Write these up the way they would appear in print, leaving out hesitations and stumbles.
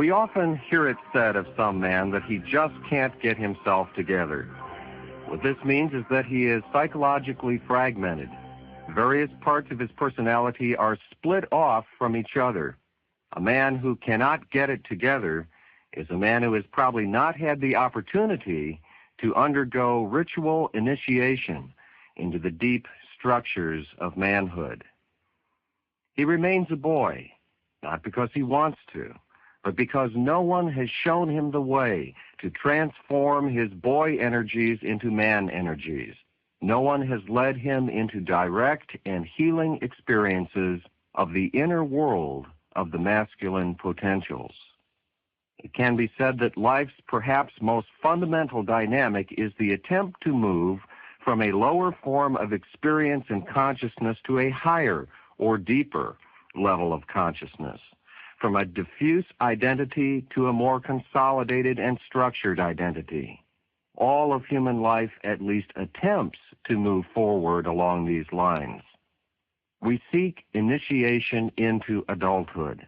We often hear it said of some man that he just can't get himself together. What this means is that he is psychologically fragmented. Various parts of his personality are split off from each other. A man who cannot get it together is a man who has probably not had the opportunity to undergo ritual initiation into the deep structures of manhood. He remains a boy, not because he wants to, but because no one has shown him the way to transform his boy energies into man energies. No one has led him into direct and healing experiences of the inner world of the masculine potentials. It can be said that life's perhaps most fundamental dynamic is the attempt to move from a lower form of experience and consciousness to a higher or deeper level of consciousness, from a diffuse identity to a more consolidated and structured identity. All of human life at least attempts to move forward along these lines. We seek initiation into adulthood,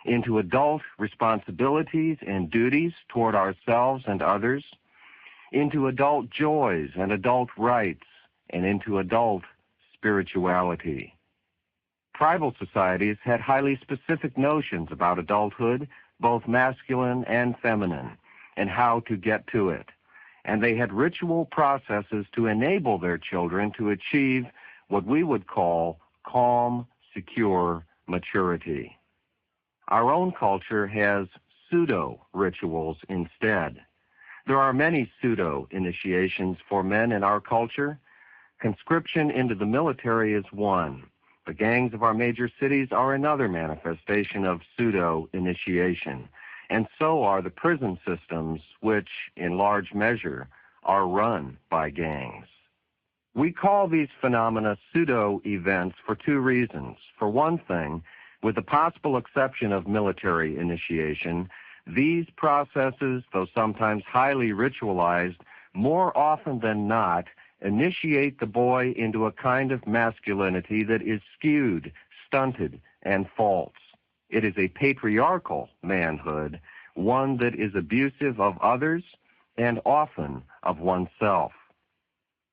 into adult responsibilities and duties toward ourselves and others, into adult joys and adult rights, and into adult spirituality. Tribal societies had highly specific notions about adulthood, both masculine and feminine, and how to get to it. And they had ritual processes to enable their children to achieve what we would call calm, secure maturity. Our own culture has pseudo-rituals instead. There are many pseudo-initiations for men in our culture. Conscription into the military is one. The gangs of our major cities are another manifestation of pseudo-initiation, and so are the prison systems, which, in large measure, are run by gangs. We call these phenomena pseudo-events for two reasons. For one thing, with the possible exception of military initiation, these processes, though sometimes highly ritualized, more often than not, initiate the boy into a kind of masculinity that is skewed, stunted, and false. It is a patriarchal manhood, one that is abusive of others and often of oneself.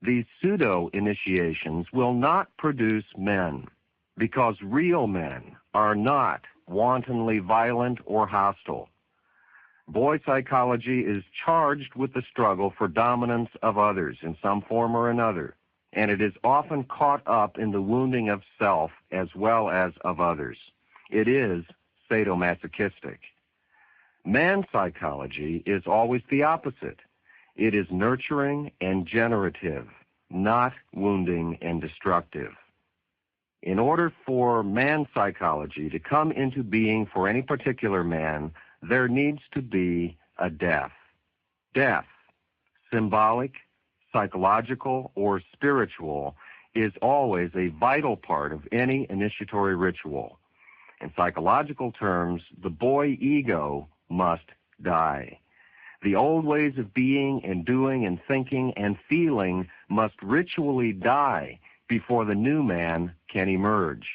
These pseudo-initiations will not produce men, because real men are not wantonly violent or hostile. Boy psychology is charged with the struggle for dominance of others in some form or another, and it is often caught up in the wounding of self as well as of others. It is sadomasochistic. Man psychology is always the opposite. It is nurturing and generative, not wounding and destructive. In order for man psychology to come into being for any particular man, there needs to be a death. Death, symbolic, psychological, or spiritual, is always a vital part of any initiatory ritual. In psychological terms, the boy ego must die. The old ways of being and doing and thinking and feeling must ritually die before the new man can emerge.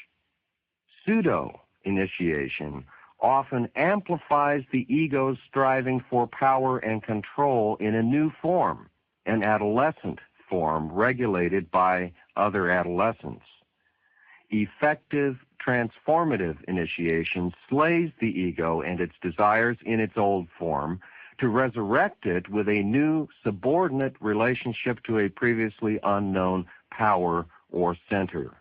Pseudo-initiation often amplifies the ego's striving for power and control in a new form, an adolescent form regulated by other adolescents. Effective, transformative initiation slays the ego and its desires in its old form to resurrect it with a new subordinate relationship to a previously unknown power or center.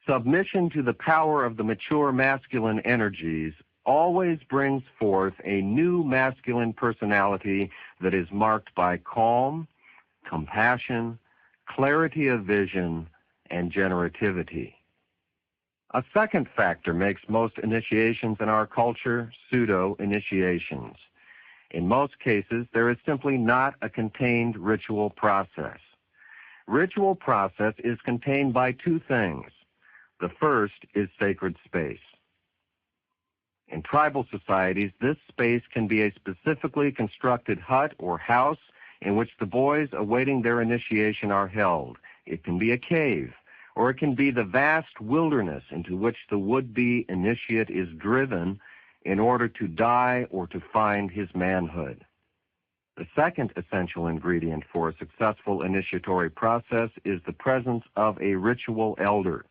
Submission to the power of the mature masculine energies always brings forth a new masculine personality that is marked by calm, compassion, clarity of vision, and generativity. A second factor makes most initiations in our culture pseudo-initiations. In most cases, there is simply not a contained ritual process. Ritual process is contained by two things. The first is sacred space. In tribal societies, this space can be a specifically constructed hut or house in which the boys awaiting their initiation are held. It can be a cave, or it can be the vast wilderness into which the would-be initiate is driven in order to die or to find his manhood. The second essential ingredient for a successful initiatory process is the presence of a ritual elder.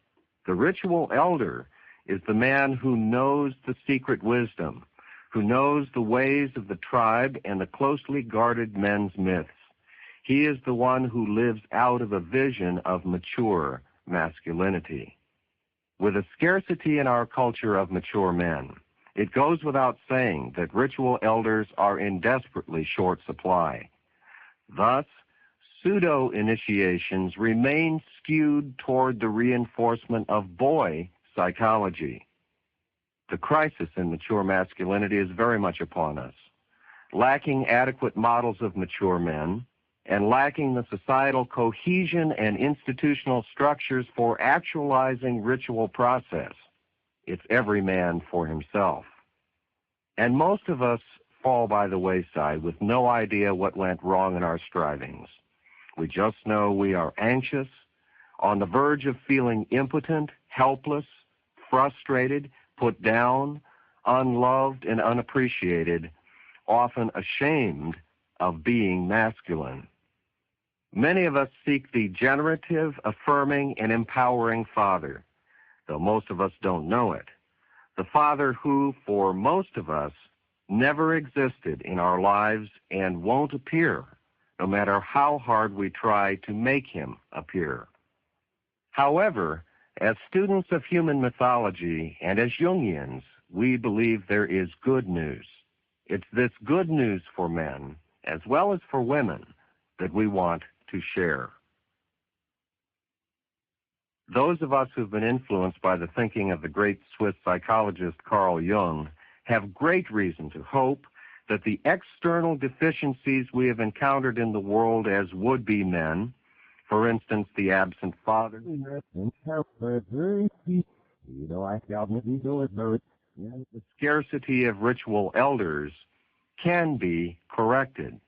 The ritual elder is the man who knows the secret wisdom, who knows the ways of the tribe and the closely guarded men's myths. He is the one who lives out of a vision of mature masculinity. With a scarcity in our culture of mature men, it goes without saying that ritual elders are in desperately short supply. Thus, pseudo-initiations remain skewed toward the reinforcement of boy psychology. The crisis in mature masculinity is very much upon us. Lacking adequate models of mature men, and lacking the societal cohesion and institutional structures for actualizing ritual process, it's every man for himself. And most of us fall by the wayside with no idea what went wrong in our strivings. We just know we are anxious, on the verge of feeling impotent, helpless, frustrated, put down, unloved, and unappreciated, often ashamed of being masculine. Many of us seek the generative, affirming, and empowering father, though most of us don't know it. The father who, for most of us, never existed in our lives and won't appear, no matter how hard we try to make him appear. However, as students of human mythology and as Jungians, we believe there is good news. It's this good news for men, as well as for women, that we want to share. Those of us who've been influenced by the thinking of the great Swiss psychologist Carl Jung have great reason to hope that the external deficiencies we have encountered in the world as would-be men, for instance, the absent father, the scarcity of ritual elders, can be corrected.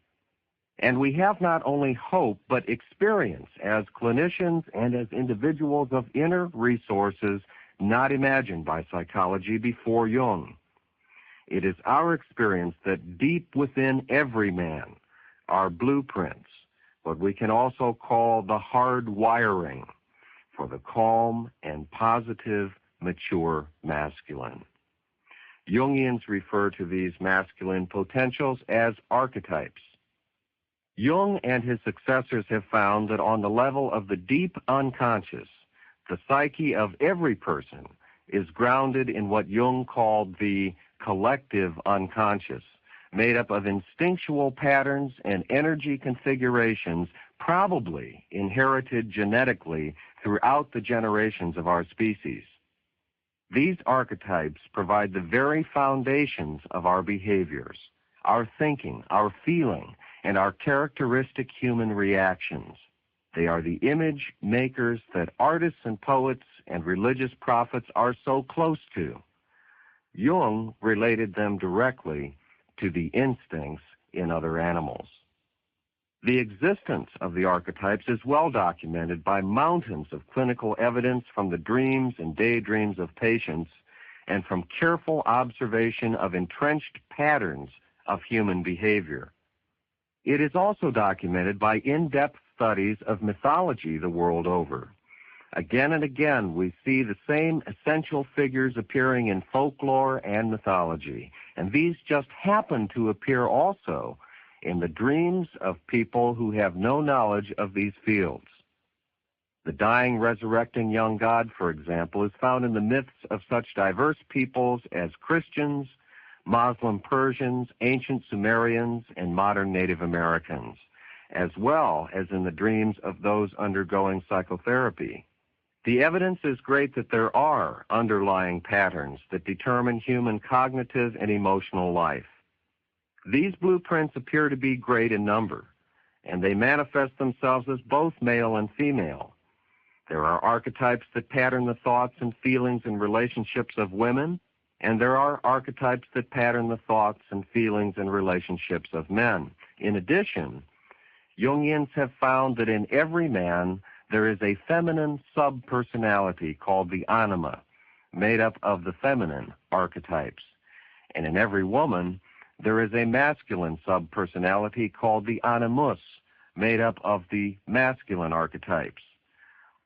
And we have not only hope, but experience as clinicians and as individuals of inner resources not imagined by psychology before Jung. It is our experience that deep within every man are blueprints, what we can also call the hard wiring for the calm and positive, mature masculine. Jungians refer to these masculine potentials as archetypes. Jung and his successors have found that on the level of the deep unconscious, the psyche of every person is grounded in what Jung called the collective unconscious, made up of instinctual patterns and energy configurations probably inherited genetically throughout the generations of our species. These archetypes provide the very foundations of our behaviors, our thinking, our feeling, and our characteristic human reactions. They are the image makers that artists and poets and religious prophets are so close to. Jung related them directly to the instincts in other animals. The existence of the archetypes is well documented by mountains of clinical evidence from the dreams and daydreams of patients and from careful observation of entrenched patterns of human behavior. It is also documented by in-depth studies of mythology the world over. Again and again, we see the same essential figures appearing in folklore and mythology, and these just happen to appear also in the dreams of people who have no knowledge of these fields. The dying, resurrecting young God, for example, is found in the myths of such diverse peoples as Christians, Muslim Persians, ancient Sumerians, and modern Native Americans, as well as in the dreams of those undergoing psychotherapy. The evidence is great that there are underlying patterns that determine human cognitive and emotional life. These blueprints appear to be great in number, and they manifest themselves as both male and female. There are archetypes that pattern the thoughts and feelings and relationships of women, and there are archetypes that pattern the thoughts and feelings and relationships of men. In addition, Jungians have found that in every man there is a feminine sub-personality called the anima, made up of the feminine archetypes. And in every woman, there is a masculine subpersonality called the animus, made up of the masculine archetypes.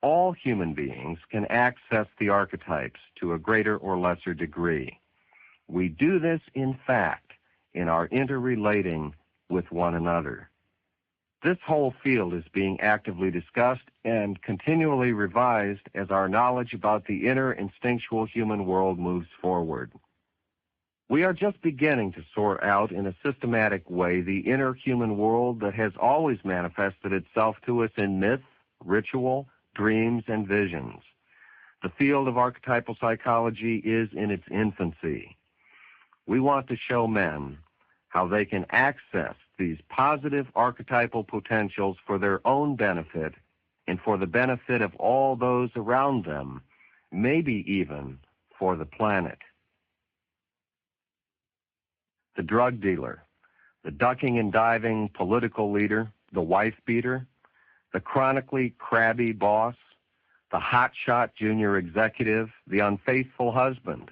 All human beings can access the archetypes to a greater or lesser degree. We do this, in fact, in our interrelating with one another. This whole field is being actively discussed and continually revised as our knowledge about the inner instinctual human world moves forward. We are just beginning to sort out in a systematic way the inner human world that has always manifested itself to us in myth, ritual, dreams, and visions. The field of archetypal psychology is in its infancy. We want to show men how they can access these positive archetypal potentials for their own benefit and for the benefit of all those around them, maybe even for the planet. The drug dealer, the ducking and diving political leader, the wife beater, the chronically crabby boss, the hotshot junior executive, the unfaithful husband,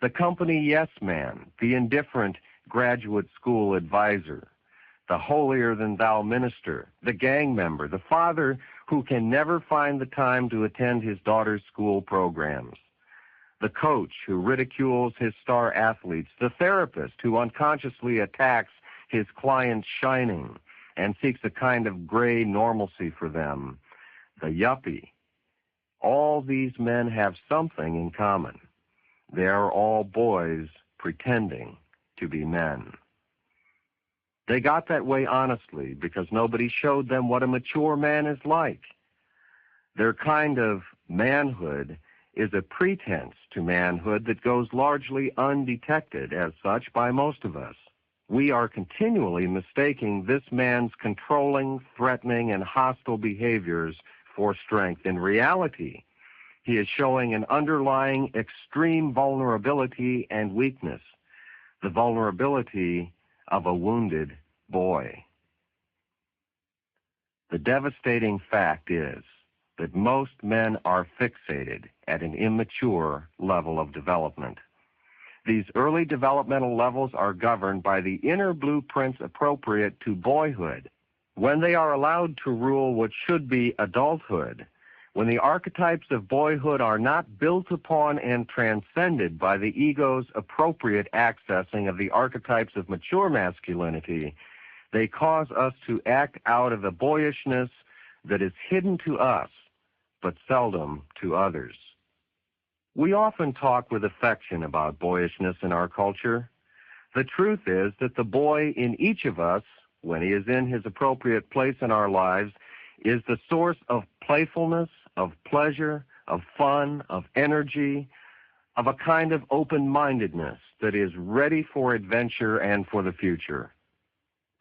the company yes man, the indifferent graduate school advisor, the holier-than-thou minister, the gang member, the father who can never find the time to attend his daughter's school programs, the coach who ridicules his star athletes, the therapist who unconsciously attacks his client's shining and seeks a kind of gray normalcy for them, the yuppie. All these men have something in common. They are all boys pretending to be men. They got that way honestly because nobody showed them what a mature man is like. Their kind of manhood is a pretense to manhood that goes largely undetected as such by most of us. We are continually mistaking this man's controlling, threatening, and hostile behaviors for strength. In reality, he is showing an underlying extreme vulnerability and weakness, the vulnerability of a wounded boy. The devastating fact is that most men are fixated at an immature level of development. These early developmental levels are governed by the inner blueprints appropriate to boyhood. When they are allowed to rule what should be adulthood, when the archetypes of boyhood are not built upon and transcended by the ego's appropriate accessing of the archetypes of mature masculinity, they cause us to act out of a boyishness that is hidden to us, but seldom to others. We often talk with affection about boyishness in our culture. The truth is that the boy in each of us, when he is in his appropriate place in our lives, is the source of playfulness, of pleasure, of fun, of energy, of a kind of open-mindedness that is ready for adventure and for the future.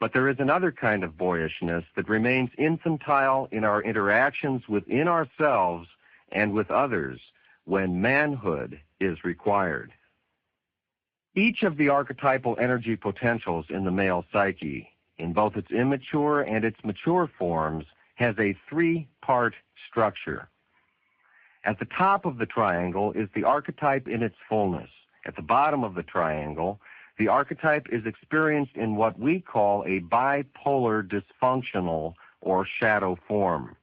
But there is another kind of boyishness that remains infantile in our interactions within ourselves and with others when manhood is required. Each of the archetypal energy potentials in the male psyche, in both its immature and its mature forms, has a three-part structure. At the top of the triangle is the archetype in its fullness. At the bottom of the triangle, the archetype is experienced in what we call a bipolar dysfunctional or shadow form.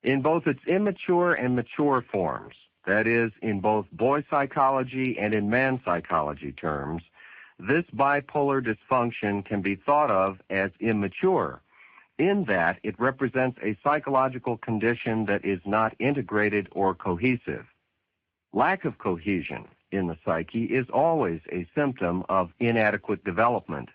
In both its immature and mature forms, that is, in both boy psychology and in man psychology terms, this bipolar dysfunction can be thought of as immature, in that it represents a psychological condition that is not integrated or cohesive. Lack of cohesion in the psyche is always a symptom of inadequate development.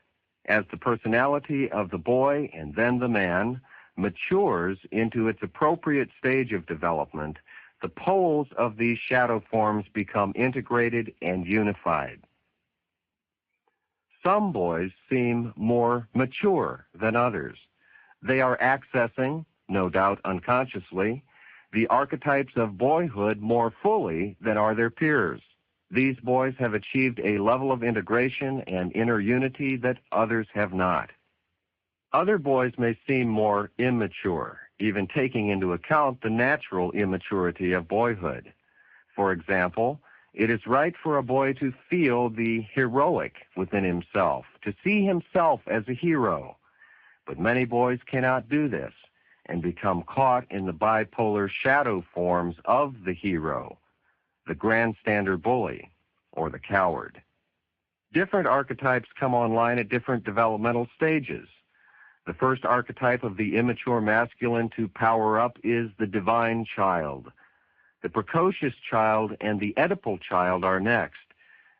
As the personality of the boy and then the man matures into its appropriate stage of development, the poles of these shadow forms become integrated and unified. Some boys seem more mature than others. They are accessing, no doubt unconsciously, the archetypes of boyhood more fully than are their peers. These boys have achieved a level of integration and inner unity that others have not. Other boys may seem more immature, even taking into account the natural immaturity of boyhood. For example, It is right for a boy to feel the heroic within himself, to see himself as a hero. But many boys cannot do this and become caught in the bipolar shadow forms of the hero, the grandstander bully, or the coward. Different archetypes come online at different developmental stages. The first archetype of the immature masculine to power up is the divine child. The precocious child and the Oedipal child are next,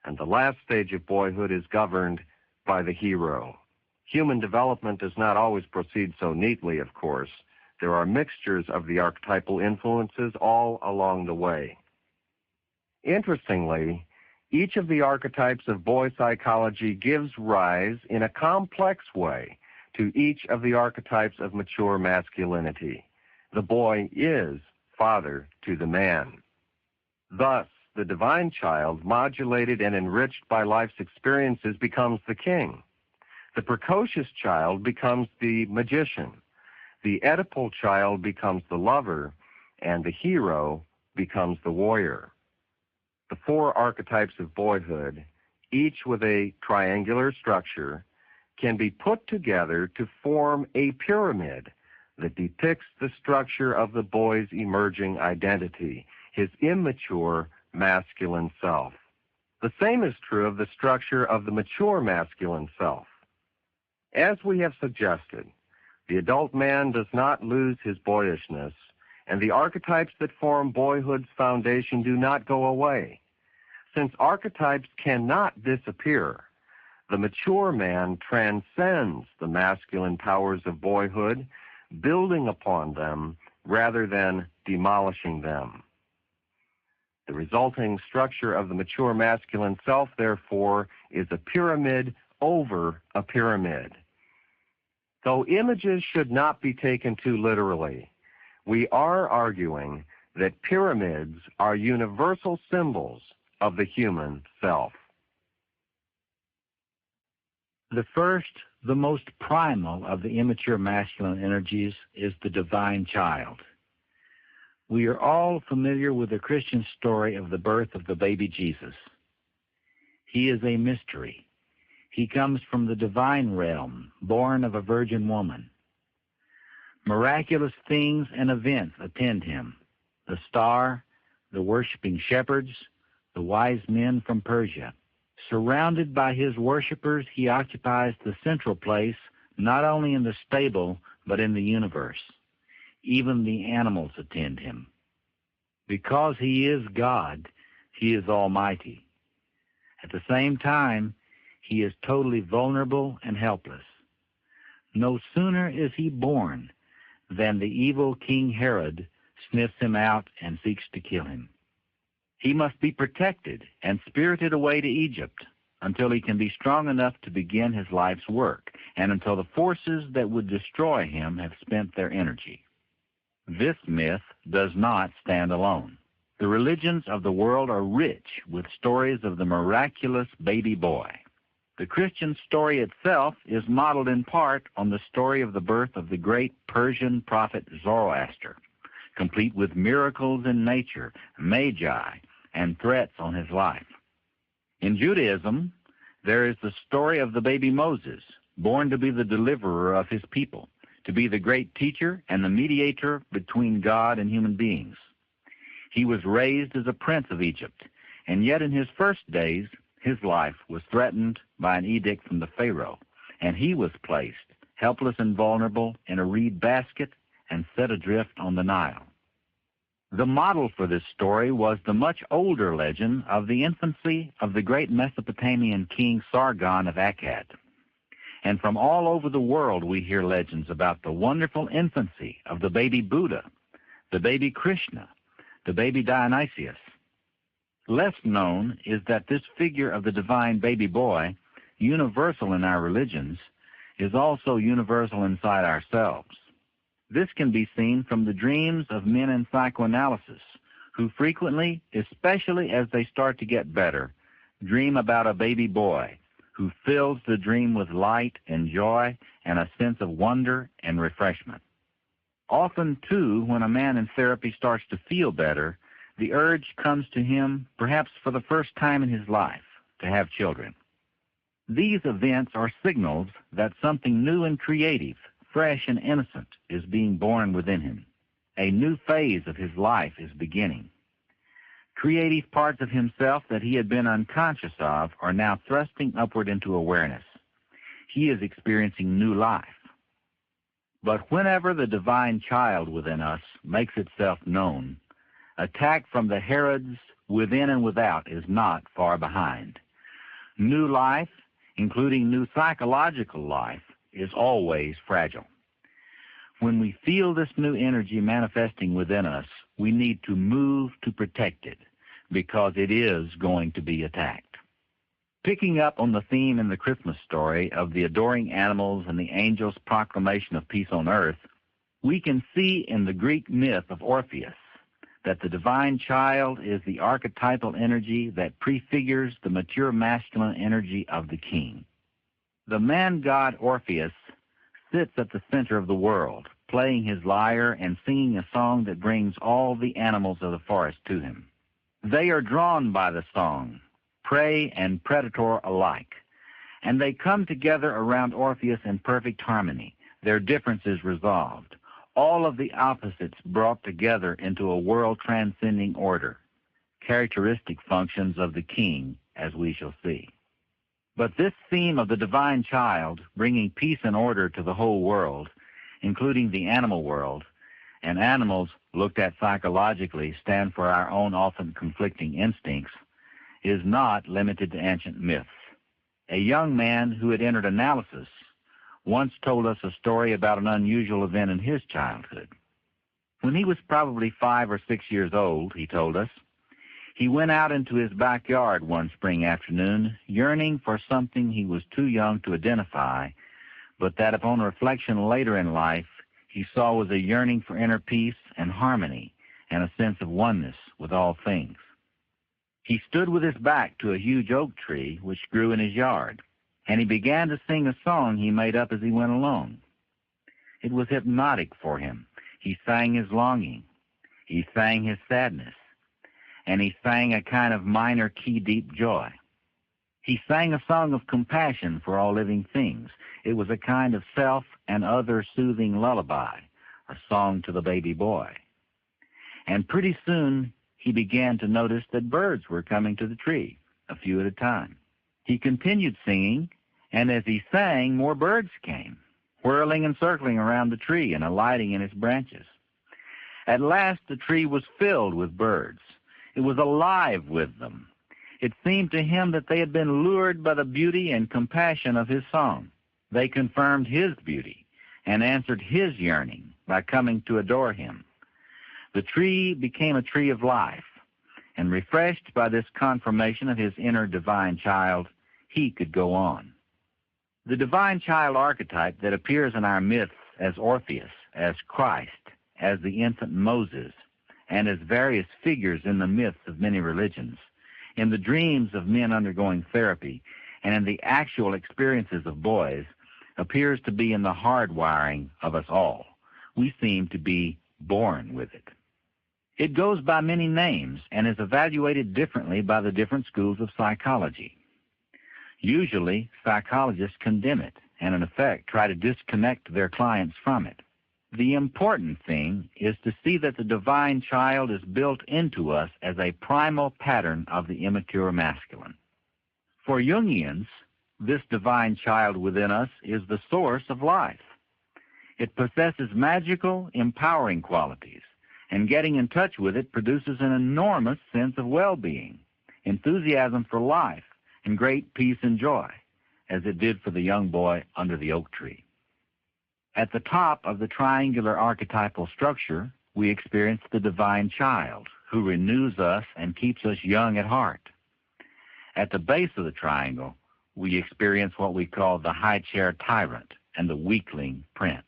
and the last stage of boyhood is governed by the hero. Human development does not always proceed so neatly, of course. There are mixtures of the archetypal influences all along the way. Interestingly, each of the archetypes of boy psychology gives rise in a complex way to each of the archetypes of mature masculinity. The boy is father to the man. Thus, the divine child, modulated and enriched by life's experiences, becomes the king. The precocious child becomes the magician. The Oedipal child becomes the lover, and the hero becomes the warrior. The four archetypes of boyhood, each with a triangular structure, can be put together to form a pyramid that depicts the structure of the boy's emerging identity, his immature masculine self. The same is true of the structure of the mature masculine self. As we have suggested, the adult man does not lose his boyishness, and the archetypes that form boyhood's foundation do not go away. Since archetypes cannot disappear, the mature man transcends the masculine powers of boyhood, building upon them rather than demolishing them. The resulting structure of the mature masculine self, therefore, is a pyramid over a pyramid. Though images should not be taken too literally, we are arguing that pyramids are universal symbols of the human self. The first, the most primal of the immature masculine energies is the divine child. We are all familiar with the Christian story of the birth of the baby Jesus. He is a mystery. He comes from the divine realm, born of a virgin woman. Miraculous things and events attend him: the star, the worshiping shepherds, the wise men from Persia. Surrounded by his worshipers, he occupies the central place, not only in the stable, but in the universe. Even the animals attend him. Because he is God, he is almighty. At the same time, he is totally vulnerable and helpless. No sooner is he born than the evil King Herod sniffs him out and seeks to kill him. He must be protected and spirited away to Egypt until he can be strong enough to begin his life's work, and until the forces that would destroy him have spent their energy. This myth does not stand alone. The religions of the world are rich with stories of the miraculous baby boy. The Christian story itself is modeled in part on the story of the birth of the great Persian prophet Zoroaster, complete with miracles in nature, magi, and threats on his life. In Judaism, there is the story of the baby Moses, born to be the deliverer of his people, to be the great teacher and the mediator between God and human beings. He was raised as a prince of Egypt, and yet in his first days, his life was threatened by an edict from the Pharaoh, and he was placed, helpless and vulnerable, in a reed basket and set adrift on the Nile. The model for this story was the much older legend of the infancy of the great Mesopotamian king Sargon of Akkad. And from all over the world we hear legends about the wonderful infancy of the baby Buddha, the baby Krishna, the baby Dionysius. Less known is that this figure of the divine baby boy, universal in our religions, is also universal inside ourselves. This can be seen from the dreams of men in psychoanalysis, who frequently, especially as they start to get better, dream about a baby boy who fills the dream with light and joy and a sense of wonder and refreshment. Often, too, when a man in therapy starts to feel better, the urge comes to him, perhaps for the first time in his life, to have children. These events are signals that something new and creative, fresh and innocent, is being born within him. A new phase of his life is beginning. Creative parts of himself that he had been unconscious of are now thrusting upward into awareness. He is experiencing new life. But whenever the divine child within us makes itself known, attack from the Herods within and without is not far behind. New life, including new psychological life, is always fragile. When we feel this new energy manifesting within us, we need to move to protect it, because it is going to be attacked. Picking up on the theme in the Christmas story of the adoring animals and the angels' proclamation of peace on earth, we can see in the Greek myth of Orpheus that the divine child is the archetypal energy that prefigures the mature masculine energy of the king. The man-god Orpheus sits at the center of the world, playing his lyre and singing a song that brings all the animals of the forest to him. They are drawn by the song, prey and predator alike, and they come together around Orpheus in perfect harmony, their differences resolved, all of the opposites brought together into a world-transcending order, characteristic functions of the king, as we shall see. But this theme of the divine child, bringing peace and order to the whole world, including the animal world, and animals, looked at psychologically, stand for our own often conflicting instincts, is not limited to ancient myths. A young man who had entered analysis once told us a story about an unusual event in his childhood. When he was probably 5 or 6 years old, he told us, he went out into his backyard one spring afternoon, yearning for something he was too young to identify, but that upon reflection later in life, he saw was a yearning for inner peace and harmony and a sense of oneness with all things. He stood with his back to a huge oak tree which grew in his yard, and he began to sing a song he made up as he went along. It was hypnotic for him. He sang his longing, he sang his sadness, and he sang a kind of minor key deep joy. He sang a song of compassion for all living things. It was a kind of self and other soothing lullaby, a song to the baby boy. And pretty soon he began to notice that birds were coming to the tree, a few at a time. He continued singing, and as he sang, more birds came, whirling and circling around the tree and alighting in its branches. At last the tree was filled with birds. It was alive with them. It seemed to him that they had been lured by the beauty and compassion of his song. They confirmed his beauty and answered his yearning by coming to adore him. The tree became a tree of life, and refreshed by this confirmation of his inner divine child, he could go on. The divine child archetype that appears in our myths as Orpheus, as Christ, as the infant Moses, and as various figures in the myths of many religions, in the dreams of men undergoing therapy, and in the actual experiences of boys, appears to be in the hardwiring of us all. We seem to be born with it. It goes by many names and is evaluated differently by the different schools of psychology. Usually, psychologists condemn it and, in effect, try to disconnect their clients from it. The important thing is to see that the divine child is built into us as a primal pattern of the immature masculine. For Jungians, this divine child within us is the source of life. It possesses magical, empowering qualities, and getting in touch with it produces an enormous sense of well-being, enthusiasm for life, and great peace and joy, as it did for the young boy under the oak tree. At the top of the triangular archetypal structure, we experience the divine child, who renews us and keeps us young at heart. At the base of the triangle, we experience what we call the high chair tyrant and the weakling prince.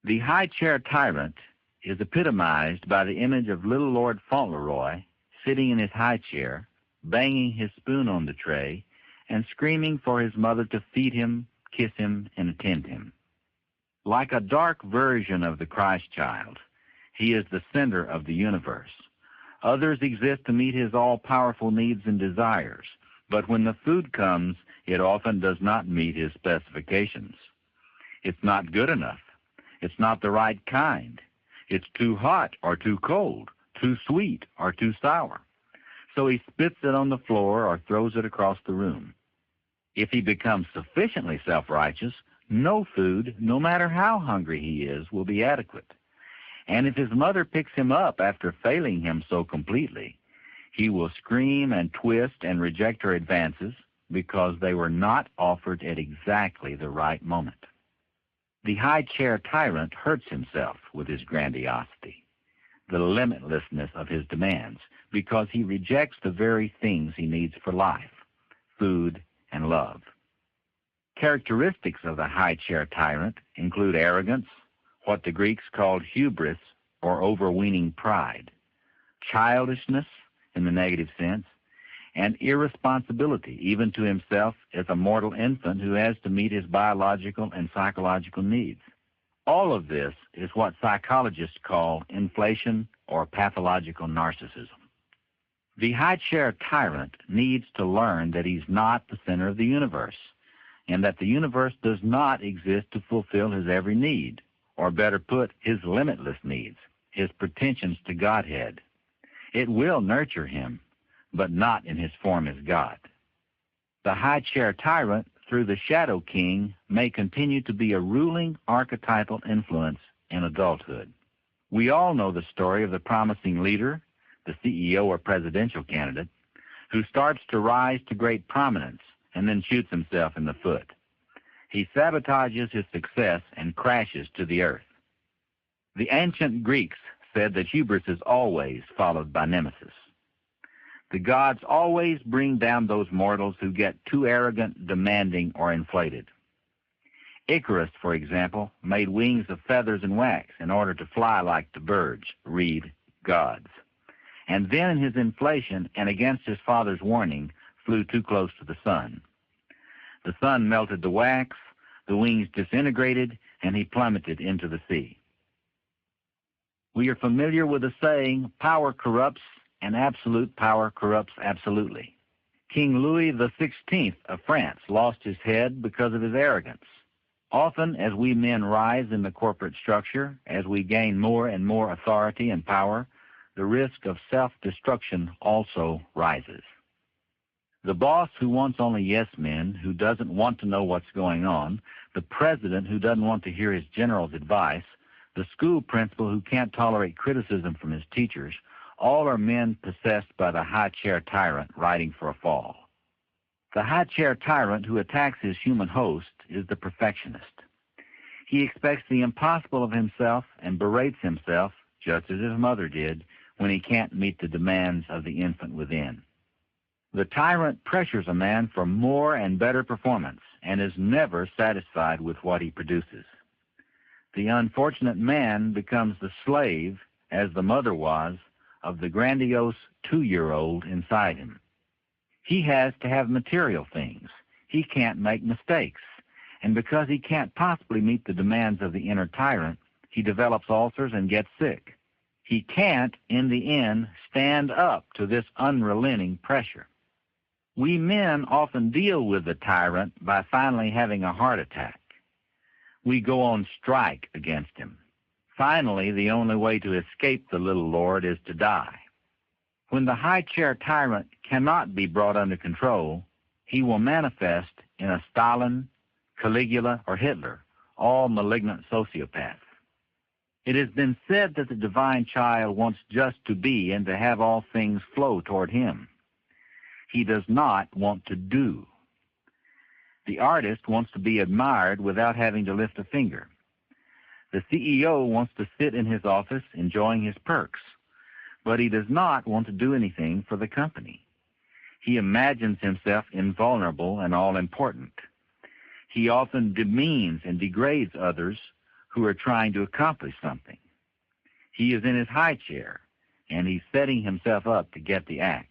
The high chair tyrant is epitomized by the image of little Lord Fauntleroy sitting in his high chair, banging his spoon on the tray, and screaming for his mother to feed him, kiss him, and attend him. Like a dark version of the Christ child, He is the center of the universe. Others exist to meet his all-powerful needs and desires, but when the food comes, it often does not meet his specifications. It's not good enough. It's not the right kind. It's too hot or too cold, too sweet or too sour. So he spits it on the floor or throws it across the room. If he becomes sufficiently self-righteous, no food, no matter how hungry he is, will be adequate. And if his mother picks him up after failing him so completely, he will scream and twist and reject her advances because they were not offered at exactly the right moment. The high-chair tyrant hurts himself with his grandiosity, the limitlessness of his demands, because he rejects the very things he needs for life, food and love. Characteristics of the high-chair tyrant include arrogance, what the Greeks called hubris, or overweening pride, childishness in the negative sense, and irresponsibility, even to himself as a mortal infant who has to meet his biological and psychological needs. All of this is what psychologists call inflation or pathological narcissism. The high-chair tyrant needs to learn that he's not the center of the universe, and that the universe does not exist to fulfill his every need, or better put, his limitless needs, his pretensions to Godhead. It will nurture him, but not in his form as God. The high-chair tyrant, through the shadow king, may continue to be a ruling archetypal influence in adulthood. We all know the story of the promising leader, the CEO or presidential candidate, who starts to rise to great prominence and then shoots himself in the foot. He sabotages his success and crashes to the earth. The ancient Greeks said that hubris is always followed by nemesis. The gods always bring down those mortals who get too arrogant, demanding, or inflated. Icarus, for example, made wings of feathers and wax in order to fly like the birds, read gods. And then in his inflation, and against his father's warning, flew too close to the sun. The sun melted the wax, the wings disintegrated, and he plummeted into the sea. We are familiar with the saying, power corrupts, and absolute power corrupts absolutely. King Louis XVI of France lost his head because of his arrogance. Often, as we men rise in the corporate structure, as we gain more and more authority and power, the risk of self-destruction also rises. The boss who wants only yes men, who doesn't want to know what's going on, the president who doesn't want to hear his general's advice, the school principal who can't tolerate criticism from his teachers, all are men possessed by the high-chair tyrant riding for a fall. The high-chair tyrant who attacks his human host is the perfectionist. He expects the impossible of himself and berates himself, just as his mother did, when he can't meet the demands of the infant within. The tyrant pressures a man for more and better performance and is never satisfied with what he produces. The unfortunate man becomes the slave, as the mother was, of the grandiose 2-year-old inside him. He has to have material things. He can't make mistakes. And because he can't possibly meet the demands of the inner tyrant, he develops ulcers and gets sick. He can't, in the end, stand up to this unrelenting pressure. We men often deal with the tyrant by finally having a heart attack. We go on strike against him. Finally, the only way to escape the little lord is to die. When the high-chair tyrant cannot be brought under control, he will manifest in a Stalin, Caligula, or Hitler, all malignant sociopaths. It has been said that the divine child wants just to be and to have all things flow toward him. He does not want to do. The artist wants to be admired without having to lift a finger. The CEO wants to sit in his office enjoying his perks, but he does not want to do anything for the company. He imagines himself invulnerable and all-important. He often demeans and degrades others who are trying to accomplish something. He is in his high chair, and he's setting himself up to get the axe.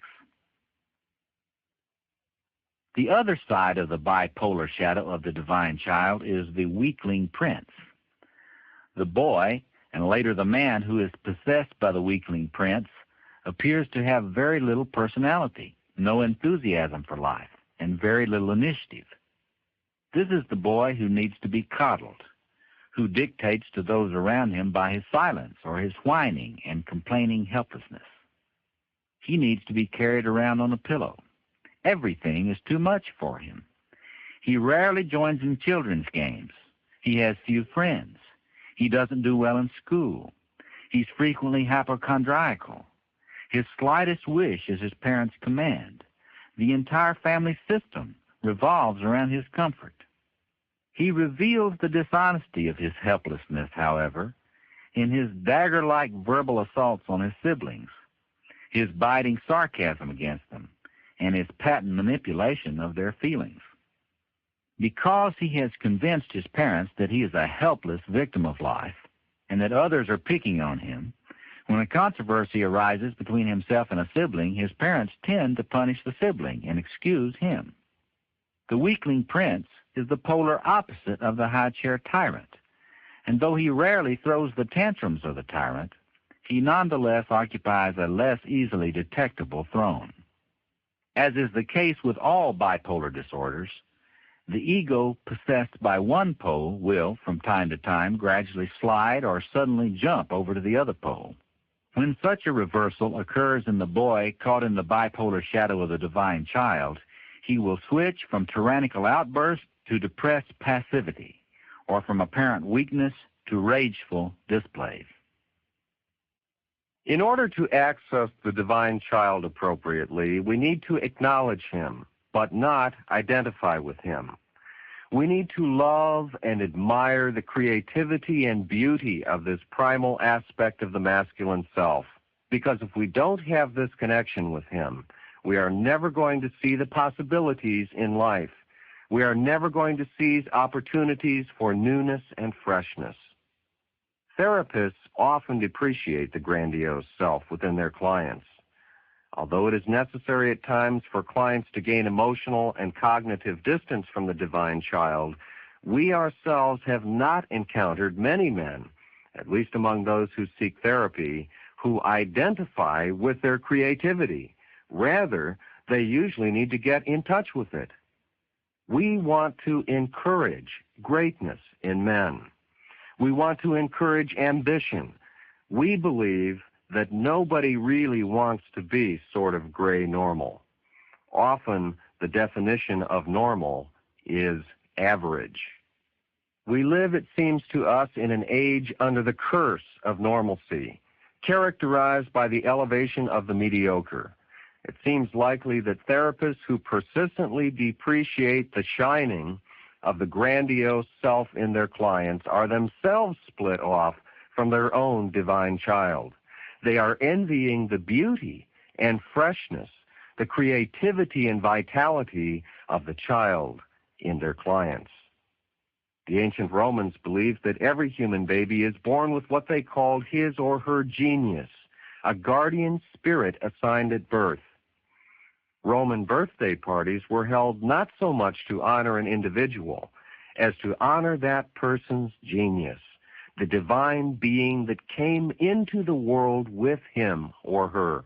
The other side of the bipolar shadow of the divine child is the weakling prince. The boy, And later the man who is possessed by the weakling prince appears to have very little personality, no enthusiasm for life, and very little initiative. This is the boy who needs to be coddled, who dictates to those around him by his silence or his whining and complaining helplessness. He needs to be carried around on a pillow. Everything is too much for him. He rarely joins in children's games. He has few friends. He doesn't do well in school. He's frequently hypochondriacal. His slightest wish is his parents' command. The entire family system revolves around his comfort. He reveals the dishonesty of his helplessness, however, in his dagger-like verbal assaults on his siblings, his biting sarcasm against them, and his patent manipulation of their feelings. Because he has convinced his parents that he is a helpless victim of life and that others are picking on him, when a controversy arises between himself and a sibling, his parents tend to punish the sibling and excuse him. The weakling prince is the polar opposite of the high-chair tyrant, and though he rarely throws the tantrums of the tyrant, he nonetheless occupies a less easily detectable throne. As is the case with all bipolar disorders, the ego possessed by one pole will, from time to time, gradually slide or suddenly jump over to the other pole. When such a reversal occurs in the boy caught in the bipolar shadow of the divine child, he will switch from tyrannical outburst to depressed passivity, or from apparent weakness to rageful displays. In order to access the divine child appropriately, we need to acknowledge him, but not identify with him. We need to love and admire the creativity and beauty of this primal aspect of the masculine self, because if we don't have this connection with him, we are never going to see the possibilities in life. We are never going to seize opportunities for newness and freshness. Therapists often depreciate the grandiose self within their clients. Although it is necessary at times for clients to gain emotional and cognitive distance from the divine child, we ourselves have not encountered many men, at least among those who seek therapy, who identify with their creativity. Rather, they usually need to get in touch with it. We want to encourage greatness in men. We want to encourage ambition. We believe that nobody really wants to be sort of gray normal. Often, the definition of normal is average. We live, it seems to us, in an age under the curse of normalcy, characterized by the elevation of the mediocre. It seems likely that therapists who persistently depreciate the shining of the grandiose self in their clients are themselves split off from their own divine child. They are envying the beauty and freshness, the creativity and vitality of the child in their clients. The ancient Romans believed that every human baby is born with what they called his or her genius, a guardian spirit assigned at birth. Roman birthday parties were held not so much to honor an individual as to honor that person's genius, the divine being that came into the world with him or her.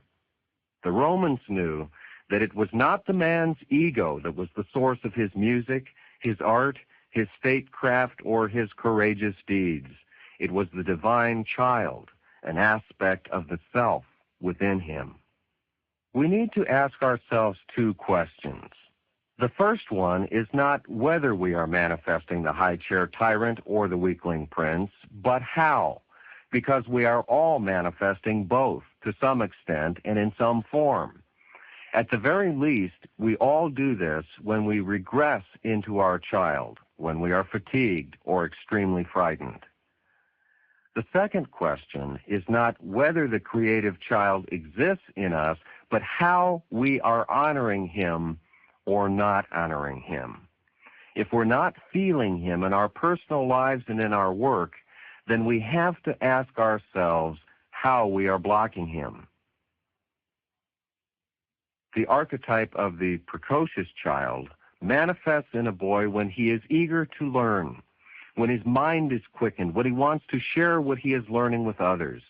The Romans knew that it was not the man's ego that was the source of his music, his art, his statecraft, or his courageous deeds. It was the divine child, an aspect of the self within him. We need to ask ourselves two questions. The first one is not whether we are manifesting the high-chair tyrant or the weakling prince, but how, because we are all manifesting both to some extent and in some form. At the very least, we all do this when we regress into our child, when we are fatigued or extremely frightened. The second question is not whether the creative child exists in us, but how we are honoring him or not honoring him. If we're not feeling him in our personal lives and in our work, then we have to ask ourselves how we are blocking him. The archetype of the precocious child manifests in a boy when he is eager to learn, when his mind is quickened, when he wants to share what he is learning with others.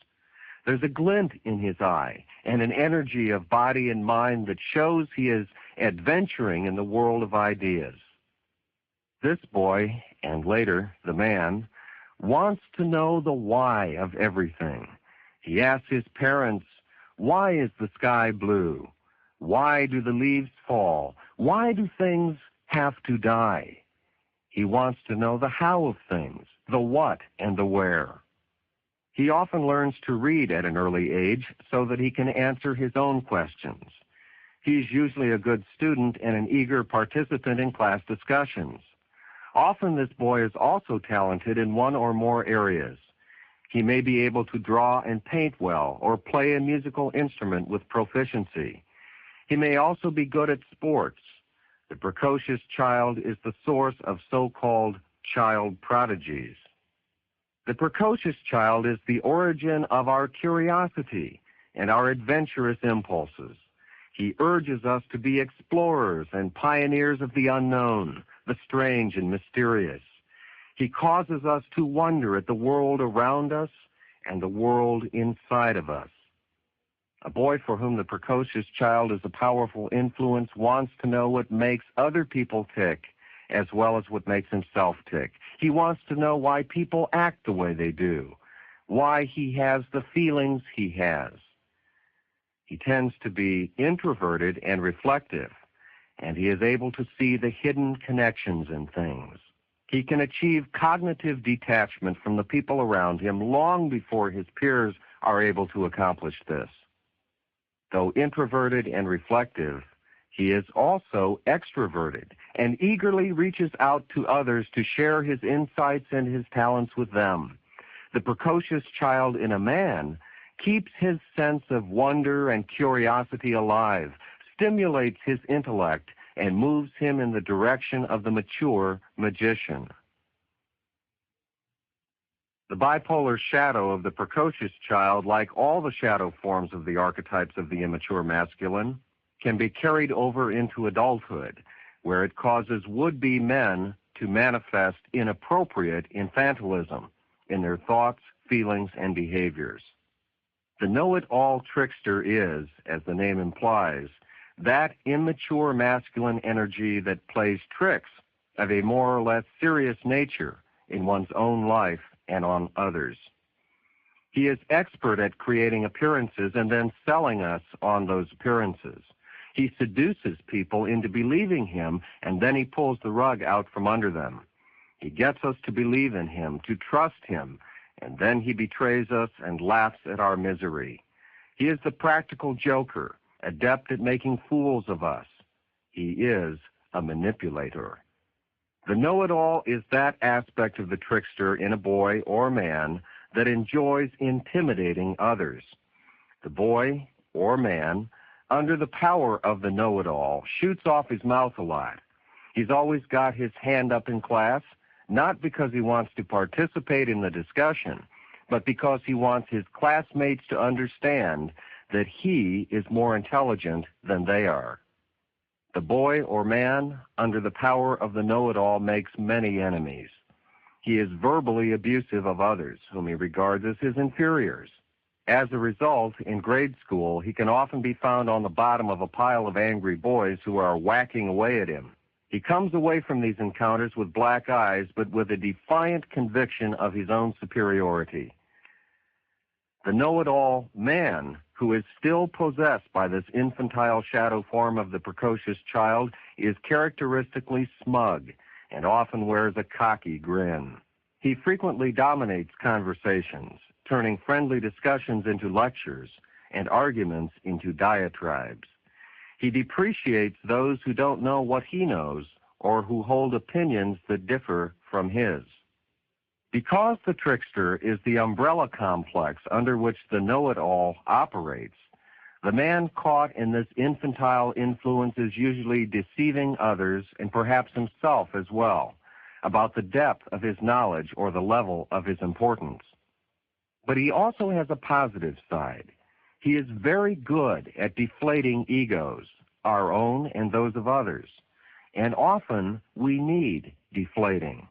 There's a glint in his eye and an energy of body and mind that shows he is adventuring in the world of ideas. This boy, and later the man, wants to know the why of everything. He asks his parents, why is the sky blue? Why do the leaves fall? Why do things have to die? He wants to know the how of things, the what and the where. He often learns to read at an early age so that he can answer his own questions. He's usually a good student and an eager participant in class discussions. Often this boy is also talented in one or more areas. He may be able to draw and paint well or play a musical instrument with proficiency. He may also be good at sports. The precocious child is the source of so-called child prodigies. The precocious child is the origin of our curiosity and our adventurous impulses. He urges us to be explorers and pioneers of the unknown, the strange and mysterious. He causes us to wonder at the world around us and the world inside of us. A boy for whom the precocious child is a powerful influence wants to know what makes other people tick as well as what makes himself tick. He wants to know why people act the way they do, why he has the feelings he has. He tends to be introverted and reflective, and he is able to see the hidden connections in things. He can achieve cognitive detachment from the people around him long before his peers are able to accomplish this. Though introverted and reflective, he is also extroverted and eagerly reaches out to others to share his insights and his talents with them. The precocious child in a man keeps his sense of wonder and curiosity alive, stimulates his intellect, and moves him in the direction of the mature magician. The bipolar shadow of the precocious child, like all the shadow forms of the archetypes of the immature masculine, can be carried over into adulthood, where it causes would-be men to manifest inappropriate infantilism in their thoughts, feelings, and behaviors. The know-it-all trickster is, as the name implies, that immature masculine energy that plays tricks of a more or less serious nature in one's own life and on others. He is expert at creating appearances and then selling us on those appearances. He seduces people into believing him, and then he pulls the rug out from under them. He gets us to believe in him, to trust him, and then he betrays us and laughs at our misery. He is the practical joker, adept at making fools of us. He is a manipulator. The know-it-all is that aspect of the trickster in a boy or man that enjoys intimidating others. The boy or man, under the power of the know-it-all, shoots off his mouth a lot. He's always got his hand up in class, not because he wants to participate in the discussion, but because he wants his classmates to understand that he is more intelligent than they are. The boy or man, under the power of the know-it-all, makes many enemies. He is verbally abusive of others, whom he regards as his inferiors. As a result, in grade school, he can often be found on the bottom of a pile of angry boys who are whacking away at him. He comes away from these encounters with black eyes, but with a defiant conviction of his own superiority. The know-it-all man, who is still possessed by this infantile shadow form of the precocious child, is characteristically smug and often wears a cocky grin. He frequently dominates conversations, turning friendly discussions into lectures and arguments into diatribes. He depreciates those who don't know what he knows or who hold opinions that differ from his. Because the trickster is the umbrella complex under which the know-it-all operates, the man caught in this infantile influence is usually deceiving others and perhaps himself as well about the depth of his knowledge or the level of his importance. But he also has a positive side. He is very good at deflating egos, our own and those of others, and often we need deflating.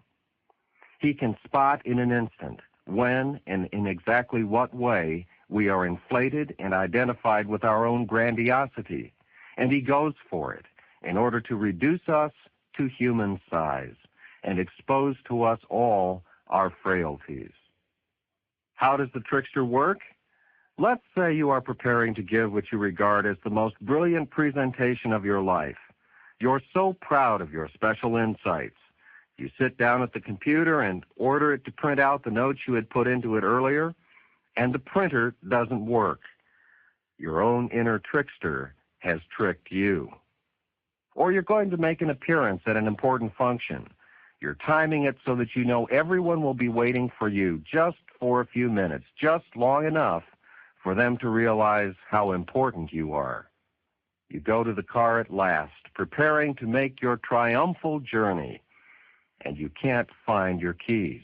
He can spot in an instant when and in exactly what way we are inflated and identified with our own grandiosity, and he goes for it in order to reduce us to human size and expose to us all our frailties. How does the trickster work? Let's say you are preparing to give what you regard as the most brilliant presentation of your life. You're so proud of your special insights. You sit down at the computer and order it to print out the notes you had put into it earlier, and the printer doesn't work. Your own inner trickster has tricked you. Or you're going to make an appearance at an important function. You're timing it so that you know everyone will be waiting for you just for a few minutes, just long enough for them to realize how important you are. You go to the car at last, preparing to make your triumphal journey, and you can't find your keys.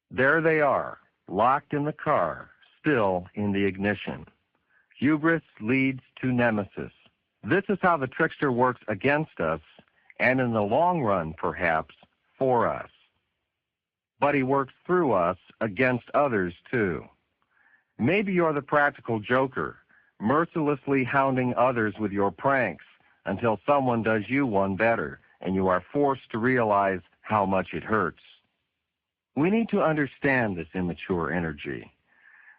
There they are, locked in the car, still in the ignition. Hubris leads to nemesis. This is how the trickster works against us, and in the long run, perhaps, for us. But he works through us against others, too. Maybe you're the practical joker, mercilessly hounding others with your pranks until someone does you one better, and you are forced to realize how much it hurts. We need to understand this immature energy.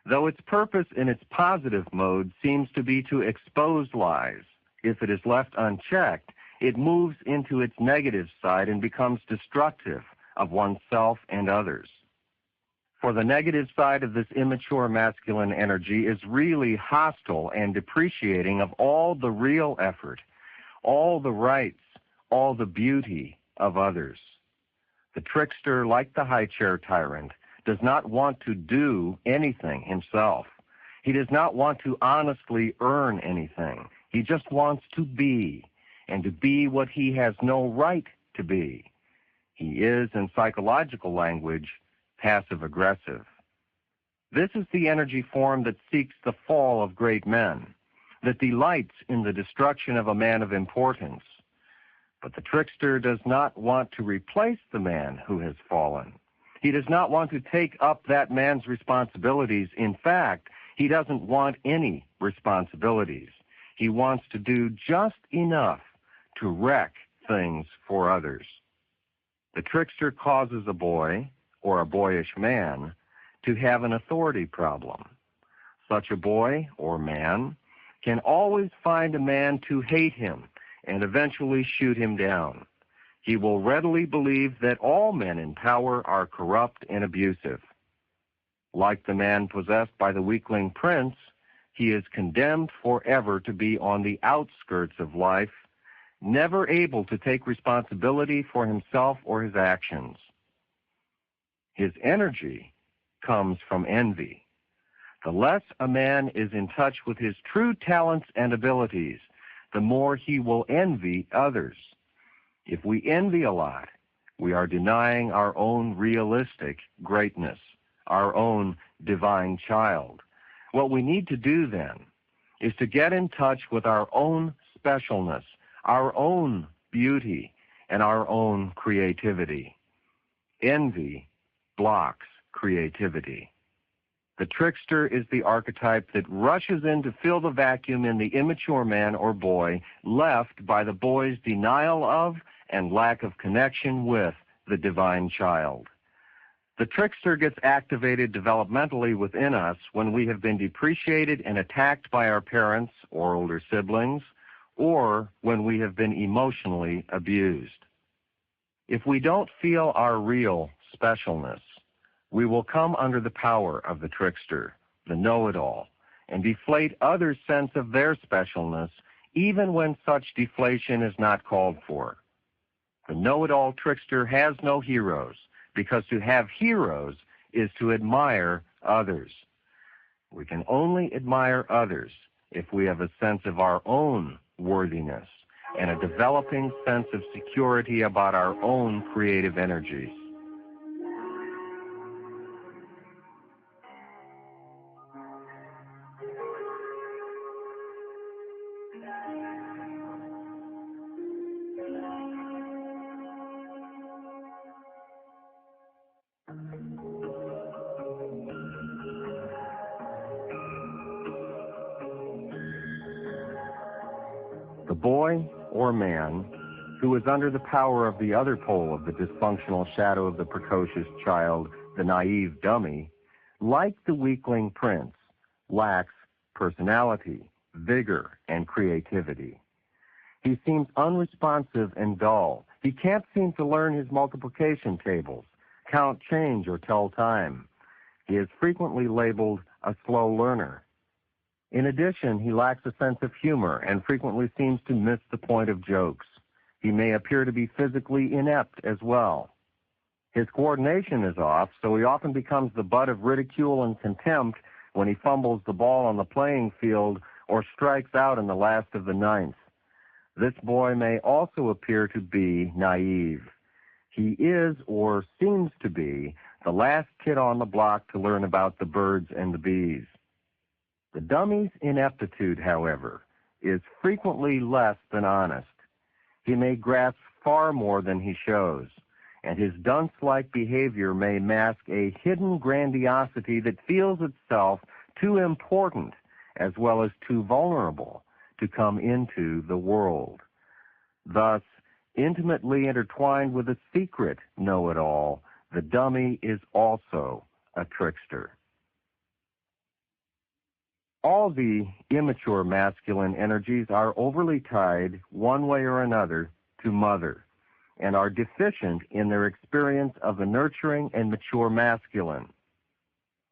Though its purpose in its positive mode seems to be to expose lies, if it is left unchecked, it moves into its negative side and becomes destructive of oneself and others. For the negative side of this immature masculine energy is really hostile and depreciating of all the real effort, all the rights, all the beauty of others. The trickster, like the high-chair tyrant, does not want to do anything himself. He does not want to honestly earn anything. He just wants to be, and to be what he has no right to be. He is, in psychological language, passive-aggressive. This is the energy form that seeks the fall of great men, that delights in the destruction of a man of importance. But the trickster does not want to replace the man who has fallen. He does not want to take up that man's responsibilities. In fact, he doesn't want any responsibilities. He wants to do just enough to wreck things for others. The trickster causes a boy, or a boyish man, to have an authority problem. Such a boy, or man, can always find a man to hate him and eventually shoot him down. He will readily believe that all men in power are corrupt and abusive. Like the man possessed by the weakling prince, he is condemned forever to be on the outskirts of life, never able to take responsibility for himself or his actions. His energy comes from envy. The less a man is in touch with his true talents and abilities, the more he will envy others. If we envy a lot, we are denying our own realistic greatness, our own divine child. What we need to do then is to get in touch with our own specialness, our own beauty, and our own creativity. Envy blocks creativity. The trickster is the archetype that rushes in to fill the vacuum in the immature man or boy left by the boy's denial of and lack of connection with the divine child. The trickster gets activated developmentally within us when we have been depreciated and attacked by our parents or older siblings, or when we have been emotionally abused. If we don't feel our real specialness, we will come under the power of the trickster, the know-it-all, and deflate others' sense of their specialness, even when such deflation is not called for. The know-it-all trickster has no heroes, because to have heroes is to admire others. We can only admire others if we have a sense of our own worthiness and a developing sense of security about our own creative energies. The boy or man who is under the power of the other pole of the dysfunctional shadow of the precocious child, the naive dummy, like the weakling prince, lacks personality, vigor, and creativity. He seems unresponsive and dull. He can't seem to learn his multiplication tables, count change, or tell time. He is frequently labeled a slow learner. In addition, he lacks a sense of humor and frequently seems to miss the point of jokes. He may appear to be physically inept as well. His coordination is off, so he often becomes the butt of ridicule and contempt when he fumbles the ball on the playing field or strikes out in the last of the ninth. This boy may also appear to be naive. He is, or seems to be, the last kid on the block to learn about the birds and the bees. The dummy's ineptitude, however, is frequently less than honest. He may grasp far more than he shows, and his dunce-like behavior may mask a hidden grandiosity that feels itself too important as well as too vulnerable to come into the world. Thus, intimately intertwined with a secret know-it-all, the dummy is also a trickster. All the immature masculine energies are overly tied, one way or another, to mother, and are deficient in their experience of the nurturing and mature masculine.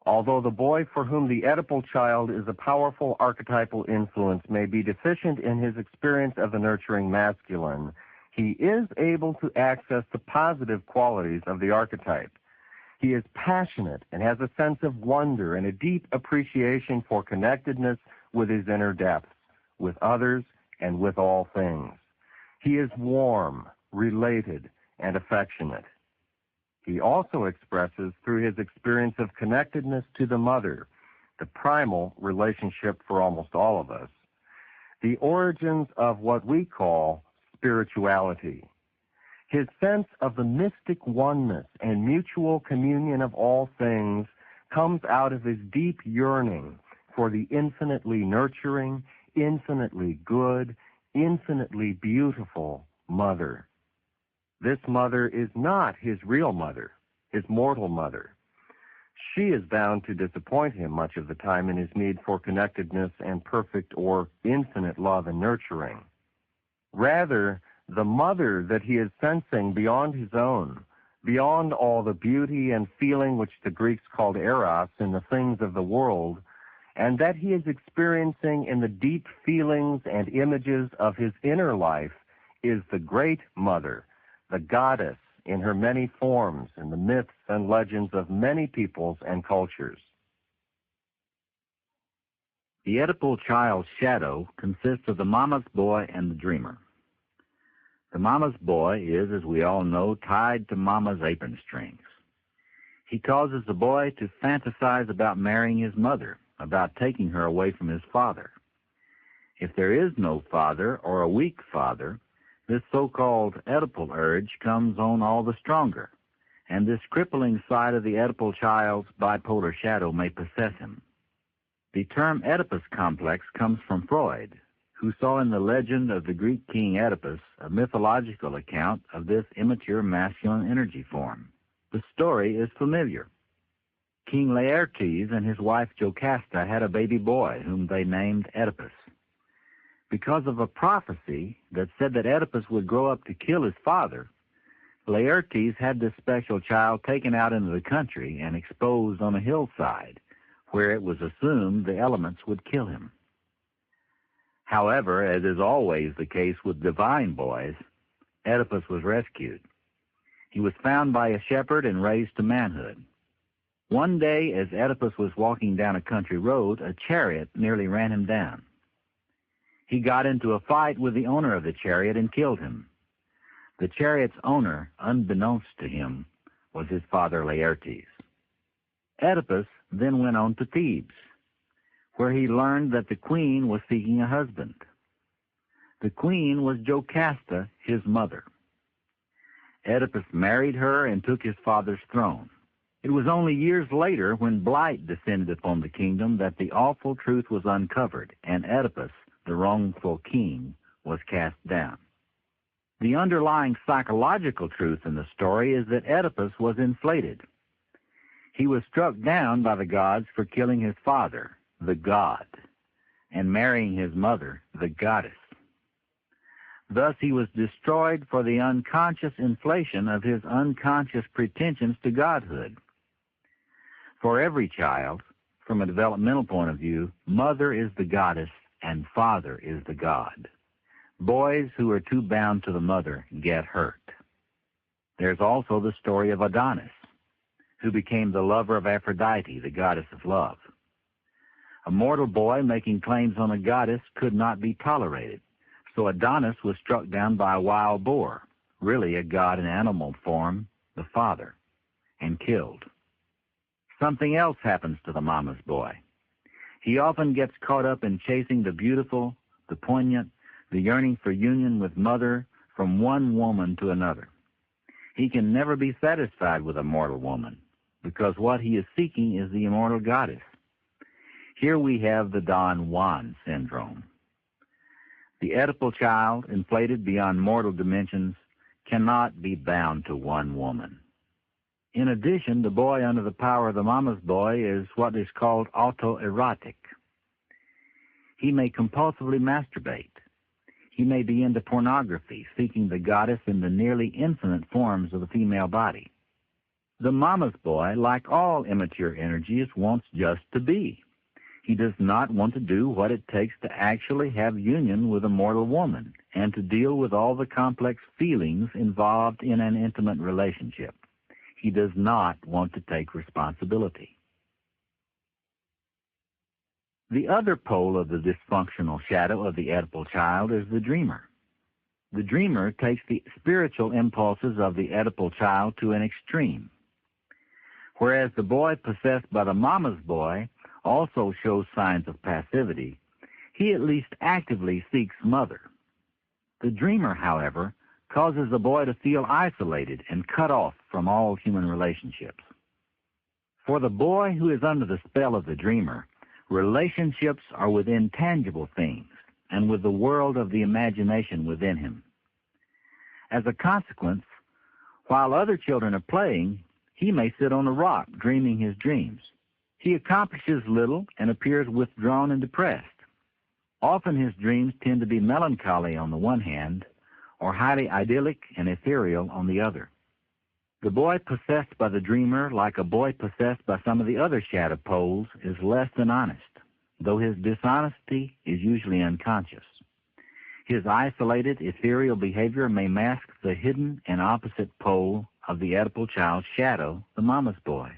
Although the boy for whom the Oedipal child is a powerful archetypal influence may be deficient in his experience of the nurturing masculine, he is able to access the positive qualities of the archetype. He is passionate and has a sense of wonder and a deep appreciation for connectedness with his inner depths, with others, and with all things. He is warm, related, and affectionate. He also expresses through his experience of connectedness to the mother, the primal relationship for almost all of us, the origins of what we call spirituality. His sense of the mystic oneness and mutual communion of all things comes out of his deep yearning for the infinitely nurturing, infinitely good, infinitely beautiful mother. This mother is not his real mother, his mortal mother. She is bound to disappoint him much of the time in his need for connectedness and perfect or infinite love and nurturing. Rather, the mother that he is sensing beyond his own, beyond all the beauty and feeling which the Greeks called eros in the things of the world, and that he is experiencing in the deep feelings and images of his inner life, is the great mother, the goddess in her many forms in the myths and legends of many peoples and cultures. The Oedipal child's shadow consists of the mama's boy and the dreamer. The mama's boy is, as we all know, tied to mama's apron strings. He causes the boy to fantasize about marrying his mother, about taking her away from his father. If there is no father or a weak father, this so-called Oedipal urge comes on all the stronger, and this crippling side of the Oedipal child's bipolar shadow may possess him. The term Oedipus complex comes from Freud, who saw in the legend of the Greek king Oedipus a mythological account of this immature masculine energy form. The story is familiar. King Laertes and his wife Jocasta had a baby boy whom they named Oedipus. Because of a prophecy that said that Oedipus would grow up to kill his father, Laertes had this special child taken out into the country and exposed on a hillside, where it was assumed the elements would kill him. However, as is always the case with divine boys, Oedipus was rescued. He was found by a shepherd and raised to manhood. One day, as Oedipus was walking down a country road, a chariot nearly ran him down. He got into a fight with the owner of the chariot and killed him. The chariot's owner, unbeknownst to him, was his father Laertes. Oedipus then went on to Thebes, where he learned that the queen was seeking a husband. The queen was Jocasta, his mother. Oedipus married her and took his father's throne. It was only years later, when blight descended upon the kingdom, that the awful truth was uncovered, and Oedipus, the wrongful king, was cast down. The underlying psychological truth in the story is that Oedipus was inflated. He was struck down by the gods for killing his father, the god, and marrying his mother, the goddess. Thus he was destroyed for the unconscious inflation of his unconscious pretensions to godhood. For every child, from a developmental point of view, mother is the goddess and father is the god. Boys who are too bound to the mother get hurt. There's also the story of Adonis, who became the lover of Aphrodite, the goddess of love. A mortal boy making claims on a goddess could not be tolerated, so Adonis was struck down by a wild boar, really a god in animal form, the father, and killed. Something else happens to the mama's boy. He often gets caught up in chasing the beautiful, the poignant, the yearning for union with mother from one woman to another. He can never be satisfied with a mortal woman, because what he is seeking is the immortal goddess. Here we have the Don Juan syndrome. The Oedipal child, inflated beyond mortal dimensions, cannot be bound to one woman. In addition, the boy under the power of the mama's boy is what is called autoerotic. He may compulsively masturbate. He may be into pornography, seeking the goddess in the nearly infinite forms of the female body. The mama's boy, like all immature energies, wants just to be. He does not want to do what it takes to actually have union with a mortal woman and to deal with all the complex feelings involved in an intimate relationship. He does not want to take responsibility. The other pole of the dysfunctional shadow of the Oedipal child is the dreamer. The dreamer takes the spiritual impulses of the Oedipal child to an extreme. Whereas the boy possessed by the mama's boy also shows signs of passivity, he at least actively seeks mother. The dreamer, however, causes the boy to feel isolated and cut off from all human relationships. For the boy who is under the spell of the dreamer, relationships are with intangible things and with the world of the imagination within him. As a consequence, while other children are playing, he may sit on a rock dreaming his dreams. He accomplishes little and appears withdrawn and depressed. Often his dreams tend to be melancholy on the one hand, or highly idyllic and ethereal on the other. The boy possessed by the dreamer, like a boy possessed by some of the other shadow poles, is less than honest, though his dishonesty is usually unconscious. His isolated, ethereal behavior may mask the hidden and opposite pole of the Oedipal child's shadow, the mama's boy.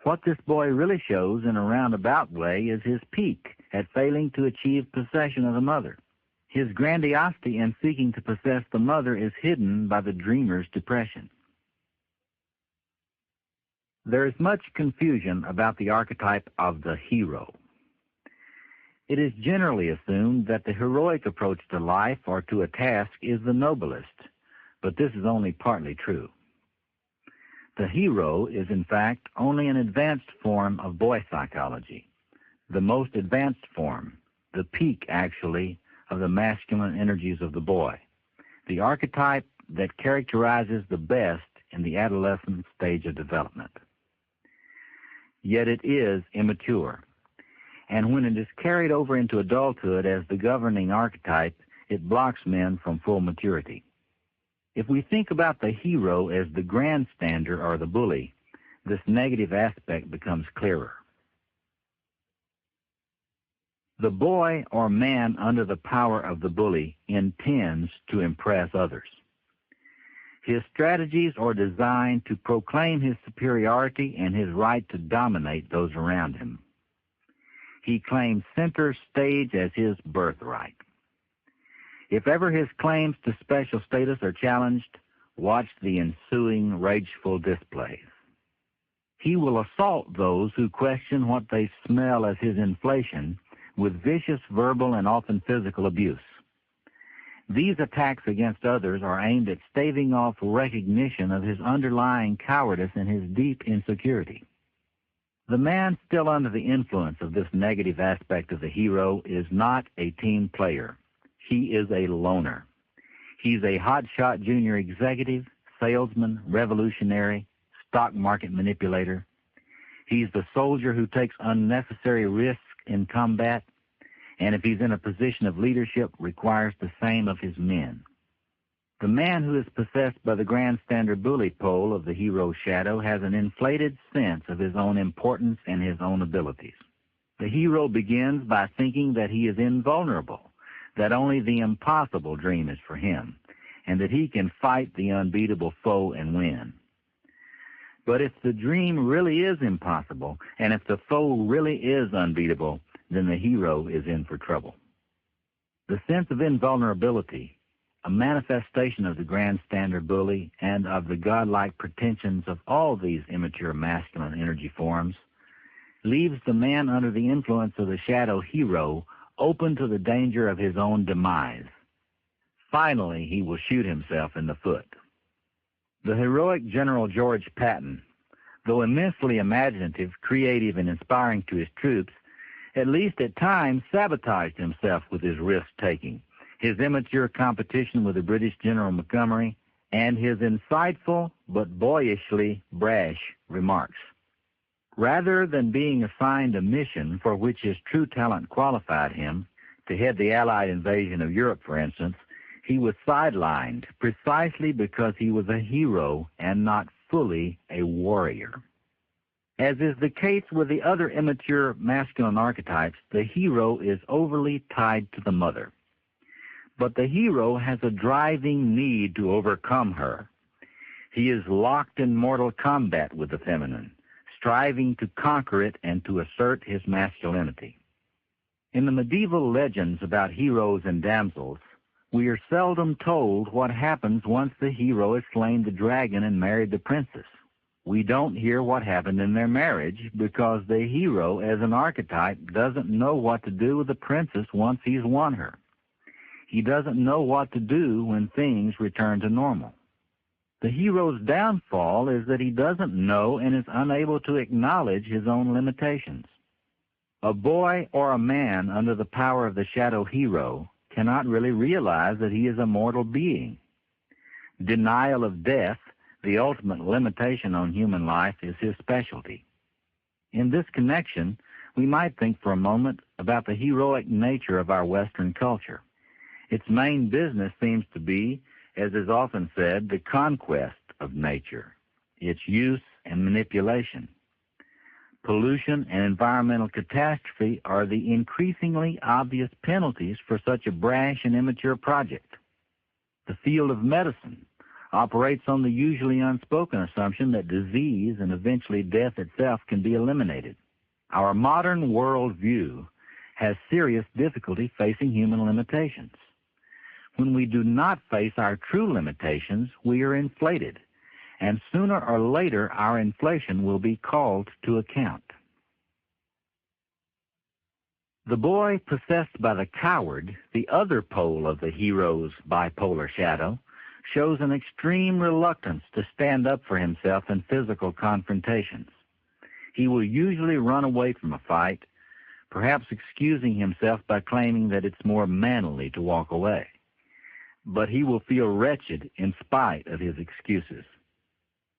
What this boy really shows in a roundabout way is his peak at failing to achieve possession of the mother. His grandiosity in seeking to possess the mother is hidden by the dreamer's depression. There is much confusion about the archetype of the hero. It is generally assumed that the heroic approach to life or to a task is the noblest, but this is only partly true. The hero is, in fact, only an advanced form of boy psychology, the most advanced form, the peak, actually, of the masculine energies of the boy, the archetype that characterizes the best in the adolescent stage of development. Yet it is immature, and when it is carried over into adulthood as the governing archetype, it blocks men from full maturity. If we think about the hero as the grandstander or the bully, this negative aspect becomes clearer. The boy or man under the power of the bully intends to impress others. His strategies are designed to proclaim his superiority and his right to dominate those around him. He claims center stage as his birthright. If ever his claims to special status are challenged, watch the ensuing rageful displays. He will assault those who question what they smell as his inflation with vicious verbal and often physical abuse. These attacks against others are aimed at staving off recognition of his underlying cowardice and his deep insecurity. The man still under the influence of this negative aspect of the hero is not a team player, he is a loner. He's a hotshot junior executive, salesman, revolutionary, stock market manipulator. He's the soldier who takes unnecessary risks in combat, and if he's in a position of leadership, requires the same of his men. The man who is possessed by the grandstander bully pole of the hero shadow has an inflated sense of his own importance and his own abilities. The hero begins by thinking that he is invulnerable, that only the impossible dream is for him, and that he can fight the unbeatable foe and win. But if the dream really is impossible, and if the foe really is unbeatable, then the hero is in for trouble. The sense of invulnerability, a manifestation of the grandstander bully and of the godlike pretensions of all these immature masculine energy forms, leaves the man under the influence of the shadow hero open to the danger of his own demise. Finally, he will shoot himself in the foot. The heroic General George Patton, though immensely imaginative, creative, and inspiring to his troops, at least at times sabotaged himself with his risk-taking, his immature competition with the British General Montgomery, and his insightful but boyishly brash remarks. Rather than being assigned a mission for which his true talent qualified him, to head the Allied invasion of Europe, for instance, he was sidelined precisely because he was a hero and not fully a warrior. As is the case with the other immature masculine archetypes, the hero is overly tied to the mother. But the hero has a driving need to overcome her. He is locked in mortal combat with the feminine, striving to conquer it and to assert his masculinity. In the medieval legends about heroes and damsels, we are seldom told what happens once the hero has slain the dragon and married the princess. We don't hear what happened in their marriage because the hero, as an archetype, doesn't know what to do with the princess once he's won her. He doesn't know what to do when things return to normal. The hero's downfall is that he doesn't know and is unable to acknowledge his own limitations. A boy or a man under the power of the shadow hero cannot really realize that he is a mortal being. Denial of death, the ultimate limitation on human life, is his specialty. In this connection, we might think for a moment about the heroic nature of our Western culture. Its main business seems to be, as is often said, the conquest of nature, its use and manipulation. Pollution and environmental catastrophe are the increasingly obvious penalties for such a brash and immature project. The field of medicine operates on the usually unspoken assumption that disease and eventually death itself can be eliminated. Our modern worldview has serious difficulty facing human limitations. When we do not face our true limitations, we are inflated, and sooner or later our inflation will be called to account. The boy possessed by the coward, the other pole of the hero's bipolar shadow, shows an extreme reluctance to stand up for himself in physical confrontations. He will usually run away from a fight, perhaps excusing himself by claiming that it's more manly to walk away. But he will feel wretched in spite of his excuses.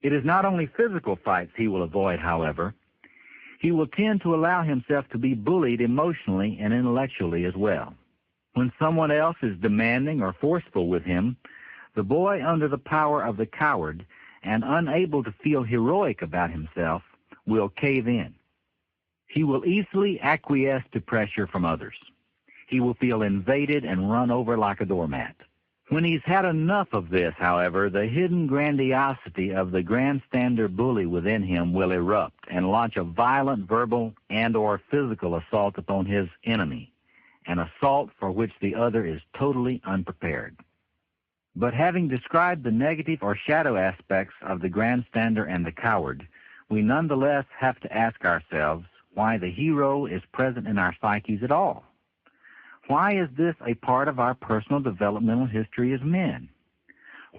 It is not only physical fights he will avoid, however. He will tend to allow himself to be bullied emotionally and intellectually as well. When someone else is demanding or forceful with him, the boy under the power of the coward and unable to feel heroic about himself will cave in. He will easily acquiesce to pressure from others. He will feel invaded and run over like a doormat. When he's had enough of this, however, the hidden grandiosity of the grandstander bully within him will erupt and launch a violent verbal and or physical assault upon his enemy, an assault for which the other is totally unprepared. But having described the negative or shadow aspects of the grandstander and the coward, we nonetheless have to ask ourselves why the hero is present in our psyches at all. Why is this a part of our personal developmental history as men?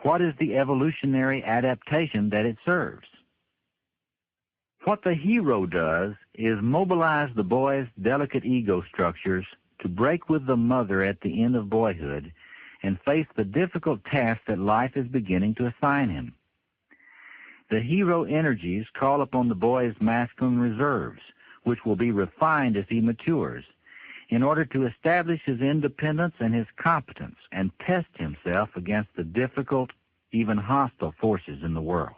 What is the evolutionary adaptation that it serves? What the hero does is mobilize the boy's delicate ego structures to break with the mother at the end of boyhood and face the difficult task that life is beginning to assign him. The hero energies call upon the boy's masculine reserves, which will be refined as he matures, in order to establish his independence and his competence and test himself against the difficult, even hostile forces in the world.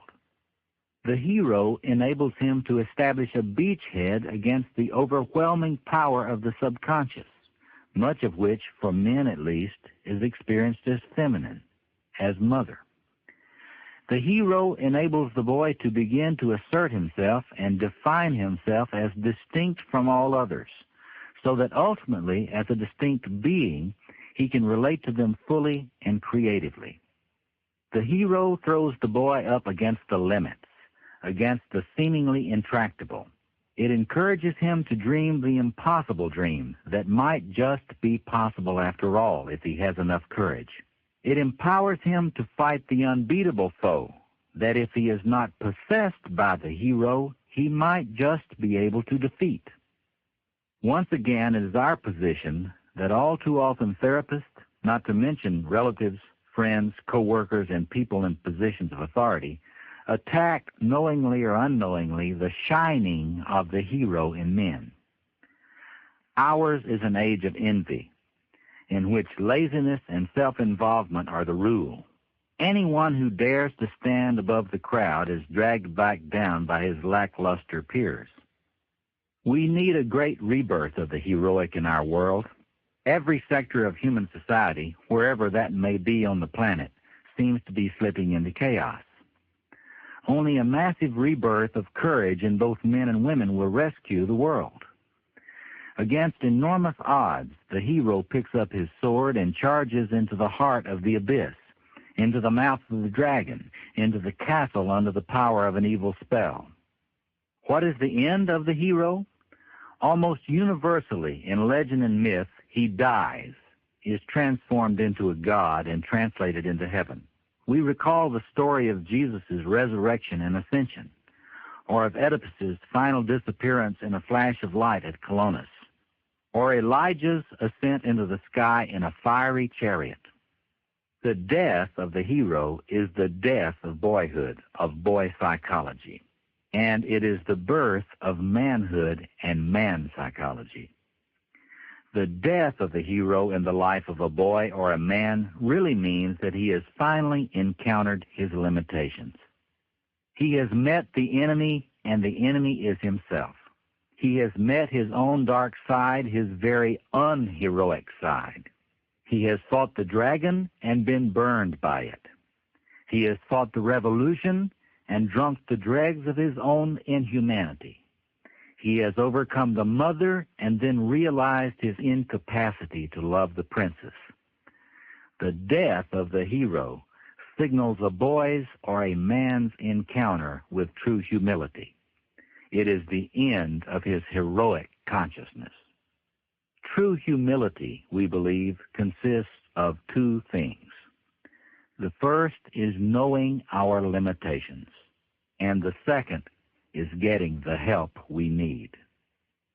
The hero enables him to establish a beachhead against the overwhelming power of the subconscious, much of which, for men at least, is experienced as feminine, as mother. The hero enables the boy to begin to assert himself and define himself as distinct from all others, so that ultimately, as a distinct being, he can relate to them fully and creatively. The hero throws the boy up against the limits, against the seemingly intractable. It encourages him to dream the impossible dream that might just be possible after all if he has enough courage. It empowers him to fight the unbeatable foe that if he is not possessed by the hero, he might just be able to defeat. Once again, it is our position that all too often therapists, not to mention relatives, friends, co-workers, and people in positions of authority, attack, knowingly or unknowingly, the shining of the hero in men. Ours is an age of envy, in which laziness and self-involvement are the rule. Anyone who dares to stand above the crowd is dragged back down by his lackluster peers. We need a great rebirth of the heroic in our world. Every sector of human society, wherever that may be on the planet, seems to be slipping into chaos. Only a massive rebirth of courage in both men and women will rescue the world. Against enormous odds, the hero picks up his sword and charges into the heart of the abyss, into the mouth of the dragon, into the castle under the power of an evil spell. What is the end of the hero? Almost universally in legend and myth, he dies, is transformed into a god, and translated into heaven. We recall the story of Jesus' resurrection and ascension, or of Oedipus's final disappearance in a flash of light at Colonus, or Elijah's ascent into the sky in a fiery chariot. The death of the hero is the death of boyhood, of boy psychology, and it is the birth of manhood and man psychology. The death of the hero in the life of a boy or a man really means that he has finally encountered his limitations. He has met the enemy, and the enemy is himself. He has met his own dark side, his very unheroic side. He has fought the dragon and been burned by it. He has fought the revolution and drunk the dregs of his own inhumanity. He has overcome the mother and then realized his incapacity to love the princess. The death of the hero signals a boy's or a man's encounter with true humility. It is the end of his heroic consciousness. True humility, we believe, consists of two things. The first is knowing our limitations, and the second is getting the help we need.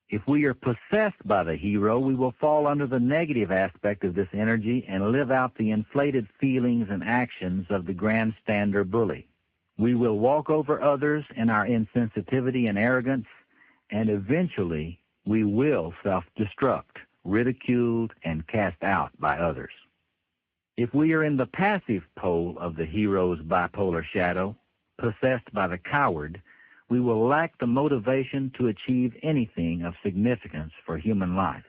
If we are possessed by the hero, we will fall under the negative aspect of this energy and live out the inflated feelings and actions of the grandstander bully. We will walk over others in our insensitivity and arrogance, and eventually we will self-destruct, ridiculed and cast out by others. If we are in the passive pole of the hero's bipolar shadow, possessed by the coward, we will lack the motivation to achieve anything of significance for human life.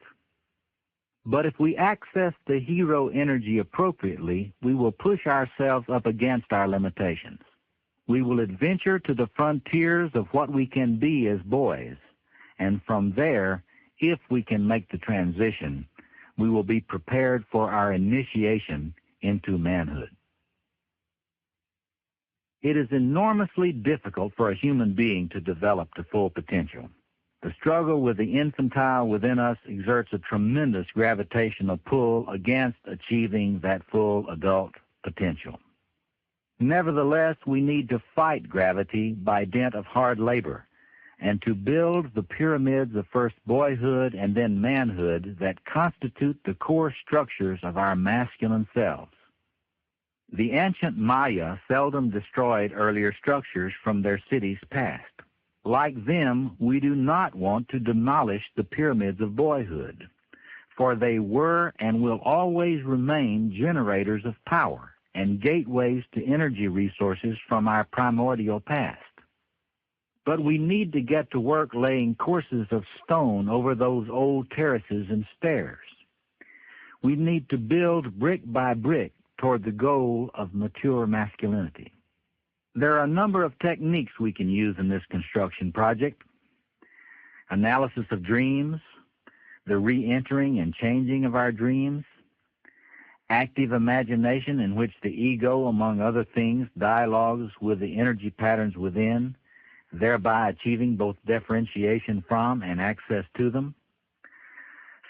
But if we access the hero energy appropriately, we will push ourselves up against our limitations. We will adventure to the frontiers of what we can be as boys, and from there, if we can make the transition, we will be prepared for our initiation into manhood. It is enormously difficult for a human being to develop to full potential. The struggle with the infantile within us exerts a tremendous gravitational pull against achieving that full adult potential. Nevertheless, we need to fight gravity by dint of hard labor, and to build the pyramids of first boyhood and then manhood that constitute the core structures of our masculine selves. The ancient Maya seldom destroyed earlier structures from their cities past. Like them, we do not want to demolish the pyramids of boyhood, for they were and will always remain generators of power and gateways to energy resources from our primordial past. But we need to get to work laying courses of stone over those old terraces and stairs. We need to build brick by brick toward the goal of mature masculinity. There are a number of techniques we can use in this construction project: analysis of dreams, the re-entering and changing of our dreams, active imagination in which the ego, among other things, dialogues with the energy patterns within, thereby achieving both differentiation from and access to them,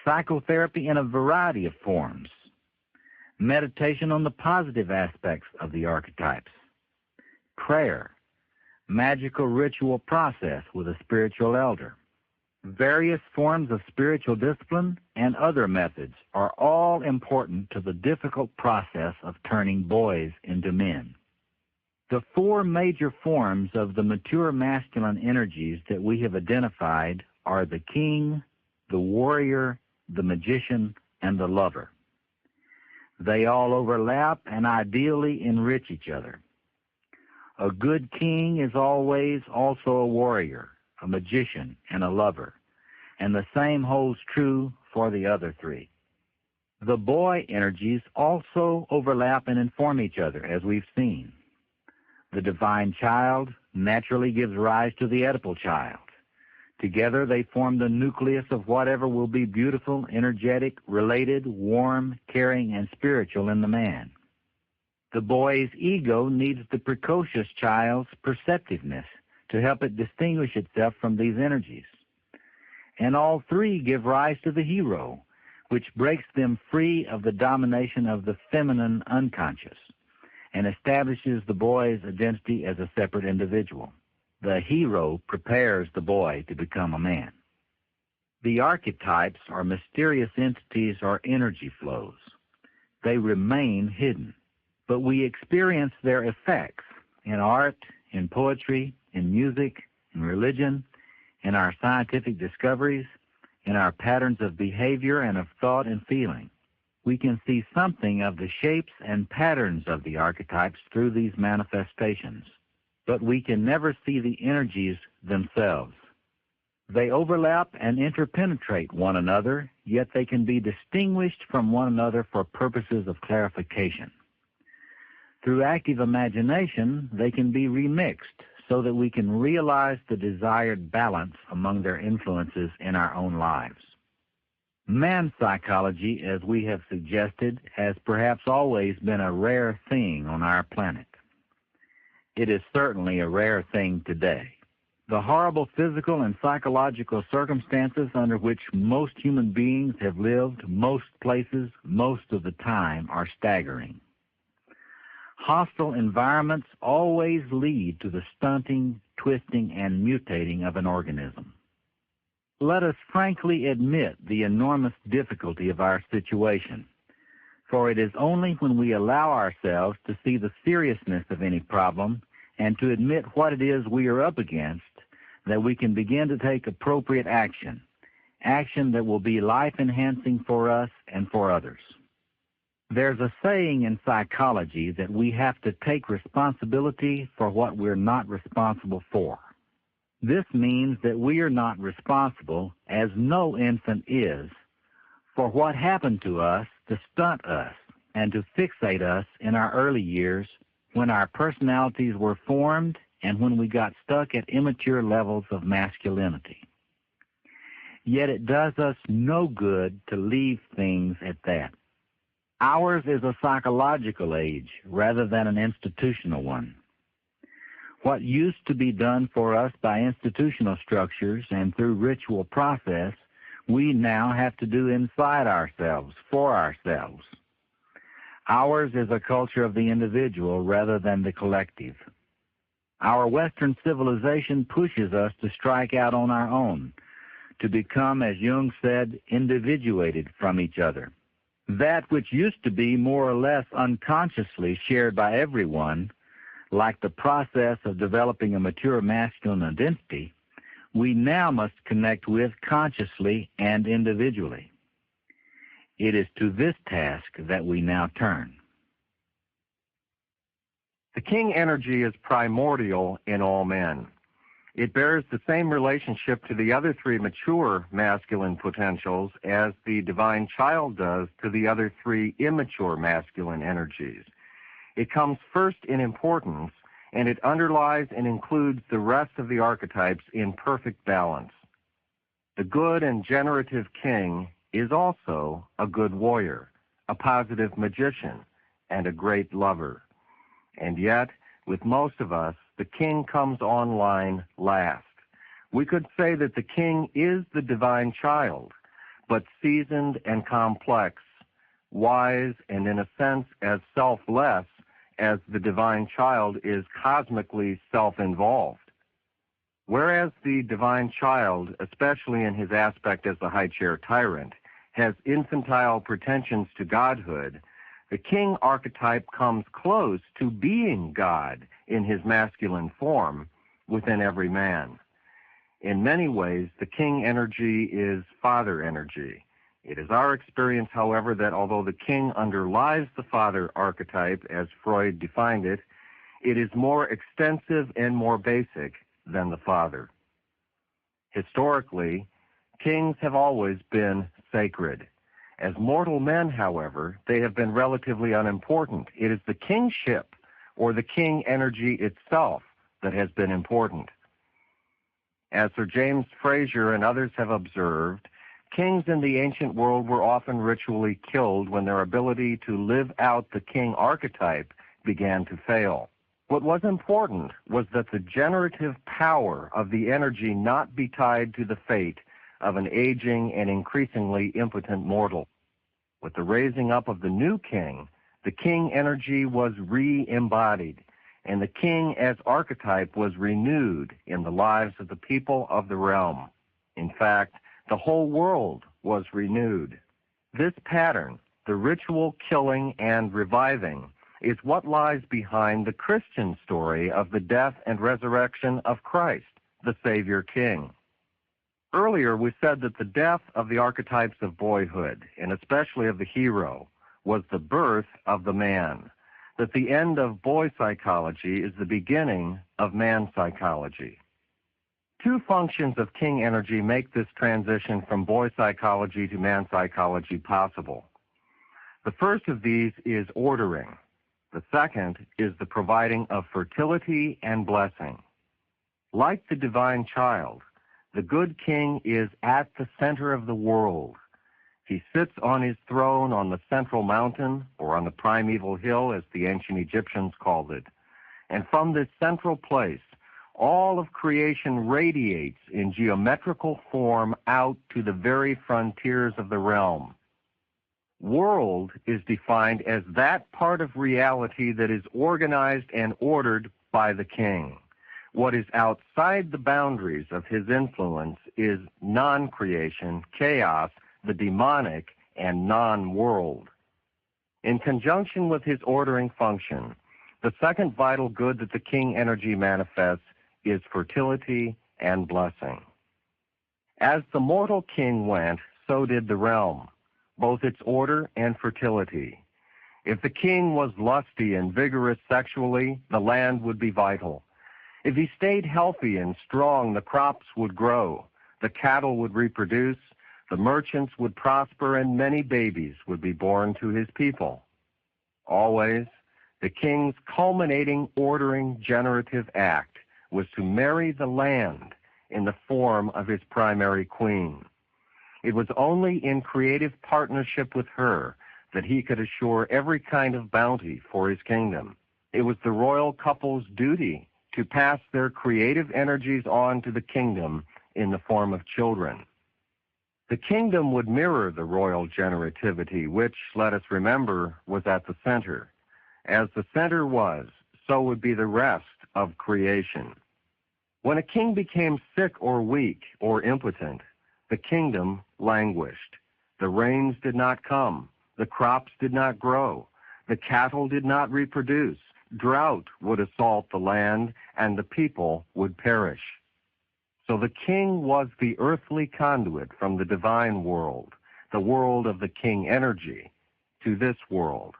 psychotherapy in a variety of forms, meditation on the positive aspects of the archetypes, prayer, magical ritual process with a spiritual elder, various forms of spiritual discipline, and other methods are all important to the difficult process of turning boys into men. The four major forms of the mature masculine energies that we have identified are the king, the warrior, the magician, and the lover. They all overlap and ideally enrich each other. A good king is always also a warrior, a magician, and a lover, and the same holds true for the other three. The boy energies also overlap and inform each other, as we've seen. The divine child naturally gives rise to the Oedipal child. Together they form the nucleus of whatever will be beautiful, energetic, related, warm, caring, and spiritual in the man. The boy's ego needs the precocious child's perceptiveness to help it distinguish itself from these energies. And all three give rise to the hero, which breaks them free of the domination of the feminine unconscious and establishes the boy's identity as a separate individual. The hero prepares the boy to become a man. The archetypes are mysterious entities or energy flows. They remain hidden, but we experience their effects in art, in poetry, in music, in religion, in our scientific discoveries, in our patterns of behavior and of thought and feeling. We can see something of the shapes and patterns of the archetypes through these manifestations, but we can never see the energies themselves. They overlap and interpenetrate one another, yet they can be distinguished from one another for purposes of clarification. Through active imagination, they can be remixed so that we can realize the desired balance among their influences in our own lives. Man psychology, as we have suggested, has perhaps always been a rare thing on our planet. It is certainly a rare thing today. The horrible physical and psychological circumstances under which most human beings have lived most places most of the time are staggering. Hostile environments always lead to the stunting, twisting, and mutating of an organism. Let us frankly admit the enormous difficulty of our situation, for it is only when we allow ourselves to see the seriousness of any problem and to admit what it is we are up against that we can begin to take appropriate action, action that will be life-enhancing for us and for others. There's a saying in psychology that we have to take responsibility for what we're not responsible for. This means that we are not responsible, as no infant is, for what happened to us to stunt us and to fixate us in our early years when our personalities were formed and when we got stuck at immature levels of masculinity. Yet it does us no good to leave things at that. Ours is a psychological age rather than an institutional one. What used to be done for us by institutional structures and through ritual process, we now have to do inside ourselves, for ourselves. Ours is a culture of the individual rather than the collective. Our Western civilization pushes us to strike out on our own, to become, as Jung said, individuated from each other. That which used to be more or less unconsciously shared by everyone, like the process of developing a mature masculine identity, we now must connect with consciously and individually. It is to this task that we now turn. The king energy is primordial in all men. It bears the same relationship to the other three mature masculine potentials as the divine child does to the other three immature masculine energies. It comes first in importance, and it underlies and includes the rest of the archetypes in perfect balance. The good and generative king is also a good warrior, a positive magician, and a great lover. And yet, with most of us, the king comes online last. We could say that the king is the divine child, but seasoned and complex, wise and in a sense as selfless as the divine child is cosmically self-involved. Whereas the divine child, especially in his aspect as the high chair tyrant, has infantile pretensions to godhood, the king archetype comes close to being God in his masculine form within every man. In many ways, the king energy is father energy. It is our experience, however, that although the king underlies the father archetype, as Freud defined it, it is more extensive and more basic than the father. Historically, kings have always been sacred. As mortal men, however, they have been relatively unimportant. It is the kingship or the king energy itself that has been important. As Sir James Frazer and others have observed, kings in the ancient world were often ritually killed when their ability to live out the king archetype began to fail. What was important was that the generative power of the energy not be tied to the fate of an aging and increasingly impotent mortal. With the raising up of the new king, the king energy was re-embodied, and the king as archetype was renewed in the lives of the people of the realm. In fact, the whole world was renewed. This pattern, the ritual killing and reviving, is what lies behind the Christian story of the death and resurrection of Christ, the Savior King. Earlier, we said that the death of the archetypes of boyhood, and especially of the hero, was the birth of the man, that the end of boy psychology is the beginning of man psychology. Two functions of king energy make this transition from boy psychology to man psychology possible. The first of these is ordering. The second is the providing of fertility and blessing. Like the divine child, the good king is at the center of the world. He sits on his throne on the central mountain, or on the primeval hill, as the ancient Egyptians called it. And from this central place, all of creation radiates in geometrical form out to the very frontiers of the realm. World is defined as that part of reality that is organized and ordered by the king. What is outside the boundaries of his influence is non-creation, chaos, the demonic, and non-world. In conjunction with his ordering function, the second vital good that the king energy manifests is fertility and blessing. As the mortal king went, so did the realm, both its order and fertility. If the king was lusty and vigorous sexually, the land would be vital. If he stayed healthy and strong, the crops would grow, the cattle would reproduce, the merchants would prosper, and many babies would be born to his people. Always, the king's culminating, ordering, generative act was to marry the land in the form of his primary queen. It was only in creative partnership with her that he could assure every kind of bounty for his kingdom. It was the royal couple's duty to pass their creative energies on to the kingdom in the form of children. The kingdom would mirror the royal generativity, which, let us remember, was at the center. As the center was, so would be the rest of creation. When a king became sick or weak or impotent, the kingdom languished. The rains did not come. The crops did not grow. The cattle did not reproduce. Drought would assault the land, and the people would perish. So the king was the earthly conduit from the divine world, the world of the king energy, to this world.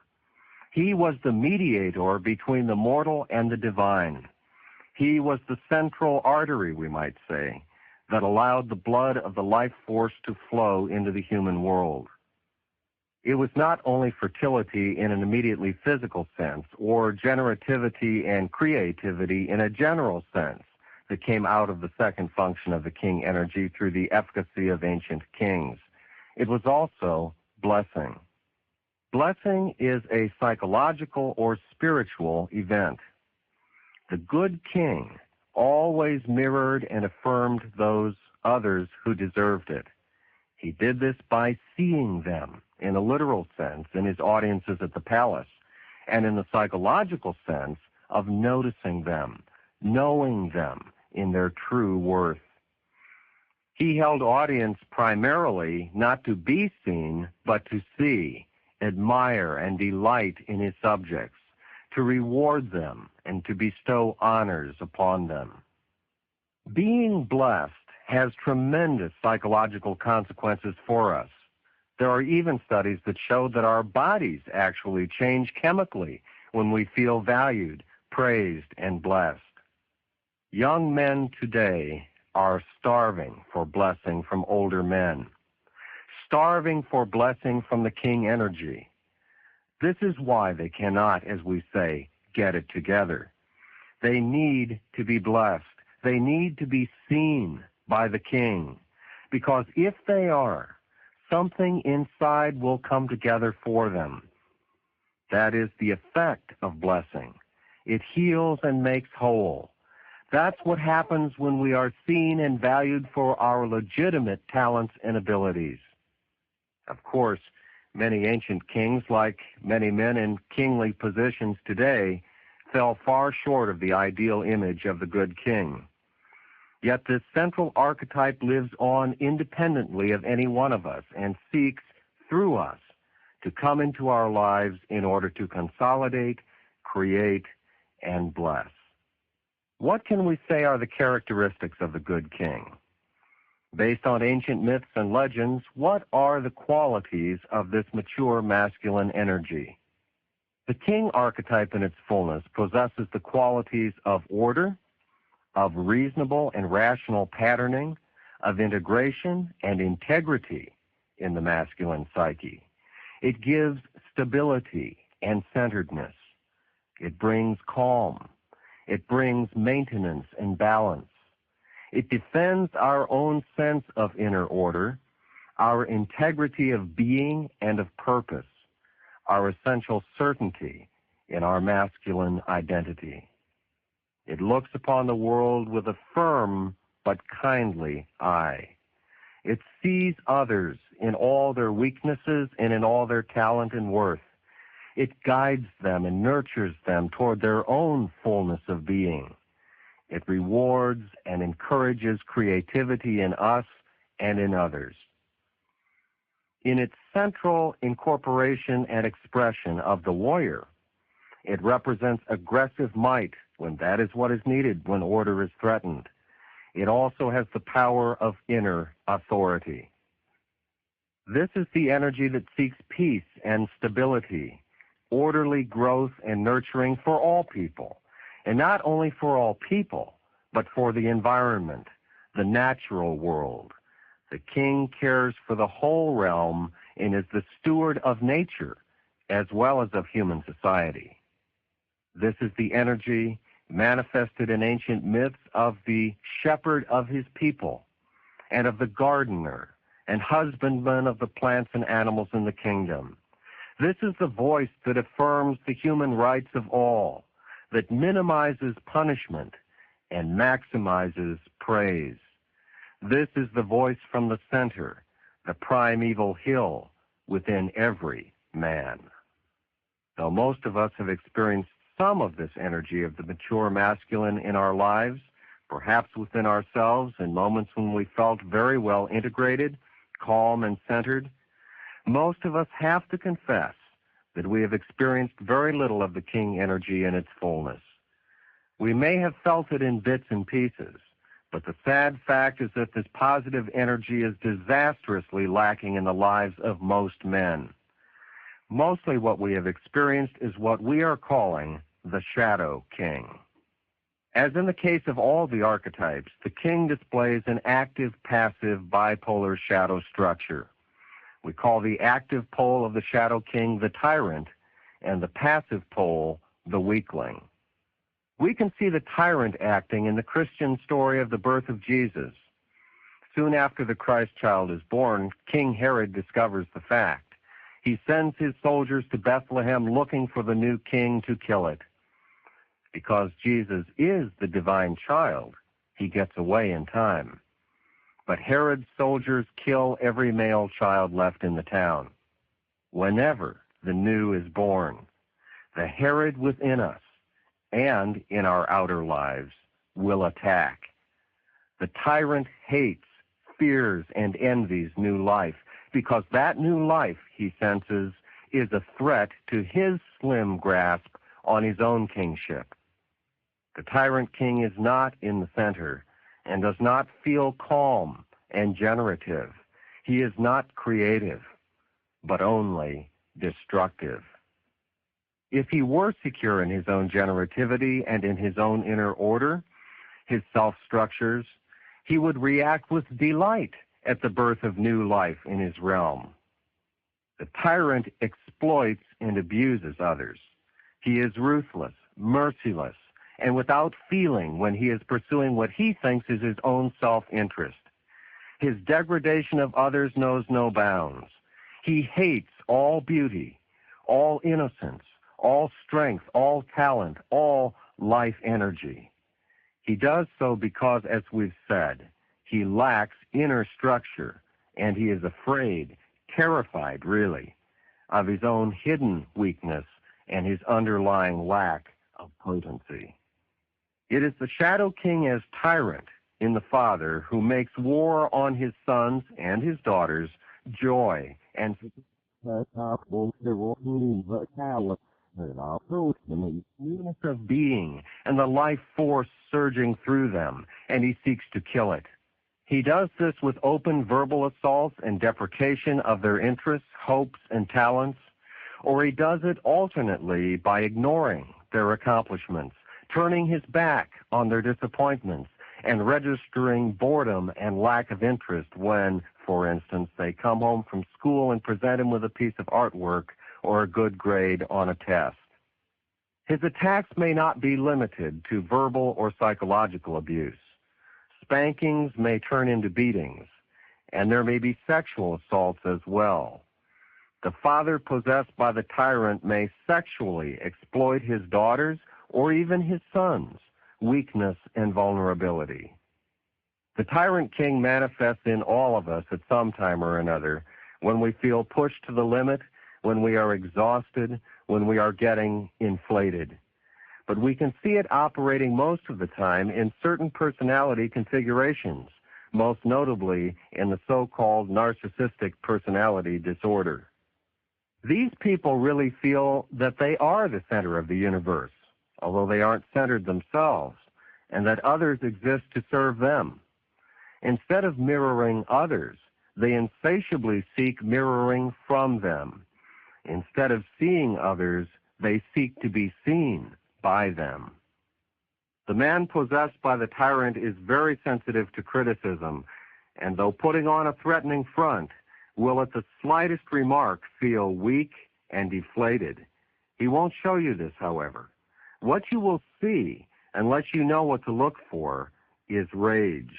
He was the mediator between the mortal and the divine. He was the central artery, we might say, that allowed the blood of the life force to flow into the human world. It was not only fertility in an immediately physical sense, or generativity and creativity in a general sense, that came out of the second function of the king energy through the efficacy of ancient kings. It was also blessing. Blessing is a psychological or spiritual event. The good king always mirrored and affirmed those others who deserved it. He did this by seeing them, in a literal sense, in his audiences at the palace, and in the psychological sense of noticing them, knowing them in their true worth. He held audience primarily not to be seen, but to see, admire, and delight in his subjects, to reward them, and to bestow honors upon them. Being blessed has tremendous psychological consequences for us. There are even studies that show that our bodies actually change chemically when we feel valued, praised, and blessed. Young men today are starving for blessing from older men, starving for blessing from the king energy. This is why they cannot, as we say, get it together. They need to be blessed. They need to be seen by the king, because if they are, something inside will come together for them. That is the effect of blessing. It heals and makes whole. That's what happens when we are seen and valued for our legitimate talents and abilities. Of course, many ancient kings, like many men in kingly positions today, fell far short of the ideal image of the good king. Yet this central archetype lives on independently of any one of us and seeks, through us, to come into our lives in order to consolidate, create, and bless. What can we say are the characteristics of the good king? Based on ancient myths and legends, what are the qualities of this mature masculine energy? The king archetype in its fullness possesses the qualities of order, of reasonable and rational patterning, of integration and integrity in the masculine psyche. It gives stability and centeredness. It brings calm. It brings maintenance and balance. It defends our own sense of inner order, our integrity of being and of purpose, our essential certainty in our masculine identity. It looks upon the world with a firm but kindly eye. It sees others in all their weaknesses and in all their talent and worth. It guides them and nurtures them toward their own fullness of being. It rewards and encourages creativity in us and in others. In its central incorporation and expression of the warrior, it represents aggressive might when that is what is needed when order is threatened. It also has the power of inner authority. This is the energy that seeks peace and stability, orderly growth and nurturing for all people, and not only for all people, but for the environment, the natural world. The king cares for the whole realm and is the steward of nature as well as of human society. This is the energy manifested in ancient myths of the shepherd of his people and of the gardener and husbandman of the plants and animals in the kingdom. This is the voice that affirms the human rights of all, that minimizes punishment and maximizes praise. This is the voice from the center, the primeval hill within every man. Though most of us have experienced some of this energy of the mature masculine in our lives, perhaps within ourselves in moments when we felt very well integrated, calm and centered, most of us have to confess that we have experienced very little of the king energy in its fullness. We may have felt it in bits and pieces, but the sad fact is that this positive energy is disastrously lacking in the lives of most men. Mostly what we have experienced is what we are calling the shadow king. As in the case of all the archetypes, the king displays an active-passive bipolar shadow structure. We call the active pole of the shadow king the tyrant, and the passive pole the weakling. We can see the tyrant acting in the Christian story of the birth of Jesus. Soon after the Christ child is born, King Herod discovers the fact. He sends his soldiers to Bethlehem looking for the new king to kill it. Because Jesus is the divine child, he gets away in time. But Herod's soldiers kill every male child left in the town. Whenever the new is born, the Herod within us and in our outer lives will attack. The tyrant hates, fears, and envies new life because that new life, he senses, is a threat to his slim grasp on his own kingship. The tyrant king is not in the center and does not feel calm and generative. He is not creative, but only destructive. If he were secure in his own generativity and in his own inner order, his self-structures, he would react with delight at the birth of new life in his realm. The tyrant exploits and abuses others. He is ruthless, merciless, and without feeling when he is pursuing what he thinks is his own self-interest. His degradation of others knows no bounds. He hates all beauty, all innocence, all strength, all talent, all life energy. He does so because, as we've said, he lacks inner structure, and he is afraid, terrified really, of his own hidden weakness and his underlying lack of potency. It is the shadow king as tyrant in the father who makes war on his sons and his daughters joy and newness of being and the life force surging through them, and he seeks to kill it. He does this with open verbal assaults and deprecation of their interests, hopes, and talents, or he does it alternately by ignoring their accomplishments, turning his back on their disappointments, and registering boredom and lack of interest when, for instance, they come home from school and present him with a piece of artwork or a good grade on a test. His attacks may not be limited to verbal or psychological abuse. Spankings may turn into beatings, and there may be sexual assaults as well. The father possessed by the tyrant may sexually exploit his daughters or even his sons' weakness and vulnerability. The tyrant king manifests in all of us at some time or another when we feel pushed to the limit, when we are exhausted, when we are getting inflated. But we can see it operating most of the time in certain personality configurations, most notably in the so-called narcissistic personality disorder. These people really feel that they are the center of the universe, although they aren't centered themselves, and that others exist to serve them. Instead of mirroring others, they insatiably seek mirroring from them. Instead of seeing others, they seek to be seen by them. The man possessed by the tyrant is very sensitive to criticism, and though putting on a threatening front, will at the slightest remark feel weak and deflated. He won't show you this, however. What you will see, unless you know what to look for, is rage.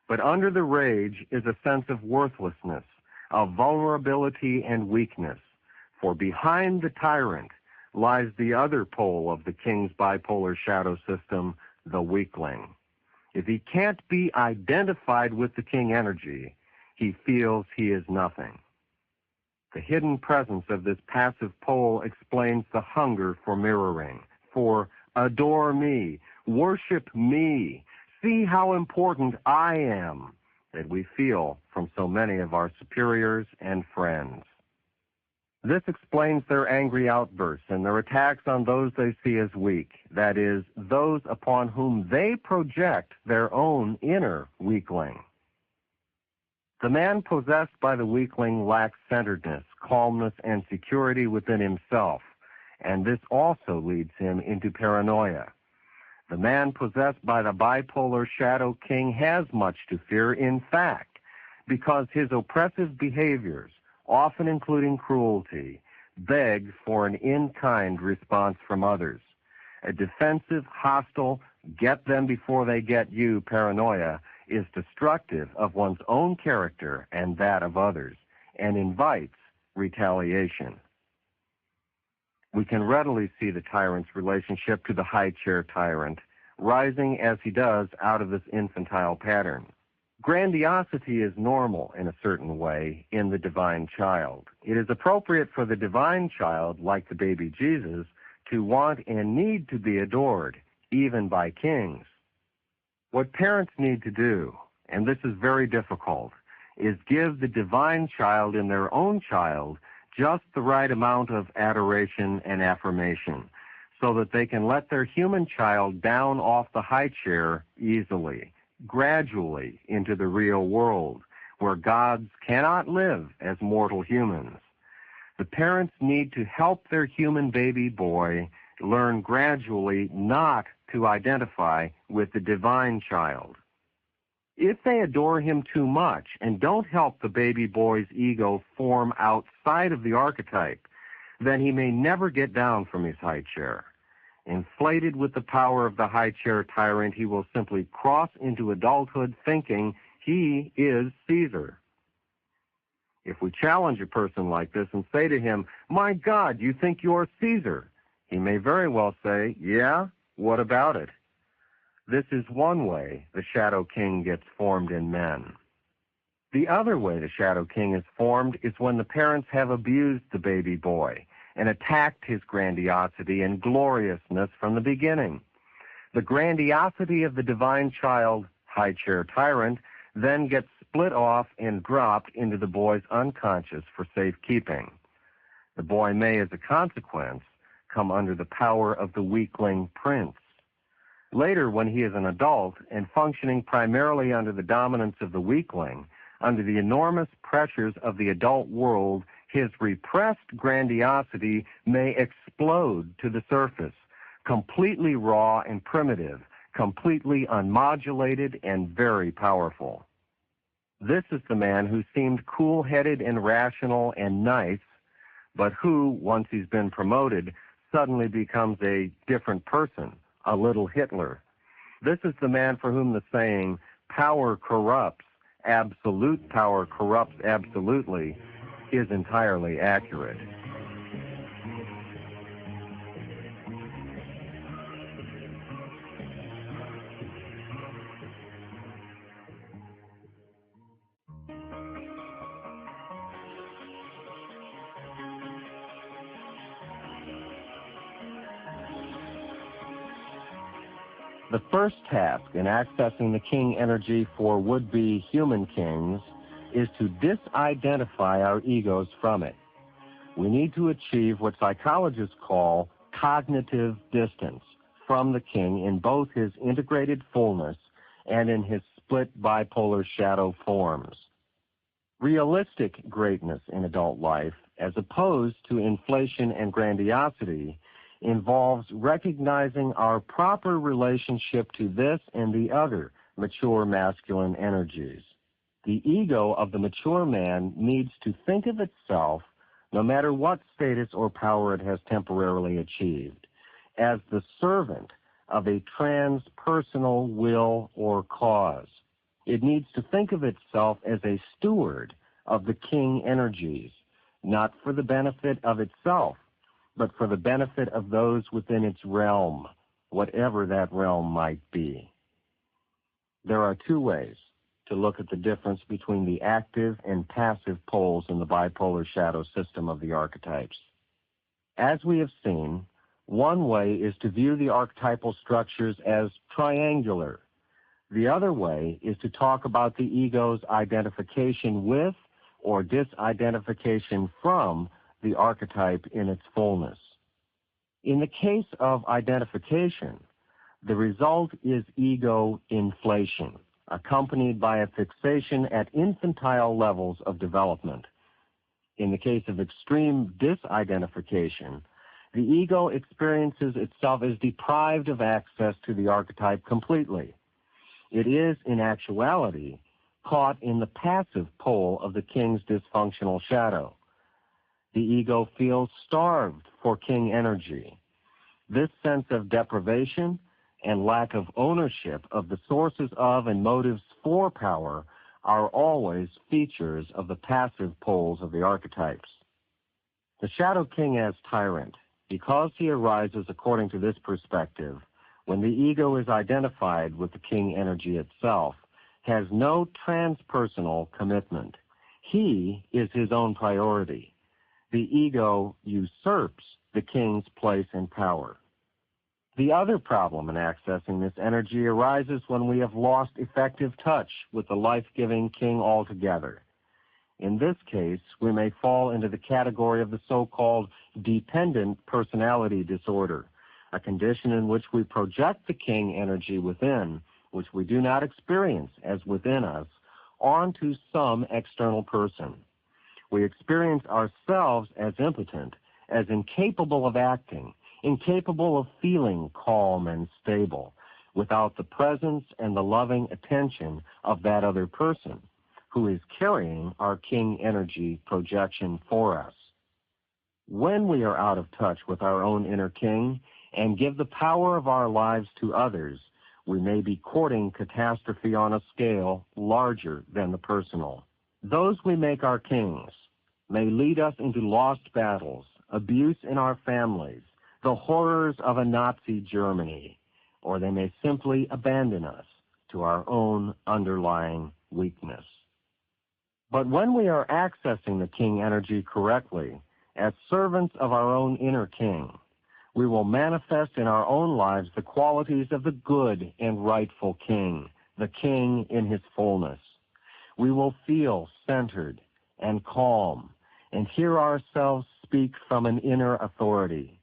But under the rage is a sense of worthlessness, of vulnerability and weakness. For behind the tyrant lies the other pole of the king's bipolar shadow system, the weakling. If he can't be identified with the king energy, he feels he is nothing. The hidden presence of this passive pole explains the hunger for mirroring, for adore me, worship me, see how important I am, that we feel from so many of our superiors and friends. This explains their angry outbursts and their attacks on those they see as weak, that is, those upon whom they project their own inner weakling. The man possessed by the weakling lacks centeredness, calmness, and security within himself, and this also leads him into paranoia. The man possessed by the bipolar shadow king has much to fear, in fact, because his oppressive behaviors, often including cruelty, beg for an in-kind response from others. A defensive, hostile, get them before they get you paranoia is destructive of one's own character and that of others, and invites retaliation. We can readily see the tyrant's relationship to the high chair tyrant, rising as he does out of this infantile pattern. Grandiosity is normal in a certain way in the divine child. It is appropriate for the divine child, like the baby Jesus, to want and need to be adored, even by kings. What parents need to do, and this is very difficult, is give the divine child in their own child just the right amount of adoration and affirmation, so that they can let their human child down off the high chair easily, gradually into the real world, where gods cannot live as mortal humans. The parents need to help their human baby boy learn gradually not to identify with the divine child. If they adore him too much and don't help the baby boy's ego form outside of the archetype, then he may never get down from his high chair. Inflated with the power of the high chair tyrant, he will simply cross into adulthood thinking he is Caesar. If we challenge a person like this and say to him, "My God, you think you're Caesar?" he may very well say, "Yeah, what about it?" This is one way the Shadow King gets formed in men. The other way the Shadow King is formed is when the parents have abused the baby boy and attacked his grandiosity and gloriousness from the beginning. The grandiosity of the divine child, high chair tyrant, then gets split off and dropped into the boy's unconscious for safekeeping. The boy may, as a consequence, come under the power of the weakling prince. Later, when he is an adult and functioning primarily under the dominance of the weakling, under the enormous pressures of the adult world, his repressed grandiosity may explode to the surface, completely raw and primitive, completely unmodulated and very powerful. This is the man who seemed cool-headed and rational and nice, but who, once he's been promoted, suddenly becomes a different person, a little Hitler. This is the man for whom the saying, "Power corrupts, absolute power corrupts absolutely," is entirely accurate. The first task in accessing the king energy for would-be human kings is to disidentify our egos from it. We need to achieve what psychologists call cognitive distance from the king in both his integrated fullness and in his split bipolar shadow forms. Realistic greatness in adult life, as opposed to inflation and grandiosity, involves recognizing our proper relationship to this and the other mature masculine energies. The ego of the mature man needs to think of itself, no matter what status or power it has temporarily achieved, as the servant of a transpersonal will or cause. It needs to think of itself as a steward of the king energies, not for the benefit of itself, but for the benefit of those within its realm, whatever that realm might be. There are two ways to look at the difference between the active and passive poles in the bipolar shadow system of the archetypes. As we have seen, One way is to view the archetypal structures as triangular. The other way is to talk about the ego's identification with or disidentification from the archetype in its fullness. In the case of identification, the result is ego inflation, accompanied by a fixation at infantile levels of development. In the case of extreme disidentification, the ego experiences itself as deprived of access to the archetype completely. It is, in actuality, caught in the passive pole of the king's dysfunctional shadow. The ego feels starved for king energy. This sense of deprivation and lack of ownership of the sources of and motives for power are always features of the passive poles of the archetypes. The Shadow King as tyrant, because he arises according to this perspective, when the ego is identified with the king energy itself, has no transpersonal commitment. He is his own priority. The ego usurps the king's place and power. The other problem in accessing this energy arises when we have lost effective touch with the life-giving king altogether. In this case, we may fall into the category of the so-called dependent personality disorder, a condition in which we project the king energy within, which we do not experience as within us, onto some external person. We experience ourselves as impotent, as incapable of acting, incapable of feeling calm and stable, without the presence and the loving attention of that other person who is carrying our king energy projection for us. When we are out of touch with our own inner king and give the power of our lives to others, we may be courting catastrophe on a scale larger than the personal. Those we make our kings may lead us into lost battles, abuse in our families, the horrors of a Nazi Germany, or they may simply abandon us to our own underlying weakness. But when we are accessing the king energy correctly, as servants of our own inner king, we will manifest in our own lives the qualities of the good and rightful king, the king in his fullness. We will feel centered and calm and hear ourselves speak from an inner authority.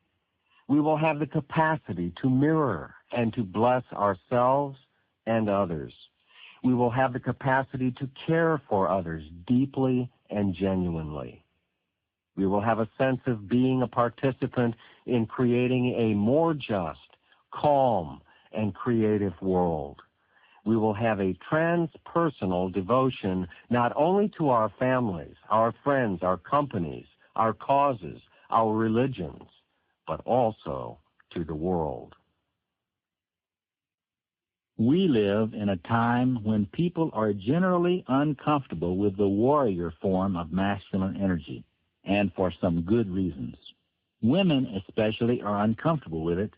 We will have the capacity to mirror and to bless ourselves and others. We will have the capacity to care for others deeply and genuinely. We will have a sense of being a participant in creating a more just, calm, and creative world. We will have a transpersonal devotion not only to our families, our friends, our companies, our causes, our religions, but also to the world. We live in a time when people are generally uncomfortable with the warrior form of masculine energy, and for some good reasons. Women especially are uncomfortable with it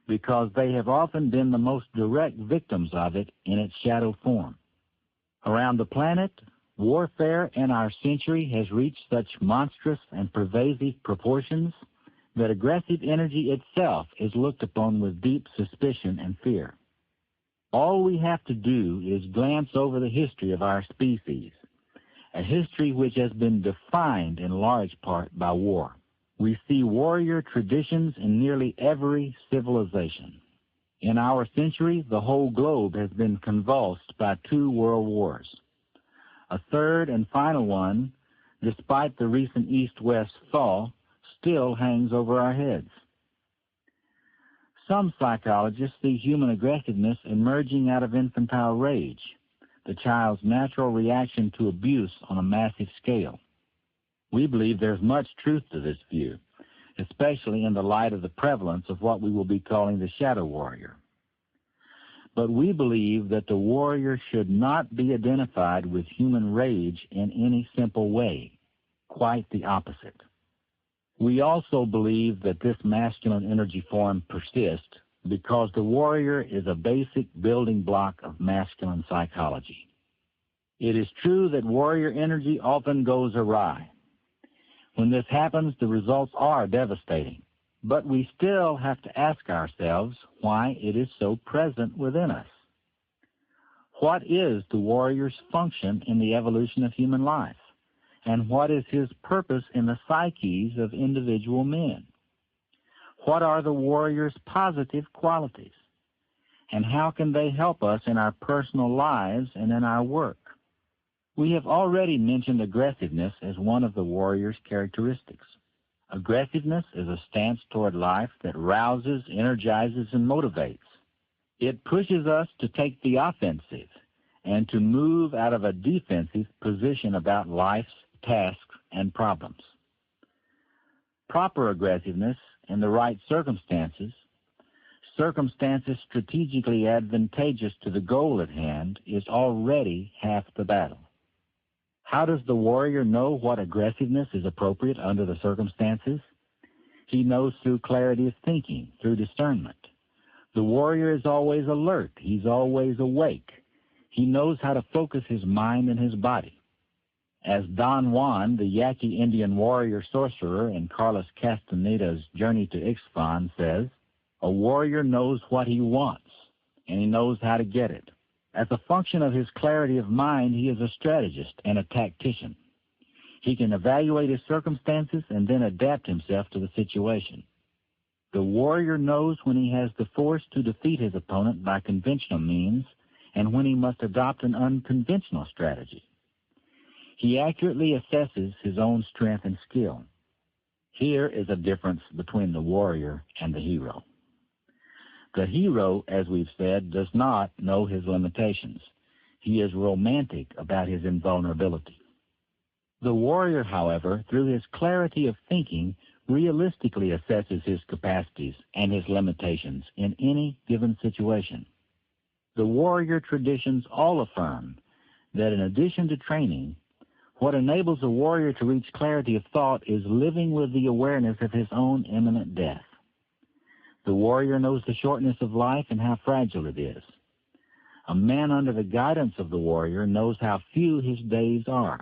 because they have often been the most direct victims of it in its shadow form. Around the planet, warfare in our century has reached such monstrous and pervasive proportions that aggressive energy itself is looked upon with deep suspicion and fear. All we have to do is glance over the history of our species, a history which has been defined in large part by war. We see warrior traditions in nearly every civilization. In our century, the whole globe has been convulsed by 2 world wars. A third and final one, despite the recent East-West thaw, still hangs over our heads. Some psychologists see human aggressiveness emerging out of infantile rage, the child's natural reaction to abuse on a massive scale. We believe there's much truth to this view, especially in the light of the prevalence of what we will be calling the shadow warrior. But we believe that the warrior should not be identified with human rage in any simple way, quite the opposite. We also believe that this masculine energy form persists because the warrior is a basic building block of masculine psychology. It is true that warrior energy often goes awry. When this happens, the results are devastating. but we still have to ask ourselves why it is so present within us. What is the warrior's function in the evolution of human life? And what is his purpose in the psyches of individual men? What are the warrior's positive qualities? And how can they help us in our personal lives and in our work? We have already mentioned aggressiveness as one of the warrior's characteristics. Aggressiveness is a stance toward life that rouses, energizes, and motivates. It pushes us to take the offensive and to move out of a defensive position about life's tasks and problems. Proper aggressiveness in the right circumstances strategically advantageous to the goal at hand, is already half the battle. How does the warrior know what aggressiveness is appropriate under the circumstances? He knows through clarity of thinking, through discernment. The warrior is always alert. He's always awake. He knows how to focus his mind and his body. As Don Juan, the Yaqui Indian warrior sorcerer in Carlos Castaneda's Journey to Ixfan, says, "A warrior knows what he wants, and he knows how to get it. As a function of his clarity of mind, he is a strategist and a tactician. He can evaluate his circumstances and then adapt himself to the situation. The warrior knows when he has the force to defeat his opponent by conventional means and when he must adopt an unconventional strategy. He accurately assesses his own strength and skill. Here is a difference between the warrior and the hero. The hero, as we've said, does not know his limitations. He is romantic about his invulnerability. The warrior, however, through his clarity of thinking, realistically assesses his capacities and his limitations in any given situation. The warrior traditions all affirm that in addition to training, what enables a warrior to reach clarity of thought is living with the awareness of his own imminent death. The warrior knows the shortness of life and how fragile it is. A man under the guidance of the warrior knows how few his days are.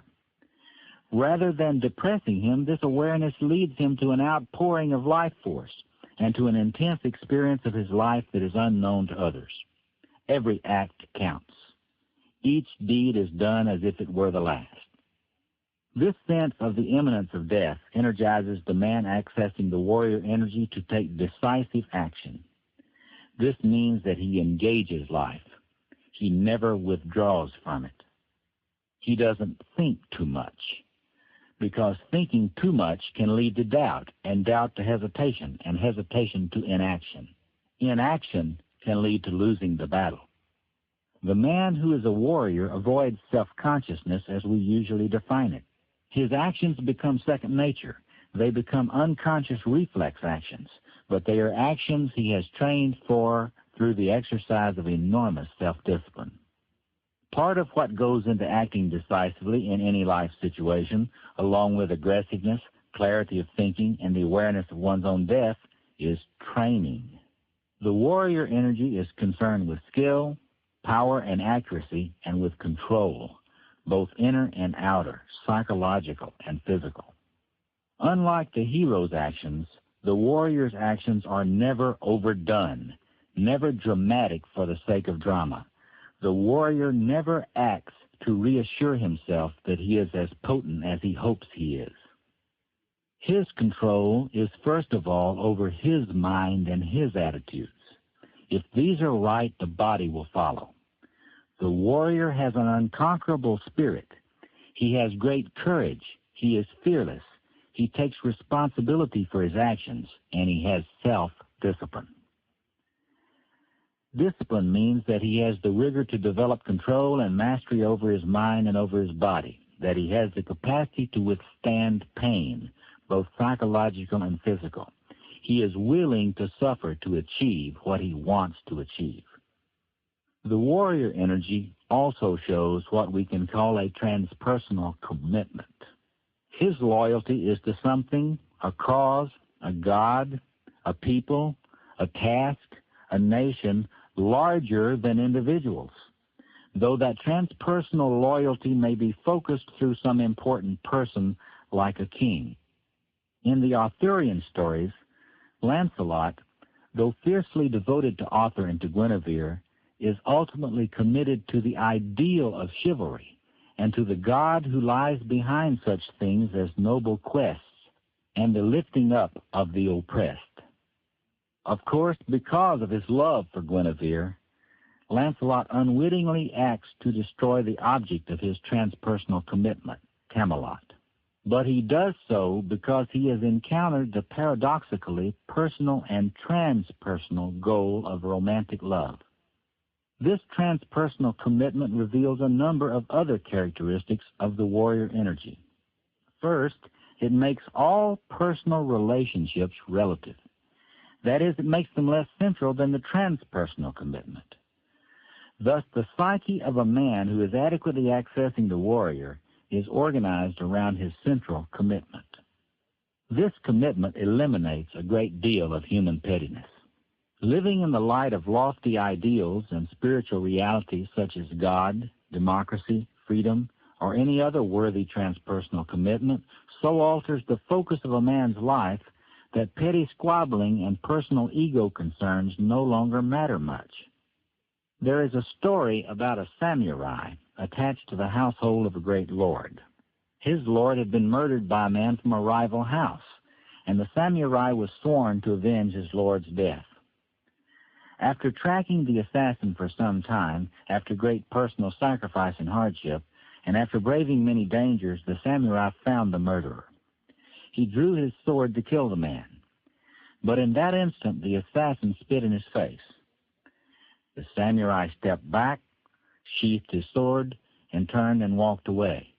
Rather than depressing him, this awareness leads him to an outpouring of life force and to an intense experience of his life that is unknown to others. Every act counts. Each deed is done as if it were the last. This sense of the imminence of death energizes the man accessing the warrior energy to take decisive action. This means that he engages life. He never withdraws from it. He doesn't think too much, because thinking too much can lead to doubt, and doubt to hesitation, and hesitation to inaction. Inaction can lead to losing the battle. The man who is a warrior avoids self-consciousness as we usually define it. His actions become second nature. They become unconscious reflex actions, but they are actions he has trained for through the exercise of enormous self-discipline. Part of what goes into acting decisively in any life situation, along with aggressiveness, clarity of thinking, and the awareness of one's own death, is training. The warrior energy is concerned with skill, power, and accuracy, and with control, both inner and outer, psychological and physical. Unlike the hero's actions, the warrior's actions are never overdone, never dramatic for the sake of drama. The warrior never acts to reassure himself that he is as potent as he hopes he is. His control is first of all over his mind and his attitudes. If these are right, the body will follow. The warrior has an unconquerable spirit. He has great courage. He is fearless. He takes responsibility for his actions, and he has self-discipline. Discipline means that he has the rigor to develop control and mastery over his mind and over his body, that he has the capacity to withstand pain, both psychological and physical. He is willing to suffer to achieve what he wants to achieve. The warrior energy also shows what we can call a transpersonal commitment. His loyalty is to something, a cause, a god, a people, a task, a nation, larger than individuals, though that transpersonal loyalty may be focused through some important person like a king. In the Arthurian stories, Lancelot, though fiercely devoted to Arthur and to Guinevere, is ultimately committed to the ideal of chivalry and to the God who lies behind such things as noble quests and the lifting up of the oppressed. Of course, because of his love for Guinevere, Lancelot unwittingly acts to destroy the object of his transpersonal commitment, Camelot. But he does so because he has encountered the paradoxically personal and transpersonal goal of romantic love. This transpersonal commitment reveals a number of other characteristics of the warrior energy. First, it makes all personal relationships relative. That is, it makes them less central than the transpersonal commitment. Thus, the psyche of a man who is adequately accessing the warrior is organized around his central commitment. This commitment eliminates a great deal of human pettiness. Living in the light of lofty ideals and spiritual realities such as God, democracy, freedom, or any other worthy transpersonal commitment so alters the focus of a man's life that petty squabbling and personal ego concerns no longer matter much. There is a story about a samurai attached to the household of a great lord. His lord had been murdered by a man from a rival house, and the samurai was sworn to avenge his lord's death. After tracking the assassin for some time, after great personal sacrifice and hardship, and after braving many dangers, the samurai found the murderer. He drew his sword to kill the man, but in that instant the assassin spit in his face. The samurai stepped back, sheathed his sword, and turned and walked away.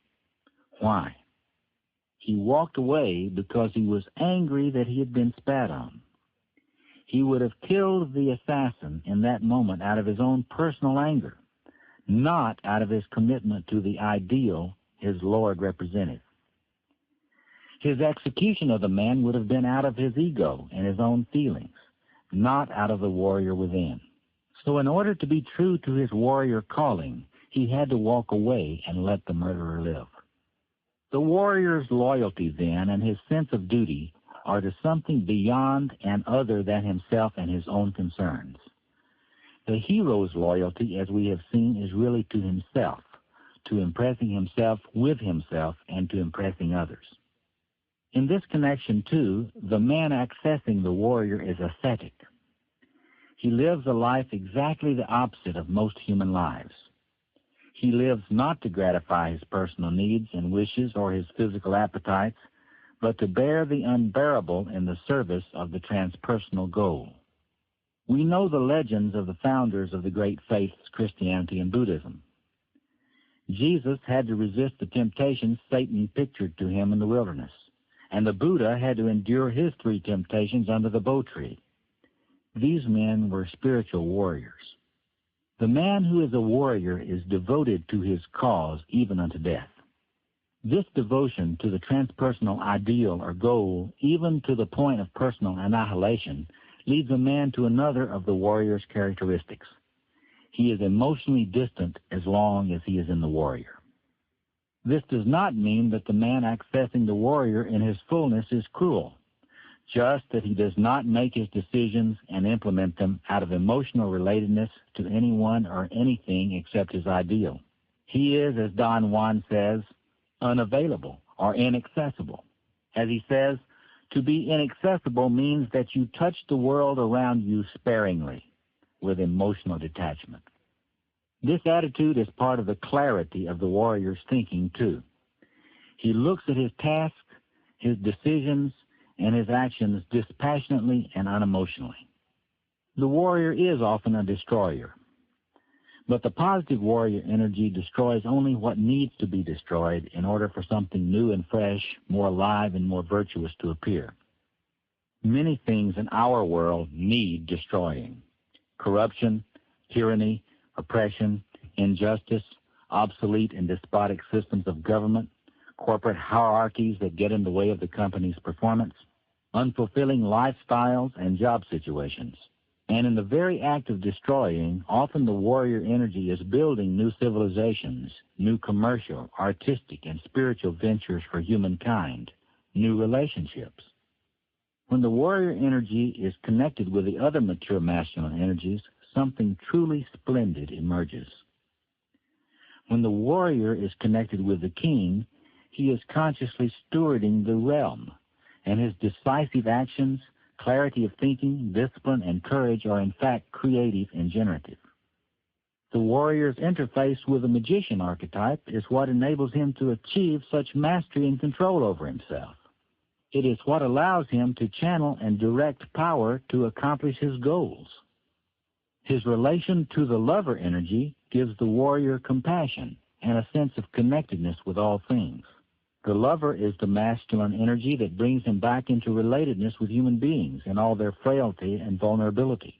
Why? He walked away because he was angry that he had been spat on. He would have killed the assassin in that moment out of his own personal anger, not out of his commitment to the ideal his lord represented. His execution of the man would have been out of his ego and his own feelings, not out of the warrior within. So in order to be true to his warrior calling, he had to walk away and let the murderer live. The warrior's loyalty then and his sense of duty are to something beyond and other than himself and his own concerns. The hero's loyalty, as we have seen, is really to himself, to impressing himself with himself and to impressing others. In this connection, too, the man accessing the warrior is ascetic. He lives a life exactly the opposite of most human lives. He lives not to gratify his personal needs and wishes or his physical appetites, but to bear the unbearable in the service of the transpersonal goal. We know the legends of the founders of the great faiths, Christianity and Buddhism. Jesus had to resist the temptations Satan pictured to him in the wilderness, and the Buddha had to endure his 3 temptations under the bo tree. These men were spiritual warriors. The man who is a warrior is devoted to his cause even unto death. This devotion to the transpersonal ideal or goal, even to the point of personal annihilation, leads a man to another of the warrior's characteristics. He is emotionally distant as long as he is in the warrior. This does not mean that the man accessing the warrior in his fullness is cruel, just that he does not make his decisions and implement them out of emotional relatedness to anyone or anything except his ideal. He is, as Don Juan says, unavailable or inaccessible. As he says, to be inaccessible means that you touch the world around you sparingly, with emotional detachment. This attitude is part of the clarity of the warrior's thinking, too. He looks at his tasks, his decisions, and his actions dispassionately and unemotionally. The warrior is often a destroyer, but the positive warrior energy destroys only what needs to be destroyed in order for something new and fresh, more alive and more virtuous to appear. Many things in our world need destroying: corruption, tyranny, oppression, injustice, obsolete and despotic systems of government, corporate hierarchies that get in the way of the company's performance, unfulfilling lifestyles and job situations. And in the very act of destroying, often the warrior energy is building new civilizations, new commercial, artistic, and spiritual ventures for humankind, new relationships. When the warrior energy is connected with the other mature masculine energies, something truly splendid emerges. When the warrior is connected with the king, he is consciously stewarding the realm, and his decisive actions, clarity of thinking, discipline, and courage are in fact creative and generative. The warrior's interface with the magician archetype is what enables him to achieve such mastery and control over himself. It is what allows him to channel and direct power to accomplish his goals. His relation to the lover energy gives the warrior compassion and a sense of connectedness with all things. The lover is the masculine energy that brings him back into relatedness with human beings in all their frailty and vulnerability.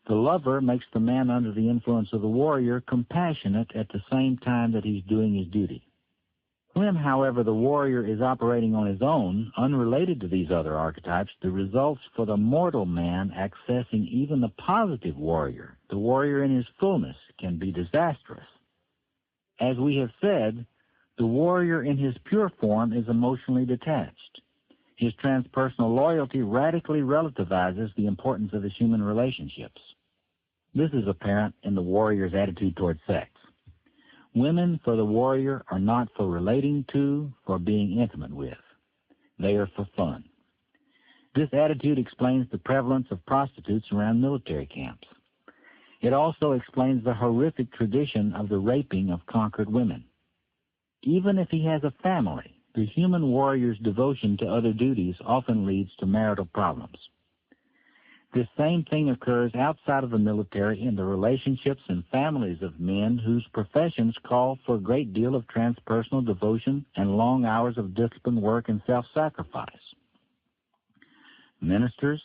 The lover makes the man under the influence of the warrior compassionate at the same time that he's doing his duty. When, however, the warrior is operating on his own, unrelated to these other archetypes, the results for the mortal man accessing even the positive warrior, the warrior in his fullness, can be disastrous. As we have said, the warrior in his pure form is emotionally detached. His transpersonal loyalty radically relativizes the importance of his human relationships. This is apparent in the warrior's attitude toward sex. Women for the warrior are not for relating to, for being intimate with. They are for fun. This attitude explains the prevalence of prostitutes around military camps. It also explains the horrific tradition of the raping of conquered women. Even if he has a family, the human warrior's devotion to other duties often leads to marital problems. This same thing occurs outside of the military in the relationships and families of men whose professions call for a great deal of transpersonal devotion and long hours of disciplined work and self-sacrifice. Ministers,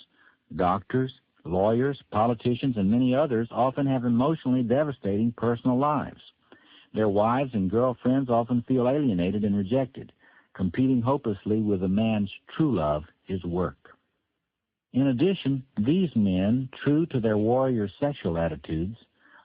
doctors, lawyers, politicians, and many others often have emotionally devastating personal lives. Their wives and girlfriends often feel alienated and rejected, competing hopelessly with a man's true love, his work. In addition, these men, true to their warrior sexual attitudes,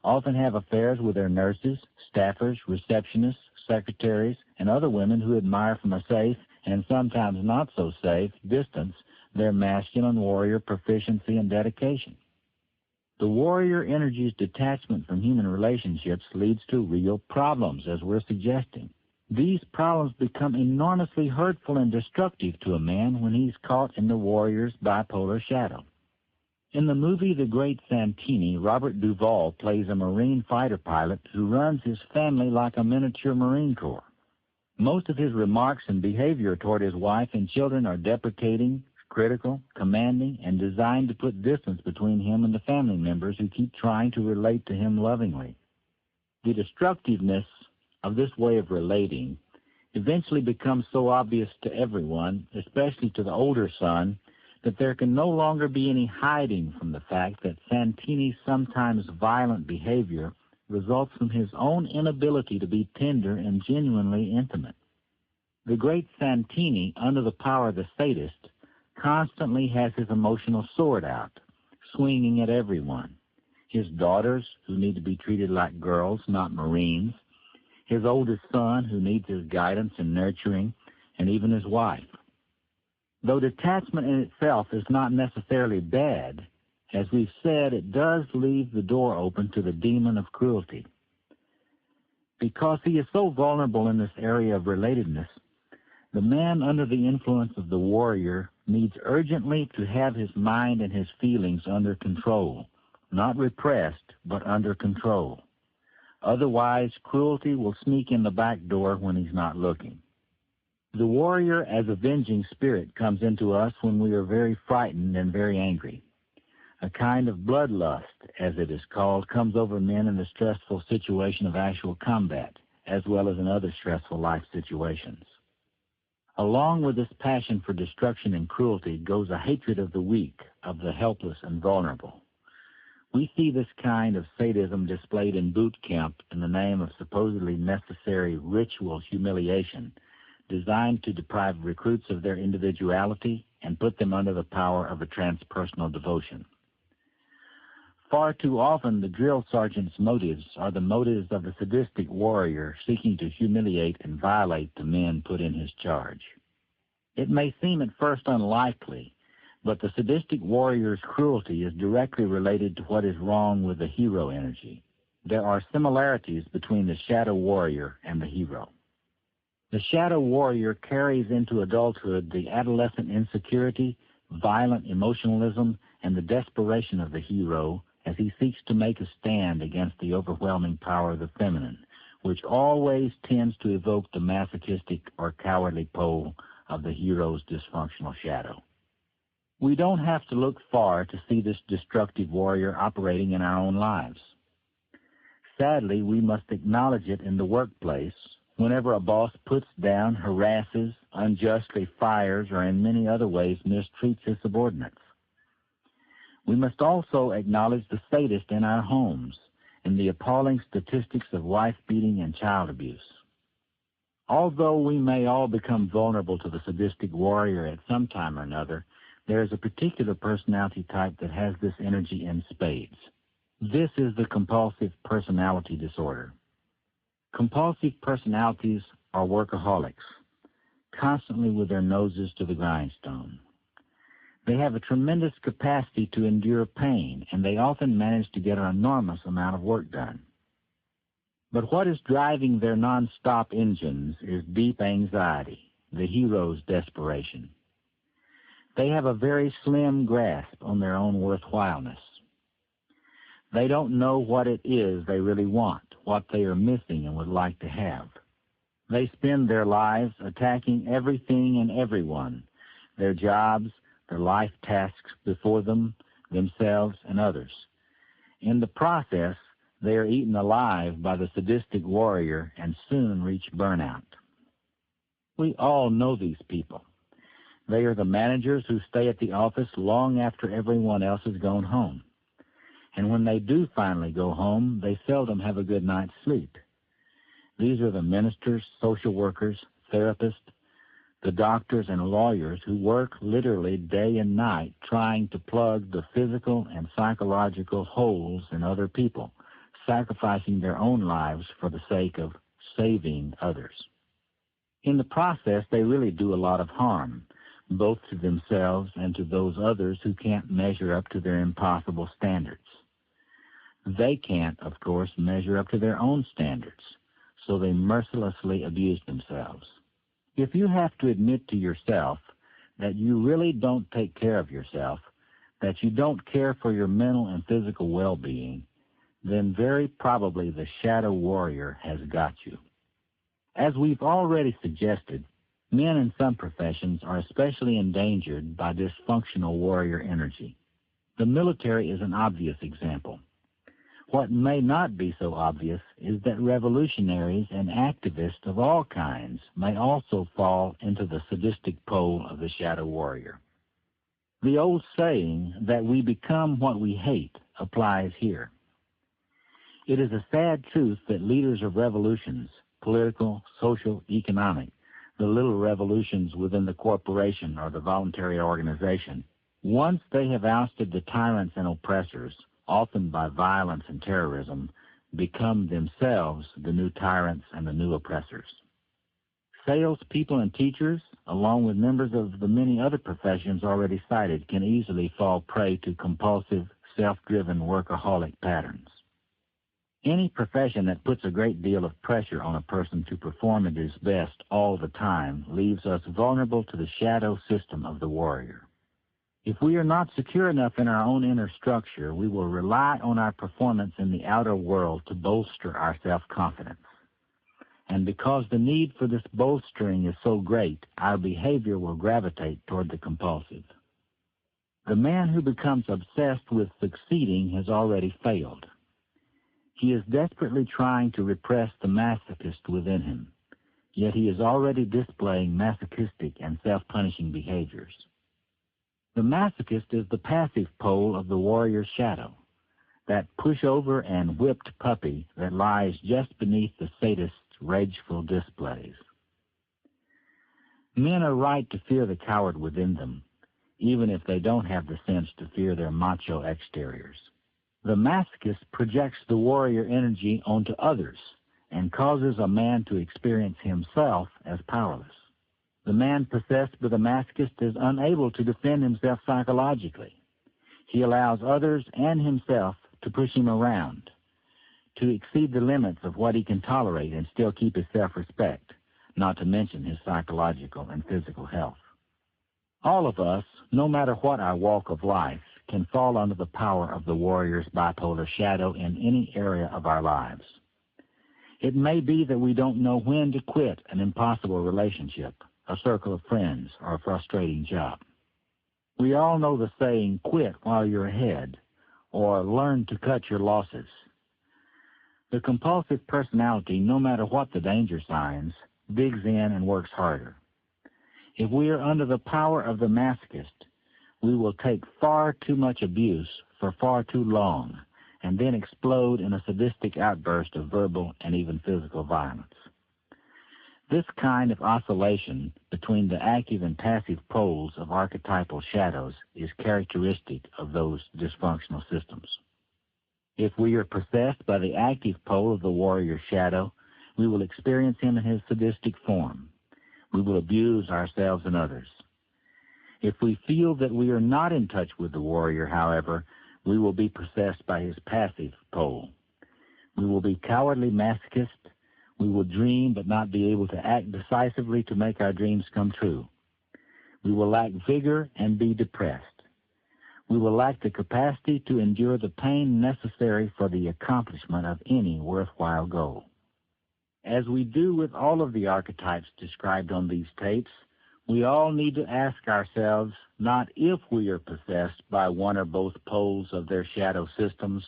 often have affairs with their nurses, staffers, receptionists, secretaries, and other women who admire from a safe, and sometimes not so safe, distance their masculine warrior proficiency and dedication. The warrior energy's detachment from human relationships leads to real problems, as we're suggesting. These problems become enormously hurtful and destructive to a man when he's caught in the warrior's bipolar shadow. In the movie The Great Santini, Robert Duvall plays a Marine fighter pilot who runs his family like a miniature Marine Corps. Most of his remarks and behavior toward his wife and children are deprecating, critical, commanding, and designed to put distance between him and the family members who keep trying to relate to him lovingly. The destructiveness of this way of relating eventually becomes so obvious to everyone, especially to the older son, that there can no longer be any hiding from the fact that Santini's sometimes violent behavior results from his own inability to be tender and genuinely intimate. The great Santini, under the power of the sadist, constantly has his emotional sword out, swinging at everyone. His daughters, who need to be treated like girls, not Marines, his oldest son, who needs his guidance and nurturing, and even his wife. Though detachment in itself is not necessarily bad, as we've said, it does leave the door open to the demon of cruelty. Because he is so vulnerable in this area of relatedness, the man under the influence of the warrior needs urgently to have his mind and his feelings under control, not repressed, but under control. Otherwise, cruelty will sneak in the back door when he's not looking. The warrior as avenging spirit comes into us when we are very frightened and very angry. A kind of bloodlust, as it is called, comes over men in the stressful situation of actual combat, as well as in other stressful life situations. Along with this passion for destruction and cruelty goes a hatred of the weak, of the helpless and vulnerable. We see this kind of sadism displayed in boot camp in the name of supposedly necessary ritual humiliation, designed to deprive recruits of their individuality and put them under the power of a transpersonal devotion. Far too often, the drill sergeant's motives are the motives of a sadistic warrior seeking to humiliate and violate the men put in his charge. It may seem at first unlikely But the sadistic warrior's cruelty is directly related to what is wrong with the hero energy. There are similarities between the shadow warrior and the hero. The shadow warrior carries into adulthood the adolescent insecurity, violent emotionalism, and the desperation of the hero as he seeks to make a stand against the overwhelming power of the feminine, which always tends to evoke the masochistic or cowardly pole of the hero's dysfunctional shadow. We don't have to look far to see this destructive warrior operating in our own lives. Sadly, we must acknowledge it in the workplace whenever a boss puts down, harasses, unjustly fires, or in many other ways mistreats his subordinates. We must also acknowledge the sadist in our homes and the appalling statistics of wife-beating and child abuse. Although we may all become vulnerable to the sadistic warrior at some time or another, there is a particular personality type that has this energy in spades. This is the compulsive personality disorder. Compulsive personalities are workaholics, constantly with their noses to the grindstone. They have a tremendous capacity to endure pain, and they often manage to get an enormous amount of work done. But what is driving their non-stop engines is deep anxiety, the hero's desperation. They have a very slim grasp on their own worthwhileness. They don't know what it is they really want, what they are missing and would like to have. They spend their lives attacking everything and everyone, their jobs, their life tasks before them, themselves, and others. In the process, they are eaten alive by the sadistic warrior and soon reach burnout. We all know these people. They are the managers who stay at the office long after everyone else has gone home. And when they do finally go home, they seldom have a good night's sleep. These are the ministers, social workers, therapists, the doctors and lawyers who work literally day and night trying to plug the physical and psychological holes in other people, sacrificing their own lives for the sake of saving others. In the process, they really do a lot of harm, both to themselves and to those others who can't measure up to their impossible standards. They can't, of course, measure up to their own standards, so they mercilessly abuse themselves. If you have to admit to yourself that you really don't take care of yourself, that you don't care for your mental and physical well-being, then very probably the shadow warrior has got you. As we've already suggested, men in some professions are especially endangered by dysfunctional warrior energy. The military is an obvious example. What may not be so obvious is that revolutionaries and activists of all kinds may also fall into the sadistic pole of the shadow warrior. The old saying that we become what we hate applies here. It is a sad truth that leaders of revolutions, political, social, economic, the little revolutions within the corporation or the voluntary organization, once they have ousted the tyrants and oppressors, often by violence and terrorism, become themselves the new tyrants and the new oppressors. Salespeople and teachers, along with members of the many other professions already cited, can easily fall prey to compulsive, self-driven workaholic patterns. Any profession that puts a great deal of pressure on a person to perform at his best all the time leaves us vulnerable to the shadow system of the warrior. If we are not secure enough in our own inner structure, we will rely on our performance in the outer world to bolster our self-confidence. And because the need for this bolstering is so great, our behavior will gravitate toward the compulsive. The man who becomes obsessed with succeeding has already failed. He is desperately trying to repress the masochist within him, yet he is already displaying masochistic and self-punishing behaviors. The masochist is the passive pole of the warrior's shadow, that pushover and whipped puppy that lies just beneath the sadist's rageful displays. Men are right to fear the coward within them, even if they don't have the sense to fear their macho exteriors. The masochist projects the warrior energy onto others and causes a man to experience himself as powerless. The man possessed with a masochist is unable to defend himself psychologically. He allows others and himself to push him around, to exceed the limits of what he can tolerate and still keep his self-respect, not to mention his psychological and physical health. All of us, no matter what our walk of life, can fall under the power of the warrior's bipolar shadow in any area of our lives. It may be that we don't know when to quit an impossible relationship, a circle of friends, or a frustrating job. We all know the saying, quit while you're ahead, or learn to cut your losses. The compulsive personality, no matter what the danger signs, digs in and works harder. If we are under the power of the masochist, we will take far too much abuse for far too long and then explode in a sadistic outburst of verbal and even physical violence. This kind of oscillation between the active and passive poles of archetypal shadows is characteristic of those dysfunctional systems. If we are possessed by the active pole of the warrior shadow, we will experience him in his sadistic form. We will abuse ourselves and others. If we feel that we are not in touch with the warrior, however, we will be possessed by his passive pole. We will be cowardly masochists. We will dream but not be able to act decisively to make our dreams come true. We will lack vigor and be depressed. We will lack the capacity to endure the pain necessary for the accomplishment of any worthwhile goal. As we do with all of the archetypes described on these tapes, we all need to ask ourselves not if we are possessed by one or both poles of their shadow systems,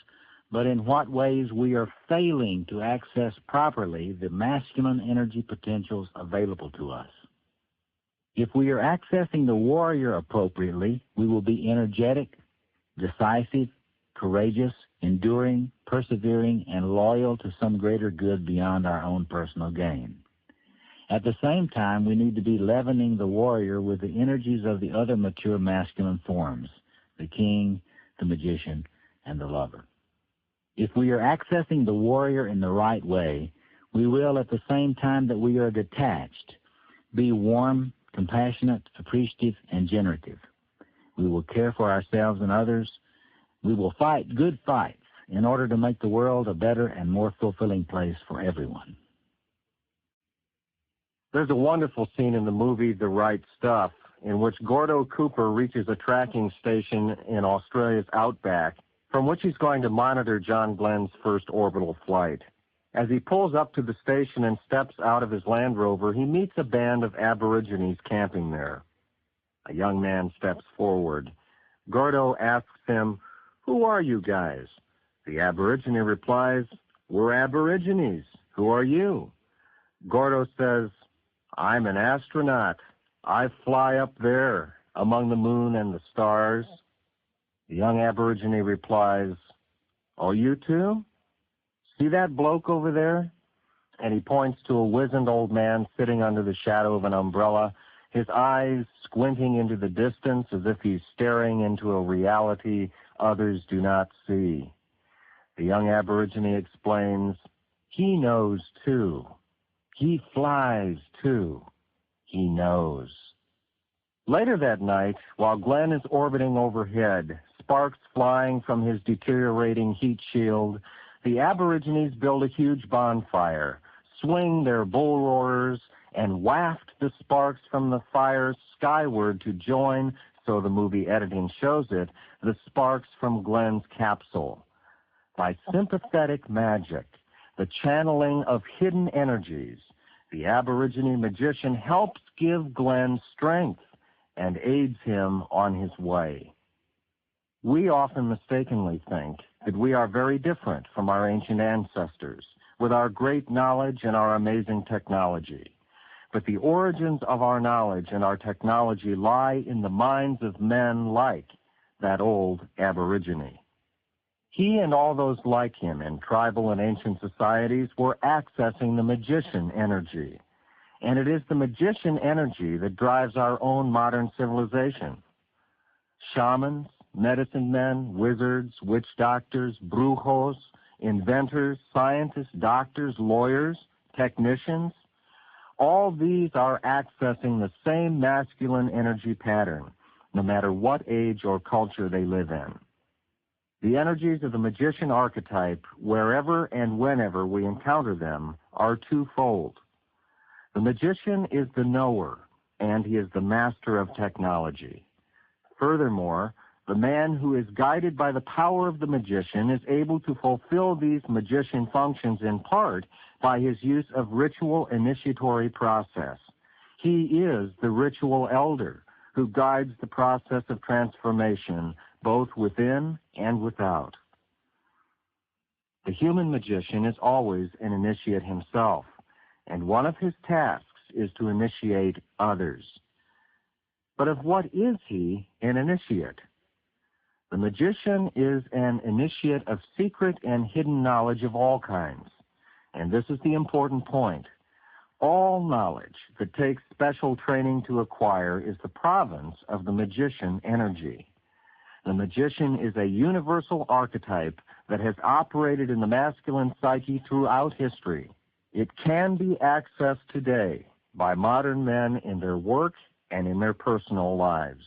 but in what ways we are failing to access properly the masculine energy potentials available to us. If we are accessing the warrior appropriately, we will be energetic, decisive, courageous, enduring, persevering, and loyal to some greater good beyond our own personal gain. At the same time, we need to be leavening the warrior with the energies of the other mature masculine forms, the king, the magician, and the lover. If we are accessing the warrior in the right way, we will, at the same time that we are detached, be warm, compassionate, appreciative, and generative. We will care for ourselves and others. We will fight good fights in order to make the world a better and more fulfilling place for everyone. There's a wonderful scene in the movie The Right Stuff in which Gordo Cooper reaches a tracking station in Australia's outback from which he's going to monitor John Glenn's first orbital flight. As he pulls up to the station and steps out of his Land Rover, he meets a band of Aborigines camping there. A young man steps forward. Gordo asks him, "Who are you guys?" The Aborigine replies, "We're Aborigines. Who are you?" Gordo says, "I'm an astronaut. I fly up there among the moon and the stars." The young Aborigine replies, "Oh, you too? See that bloke over there?" And he points to a wizened old man sitting under the shadow of an umbrella, his eyes squinting into the distance as if he's staring into a reality others do not see. The young Aborigine explains, "He knows too. He flies too. He knows." Later that night, while Glenn is orbiting overhead, sparks flying from his deteriorating heat shield, the Aborigines build a huge bonfire, swing their bull roarers, and waft the sparks from the fire skyward to join, so the movie editing shows it, the sparks from Glenn's capsule. By sympathetic magic, the channeling of hidden energies, the Aborigine magician helps give Glenn strength and aids him on his way. We often mistakenly think that we are very different from our ancient ancestors, with our great knowledge and our amazing technology. But the origins of our knowledge and our technology lie in the minds of men like that old Aborigine. He and all those like him in tribal and ancient societies were accessing the magician energy. And it is the magician energy that drives our own modern civilization. Shamans, medicine men, wizards, witch doctors, brujos, inventors, scientists, doctors, lawyers, technicians, All these are accessing the same masculine energy pattern, no matter what age or culture they live in. The energies of the magician archetype, wherever and whenever we encounter them, are twofold. The magician is the knower, and he is the master of technology. Furthermore, the man who is guided by the power of the magician is able to fulfill these magician functions in part by his use of ritual initiatory process. He is the ritual elder who guides the process of transformation both within and without. The human magician is always an initiate himself, and one of his tasks is to initiate others. But of what is he an initiate? The magician is an initiate of secret and hidden knowledge of all kinds. And this is the important point. All knowledge that takes special training to acquire is the province of the magician energy. The magician is a universal archetype that has operated in the masculine psyche throughout history. It can be accessed today by modern men in their work and in their personal lives.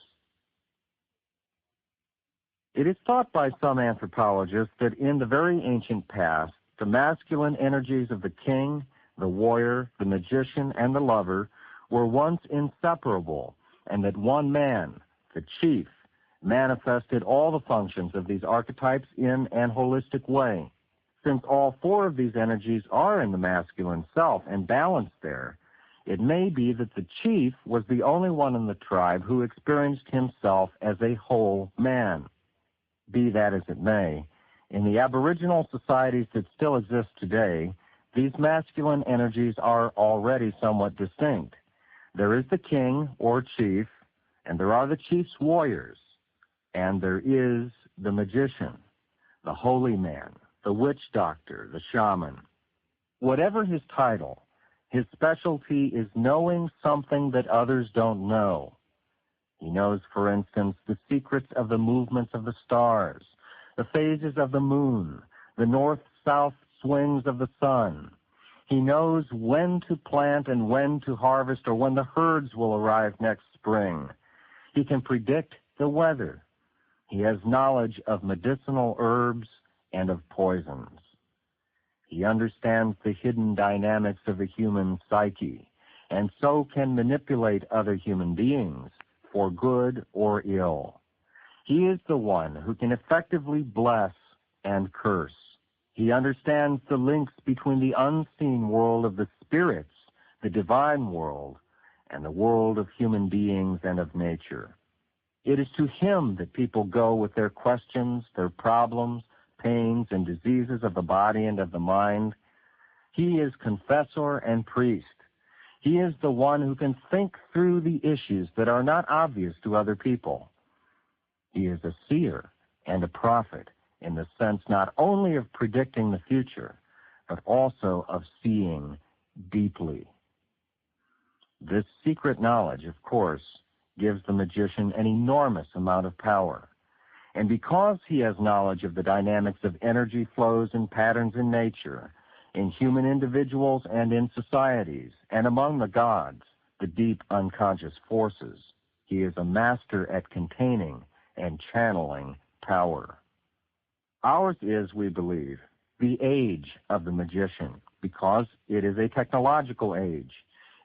It is thought by some anthropologists that in the very ancient past, the masculine energies of the king, the warrior, the magician, and the lover were once inseparable, and that one man, the chief, manifested all the functions of these archetypes in an holistic way. Since all four of these energies are in the masculine self and balanced there, it may be that the chief was the only one in the tribe who experienced himself as a whole man. Be that as it may, in the Aboriginal societies that still exist today, these masculine energies are already somewhat distinct. There is the king or chief, and there are the chief's warriors, and there is the magician, the holy man, the witch doctor, the shaman. Whatever his title, his specialty is knowing something that others don't know. He knows, for instance, the secrets of the movements of the stars, the phases of the moon, the north-south swings of the sun. He knows when to plant and when to harvest, or when the herds will arrive next spring. He can predict the weather. He has knowledge of medicinal herbs and of poisons. He understands the hidden dynamics of the human psyche, and so can manipulate other human beings for good or ill. He is the one who can effectively bless and curse. He understands the links between the unseen world of the spirits, the divine world, and the world of human beings and of nature. It is to him that people go with their questions, their problems, pains, and diseases of the body and of the mind. He is confessor and priest. He is the one who can think through the issues that are not obvious to other people. He is a seer and a prophet in the sense not only of predicting the future, but also of seeing deeply. This secret knowledge, of course, gives the magician an enormous amount of power. And because he has knowledge of the dynamics of energy flows and patterns in nature, in human individuals and in societies, and among the gods, the deep unconscious forces, he is a master at containing and channeling power. Ours is, we believe, the age of the magician, because it is a technological age.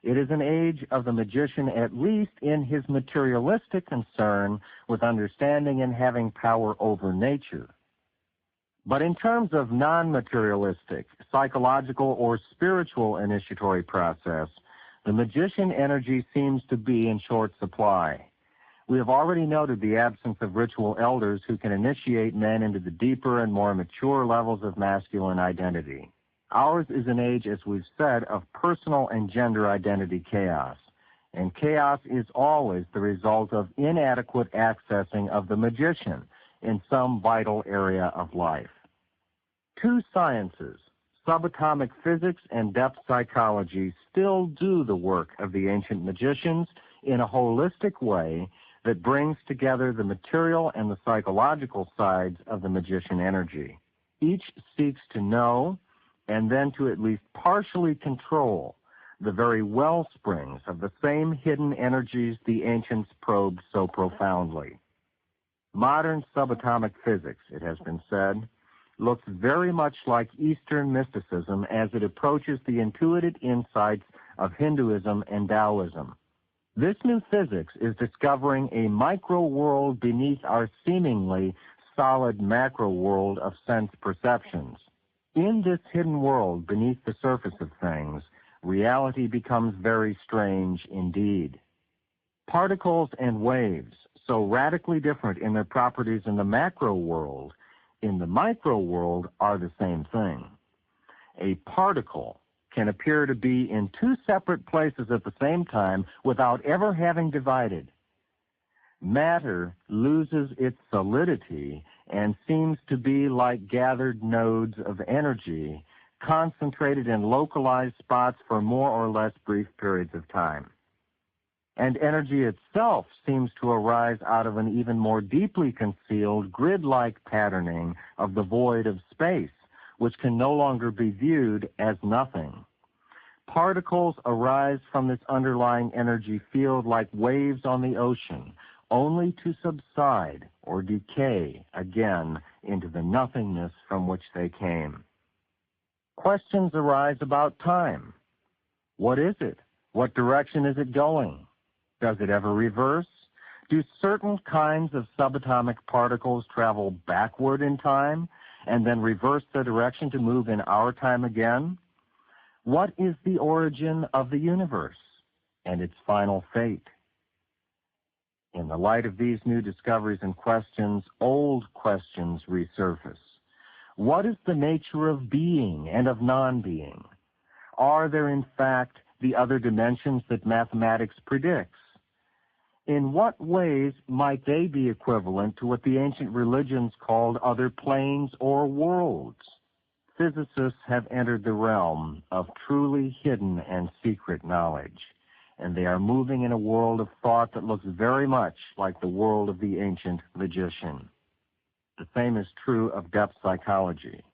It is an age of the magician, at least in his materialistic concern with understanding and having power over nature. But in terms of non-materialistic, psychological, or spiritual initiatory process, the magician energy seems to be in short supply. We have already noted the absence of ritual elders who can initiate men into the deeper and more mature levels of masculine identity. Ours is an age, as we've said, of personal and gender identity chaos. And chaos is always the result of inadequate accessing of the magician in some vital area of life. Two sciences, subatomic physics and depth psychology, still do the work of the ancient magicians in a holistic way that brings together the material and the psychological sides of the magician energy. Each seeks to know and then to at least partially control the very well springs of the same hidden energies the ancients probed so profoundly. Modern subatomic physics, it has been said, looks very much like Eastern mysticism as it approaches the intuitive insights of Hinduism and Taoism. This new physics is discovering a micro-world beneath our seemingly solid macro-world of sense perceptions. In this hidden world beneath the surface of things, reality becomes very strange indeed. Particles and waves, so radically different in their properties in the macro world, in the micro world are the same thing. A particle can appear to be in two separate places at the same time without ever having divided. Matter loses its solidity and seems to be like gathered nodes of energy, concentrated in localized spots for more or less brief periods of time. And energy itself seems to arise out of an even more deeply concealed grid-like patterning of the void of space, which can no longer be viewed as nothing. Particles arise from this underlying energy field like waves on the ocean, only to subside or decay again into the nothingness from which they came. Questions arise about time. What is it? What direction is it going? Does it ever reverse? Do certain kinds of subatomic particles travel backward in time and then reverse their direction to move in our time again? What is the origin of the universe and its final fate? In the light of these new discoveries and questions, old questions resurface. What is the nature of being and of non-being? Are there, in fact, the other dimensions that mathematics predicts? In what ways might they be equivalent to what the ancient religions called other planes or worlds? Physicists have entered the realm of truly hidden and secret knowledge, and they are moving in a world of thought that looks very much like the world of the ancient magician. The same is true of depth psychology.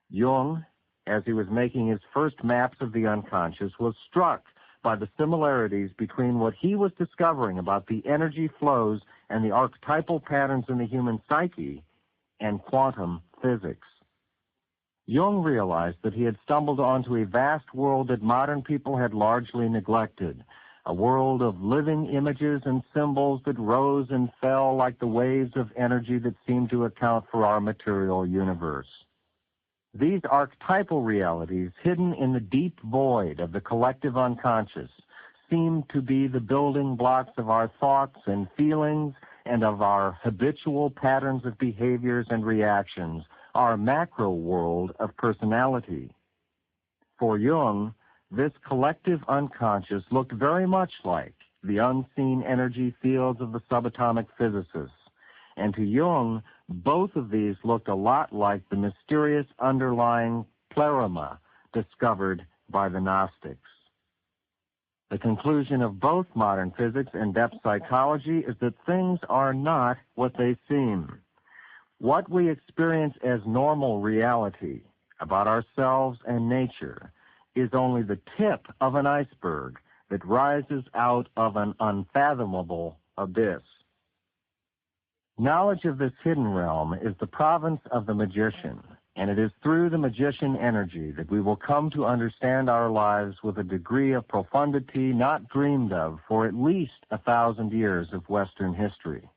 Jung, as he was making his first maps of the unconscious, was struck by the similarities between what he was discovering about the energy flows and the archetypal patterns in the human psyche and quantum physics. Jung realized that he had stumbled onto a vast world that modern people had largely neglected, a world of living images and symbols that rose and fell like the waves of energy that seemed to account for our material universe. These archetypal realities, hidden in the deep void of the collective unconscious, seem to be the building blocks of our thoughts and feelings and of our habitual patterns of behaviors and reactions, our macro world of personality. For Jung, this collective unconscious looked very much like the unseen energy fields of the subatomic physicists, and to Jung, both of these looked a lot like the mysterious underlying pleroma discovered by the Gnostics. The conclusion of both modern physics and depth psychology is that things are not what they seem. What we experience as normal reality about ourselves and nature is only the tip of an iceberg that rises out of an unfathomable abyss. Knowledge of this hidden realm is the province of the magician, and it is through the magician energy that we will come to understand our lives with a degree of profundity not dreamed of for at least 1,000 years of Western history.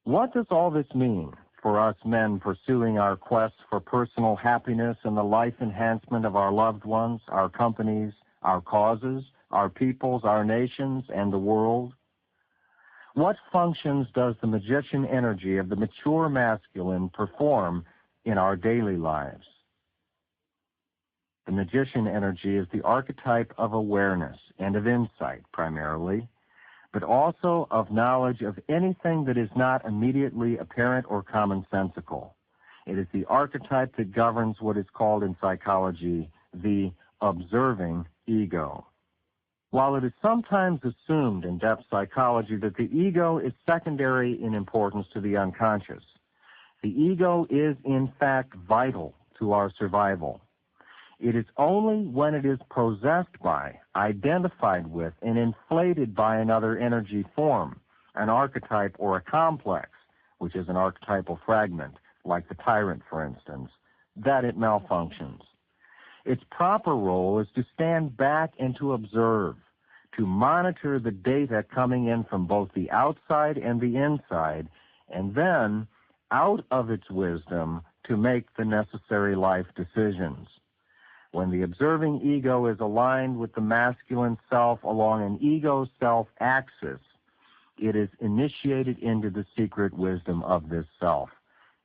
What does all this mean for us men pursuing our quests for personal happiness and the life enhancement of our loved ones, our companies, our causes, our peoples, our nations, and the world? What functions does the magician energy of the mature masculine perform in our daily lives? The magician energy is the archetype of awareness and of insight primarily, but also of knowledge of anything that is not immediately apparent or commonsensical. It is the archetype that governs what is called in psychology the observing ego. While it is sometimes assumed in depth psychology that the ego is secondary in importance to the unconscious, the ego is in fact vital to our survival. It is only when it is possessed by, identified with, and inflated by another energy form, an archetype or a complex, which is an archetypal fragment, like the tyrant, for instance, that it malfunctions. Its proper role is to stand back and to observe, to monitor the data coming in from both the outside and the inside, and then, out of its wisdom, to make the necessary life decisions. When the observing ego is aligned with the masculine self along an ego-self axis, it is initiated into the secret wisdom of this self.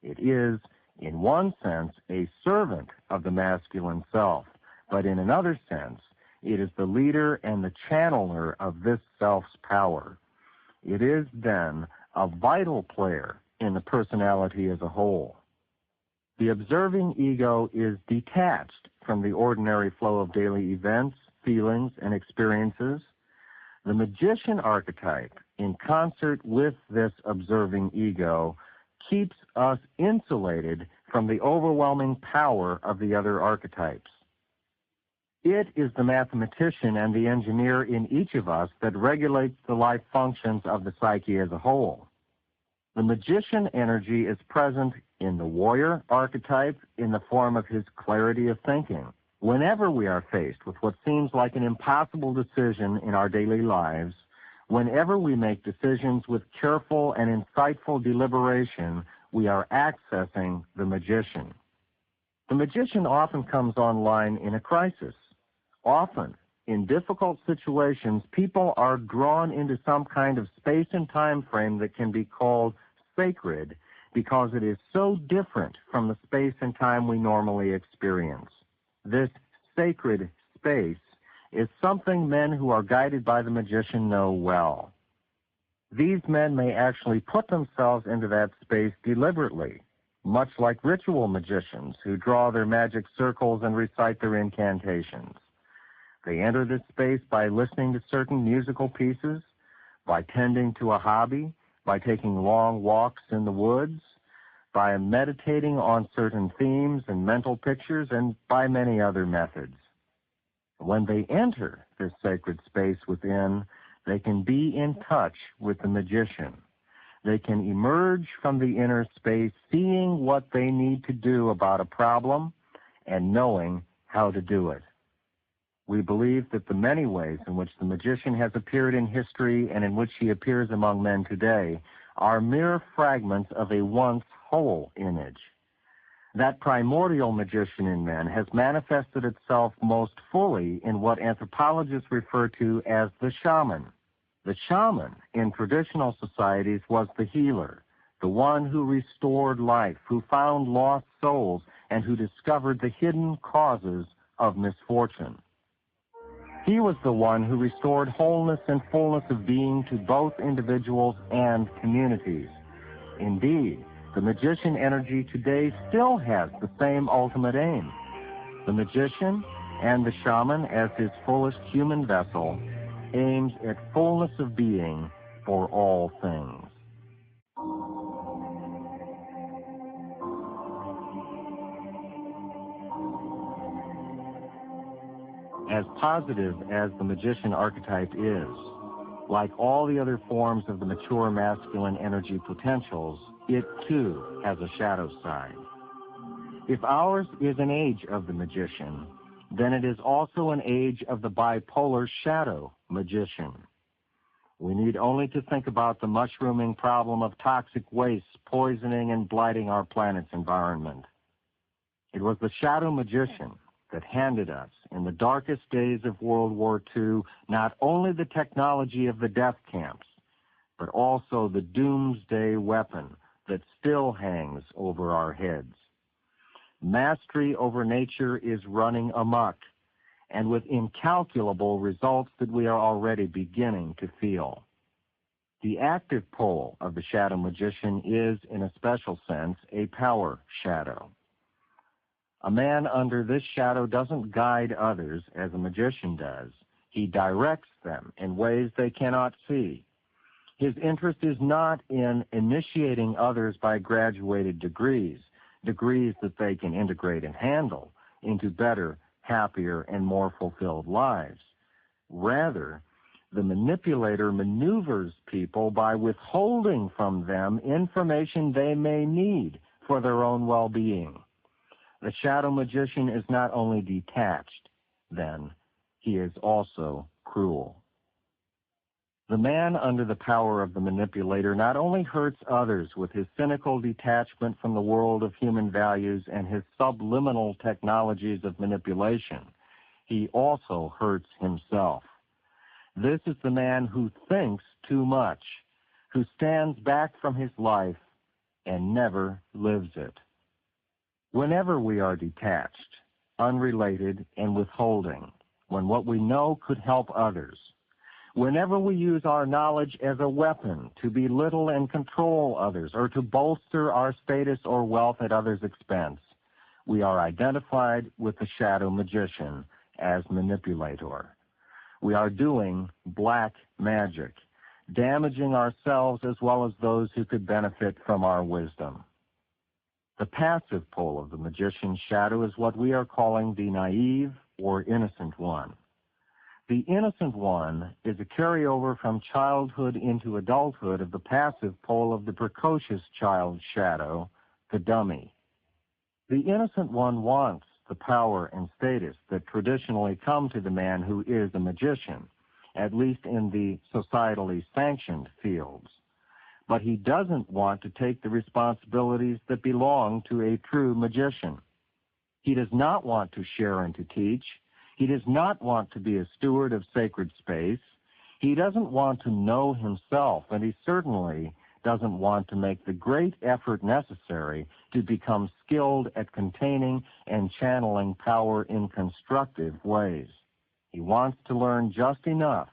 It is, in one sense, a servant of the masculine self, but in another sense, it is the leader and the channeler of this self's power. It is, then, a vital player in the personality as a whole. The observing ego is detached from the ordinary flow of daily events, feelings, and experiences. The magician archetype, in concert with this observing ego, keeps us insulated from the overwhelming power of the other archetypes. It is the mathematician and the engineer in each of us that regulates the life functions of the psyche as a whole. The magician energy is present in the warrior archetype in the form of his clarity of thinking. Whenever we are faced with what seems like an impossible decision in our daily lives, whenever we make decisions with careful and insightful deliberation, we are accessing the magician. The magician often comes online in a crisis. Often, in difficult situations, people are drawn into some kind of space and time frame that can be called sacred because it is so different from the space and time we normally experience. This sacred space is something men who are guided by the magician know well. These men may actually put themselves into that space deliberately, much like ritual magicians who draw their magic circles and recite their incantations. They enter this space by listening to certain musical pieces, by tending to a hobby, by taking long walks in the woods, by meditating on certain themes and mental pictures, and by many other methods. When they enter this sacred space within, they can be in touch with the magician. They can emerge from the inner space seeing what they need to do about a problem and knowing how to do it. We believe that the many ways in which the magician has appeared in history and in which he appears among men today are mere fragments of a once whole image. That primordial magician in men has manifested itself most fully in what anthropologists refer to as the shaman. The shaman in traditional societies was the healer, the one who restored life, who found lost souls, and who discovered the hidden causes of misfortune. He was the one who restored wholeness and fullness of being to both individuals and communities. Indeed, the magician energy today still has the same ultimate aim. The magician and the shaman, as his fullest human vessel, aims at fullness of being for all things. As positive as the magician archetype is, like all the other forms of the mature masculine energy potentials, it too has a shadow side. If ours is an age of the magician, then it is also an age of the bipolar shadow magician. We need only to think about the mushrooming problem of toxic wastes poisoning and blighting our planet's environment. It was the shadow magician that handed us, in the darkest days of World War II, not only the technology of the death camps, but also the doomsday weapon that still hangs over our heads. Mastery over nature is running amok, and with incalculable results that we are already beginning to feel. The active pole of the shadow magician is, in a special sense, a power shadow. A man under this shadow doesn't guide others as a magician does. He directs them in ways they cannot see. His interest is not in initiating others by graduated degrees that they can integrate and handle into better, happier, and more fulfilled lives. Rather, the manipulator maneuvers people by withholding from them information they may need for their own well-being. The shadow magician is not only detached, then, he is also cruel. The man under the power of the manipulator not only hurts others with his cynical detachment from the world of human values and his subliminal technologies of manipulation, he also hurts himself. This is the man who thinks too much, who stands back from his life and never lives it. Whenever we are detached, unrelated, and withholding, when what we know could help others, whenever we use our knowledge as a weapon to belittle and control others or to bolster our status or wealth at others' expense, we are identified with the shadow magician as manipulator. We are doing black magic, damaging ourselves as well as those who could benefit from our wisdom. The passive pole of the magician's shadow is what we are calling the naive or innocent one. The innocent one is a carryover from childhood into adulthood of the passive pole of the precocious child's shadow, the dummy. The innocent one wants the power and status that traditionally come to the man who is a magician, at least in the societally sanctioned fields. But he doesn't want to take the responsibilities that belong to a true magician. He does not want to share and to teach. He does not want to be a steward of sacred space. He doesn't want to know himself, and he certainly doesn't want to make the great effort necessary to become skilled at containing and channeling power in constructive ways. He wants to learn just enough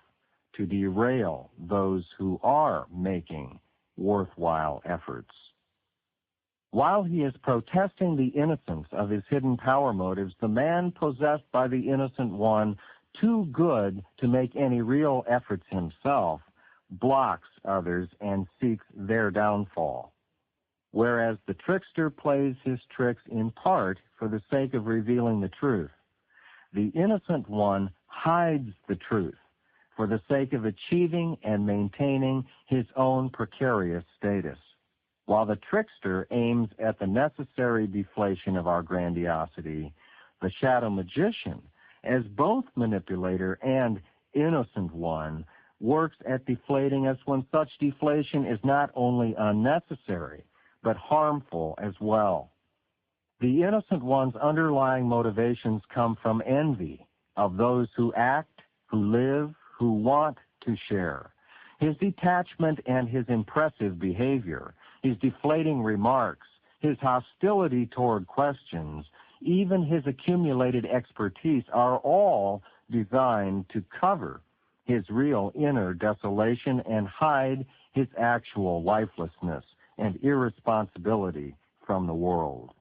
to derail those who are making worthwhile efforts. While he is protesting the innocence of his hidden power motives, the man possessed by the innocent one, too good to make any real efforts himself, blocks others and seeks their downfall. Whereas the trickster plays his tricks in part for the sake of revealing the truth, the innocent one hides the truth for the sake of achieving and maintaining his own precarious status, while the trickster aims at the necessary deflation of our grandiosity. The shadow magician, as both manipulator and innocent one, works at deflating us when such deflation is not only unnecessary, but harmful as well. The innocent one's underlying motivations come from envy of those who act, who live, who want to share. His detachment and his impressive behavior, his deflating remarks, his hostility toward questions, even his accumulated expertise are all designed to cover his real inner desolation and hide his actual lifelessness and irresponsibility from the world.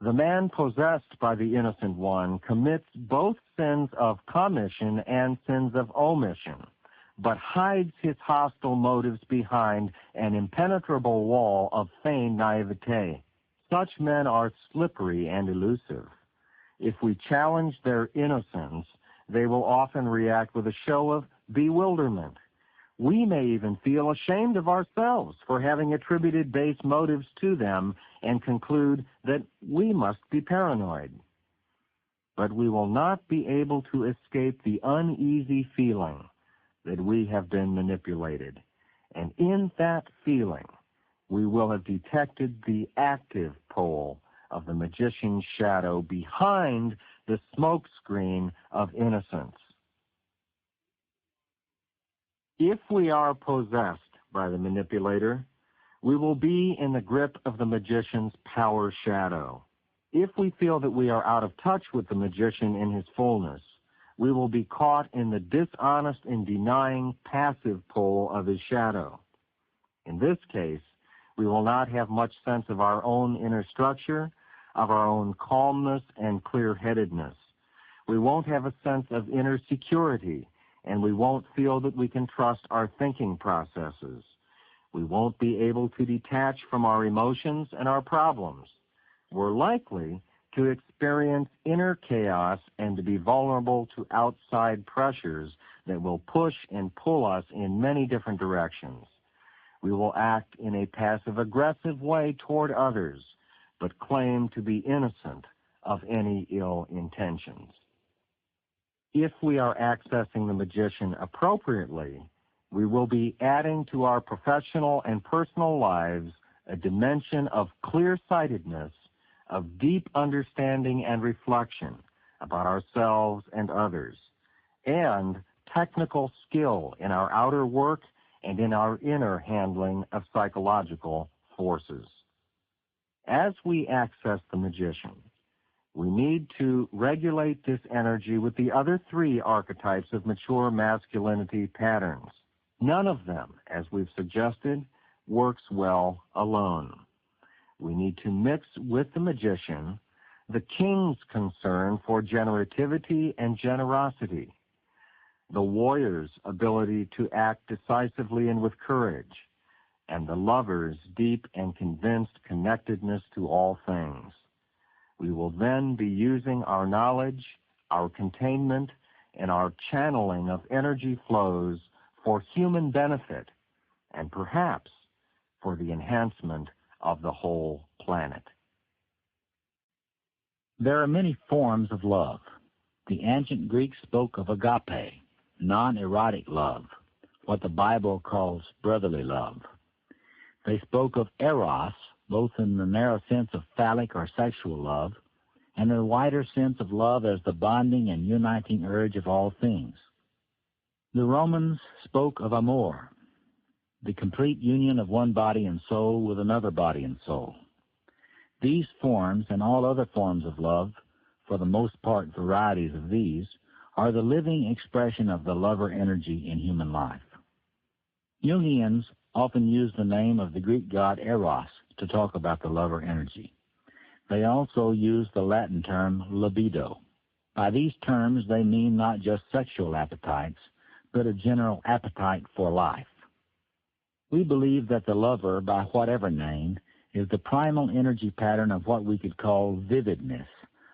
The man possessed by the innocent one commits both sins of commission and sins of omission, but hides his hostile motives behind an impenetrable wall of feigned naivete. Such men are slippery and elusive. If we challenge their innocence, they will often react with a show of bewilderment. We may even feel ashamed of ourselves for having attributed base motives to them and conclude that we must be paranoid. But we will not be able to escape the uneasy feeling that we have been manipulated. And in that feeling, we will have detected the active pole of the magician's shadow behind the smoke screen of innocence. If we are possessed by the manipulator, we will be in the grip of the magician's power shadow. If we feel that we are out of touch with the magician in his fullness, we will be caught in the dishonest and denying passive pole of his shadow. In this case, we will not have much sense of our own inner structure, of our own calmness and clear-headedness. We won't have a sense of inner security, and we won't feel that we can trust our thinking processes. We won't be able to detach from our emotions and our problems. We're likely to experience inner chaos and to be vulnerable to outside pressures that will push and pull us in many different directions. We will act in a passive-aggressive way toward others, but claim to be innocent of any ill intentions. If we are accessing the magician appropriately, we will be adding to our professional and personal lives a dimension of clear-sightedness, of deep understanding and reflection about ourselves and others, and technical skill in our outer work and in our inner handling of psychological forces. As we access the magician, we need to regulate this energy with the other three archetypes of mature masculinity patterns. None of them, as we've suggested, works well alone. We need to mix with the magician the king's concern for generativity and generosity, the warrior's ability to act decisively and with courage, and the lover's deep and convinced connectedness to all things. We will then be using our knowledge, our containment, and our channeling of energy flows for human benefit, and perhaps for the enhancement of the whole planet. There are many forms of love. The ancient Greeks spoke of agape, non-erotic love, what the Bible calls brotherly love. They spoke of eros, both in the narrow sense of phallic or sexual love, and in the wider sense of love as the bonding and uniting urge of all things. The Romans spoke of amor, the complete union of one body and soul with another body and soul. These forms and all other forms of love, for the most part varieties of these, are the living expression of the lover energy in human life. Jungians often use the name of the Greek god Eros to talk about the lover energy. They also use the Latin term libido. By these terms, they mean not just sexual appetites, but a general appetite for life. We believe that the lover, by whatever name, is the primal energy pattern of what we could call vividness,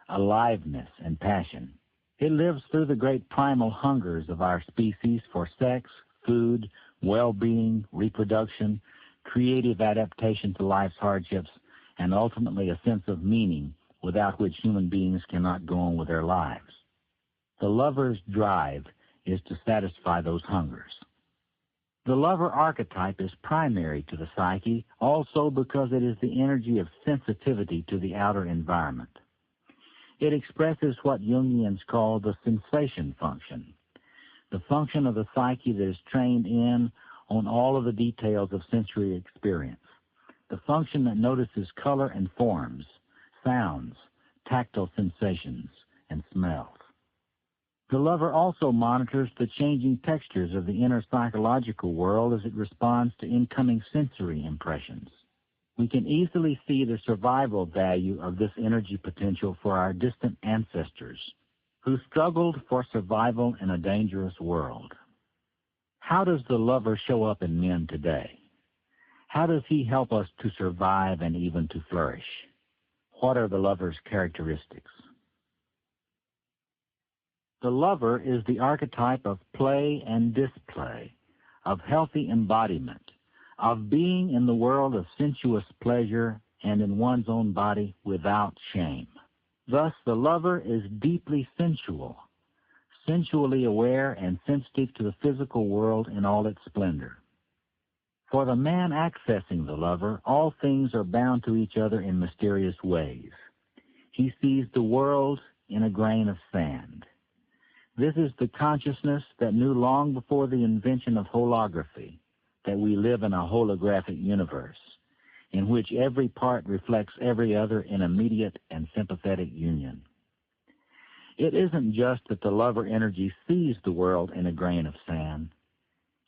aliveness, and passion. It lives through the great primal hungers of our species for sex, food, well-being, reproduction, creative adaptation to life's hardships, and ultimately a sense of meaning without which human beings cannot go on with their lives. The lover's drive is to satisfy those hungers. The lover archetype is primary to the psyche also because it is the energy of sensitivity to the outer environment. It expresses what Jungians call the sensation function, the function of the psyche that is trained in on all of the details of sensory experience, the function that notices color and forms, sounds, tactile sensations, and smells. The lover also monitors the changing textures of the inner psychological world as it responds to incoming sensory impressions. We can easily see the survival value of this energy potential for our distant ancestors who struggled for survival in a dangerous world. How does the lover show up in men today? How does he help us to survive and even to flourish? What are the lover's characteristics? The lover is the archetype of play and display, of healthy embodiment, of being in the world of sensuous pleasure and in one's own body without shame. Thus, the lover is deeply sensual, sensually aware and sensitive to the physical world in all its splendor. For the man accessing the lover, all things are bound to each other in mysterious ways. He sees the world in a grain of sand. This is the consciousness that knew long before the invention of holography that we live in a holographic universe, in which every part reflects every other in immediate and sympathetic union. It isn't just that the lover energy sees the world in a grain of sand.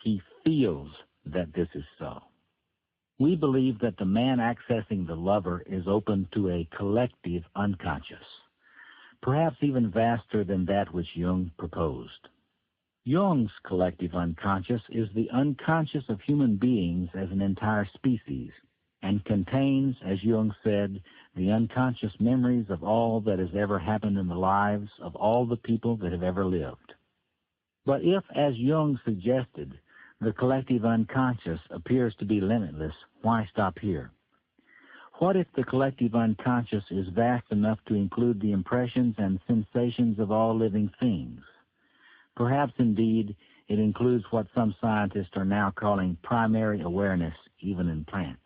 He feels that this is so. We believe that the man accessing the lover is open to a collective unconscious, perhaps even vaster than that which Jung proposed. Jung's collective unconscious is the unconscious of human beings as an entire species, and contains, as Jung said, the unconscious memories of all that has ever happened in the lives of all the people that have ever lived. But if, as Jung suggested, the collective unconscious appears to be limitless, why stop here? What if the collective unconscious is vast enough to include the impressions and sensations of all living things? Perhaps, indeed, it includes what some scientists are now calling primary awareness, even in plants.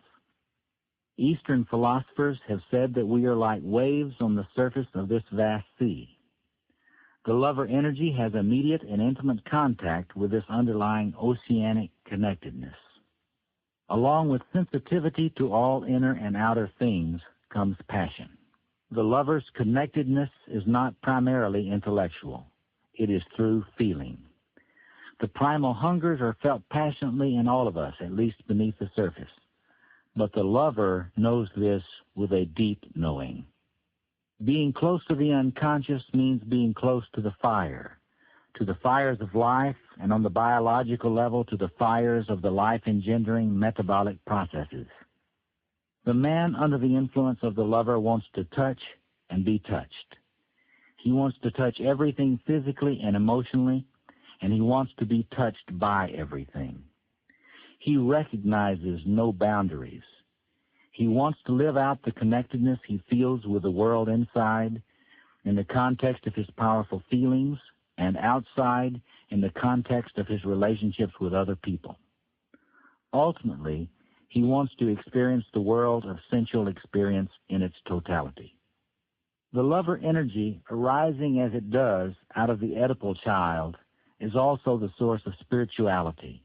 Eastern philosophers have said that we are like waves on the surface of this vast sea. The lover energy has immediate and intimate contact with this underlying oceanic connectedness. Along with sensitivity to all inner and outer things comes passion. The lover's connectedness is not primarily intellectual. It is through feeling. The primal hungers are felt passionately in all of us, at least beneath the surface. But the lover knows this with a deep knowing. Being close to the unconscious means being close to the fires of life, and on the biological level, to the fires of the life-engendering metabolic processes. The man under the influence of the lover wants to touch and be touched. He wants to touch everything physically and emotionally, and he wants to be touched by everything. He recognizes no boundaries. He wants to live out the connectedness he feels with the world inside, in the context of his powerful feelings, and outside in the context of his relationships with other people. Ultimately, he wants to experience the world of sensual experience in its totality. The lover energy, arising as it does out of the Oedipal child, is also the source of spirituality,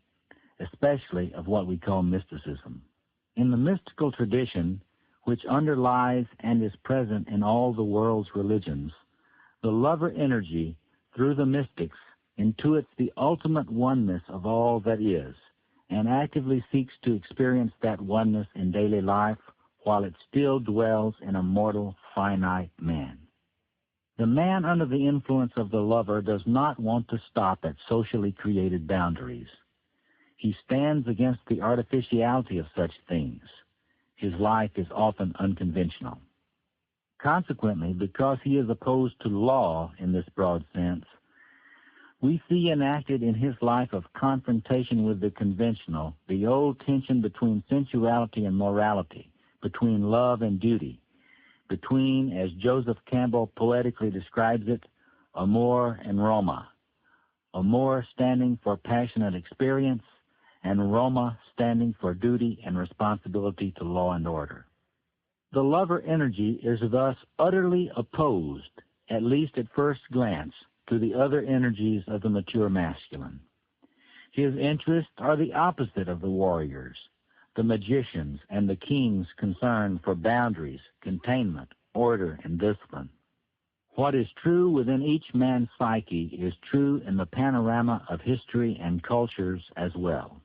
especially of what we call mysticism. In the mystical tradition, which underlies and is present in all the world's religions, the lover energy, through the mystics, intuits the ultimate oneness of all that is, and actively seeks to experience that oneness in daily life while it still dwells in a mortal, finite man. The man under the influence of the lover does not want to stop at socially created boundaries. He stands against the artificiality of such things. His life is often unconventional. Consequently, because he is opposed to law in this broad sense, we see enacted in his life of confrontation with the conventional the old tension between sensuality and morality, between love and duty, between, as Joseph Campbell poetically describes it, amor and Roma. Amor standing for passionate experience, and Roma standing for duty and responsibility to law and order. The lover energy is thus utterly opposed, at least at first glance, to the other energies of the mature masculine. His interests are the opposite of the warriors, the magicians, and the kings concerned for boundaries, containment, order, and discipline. What is true within each man's psyche is true in the panorama of history and cultures as well.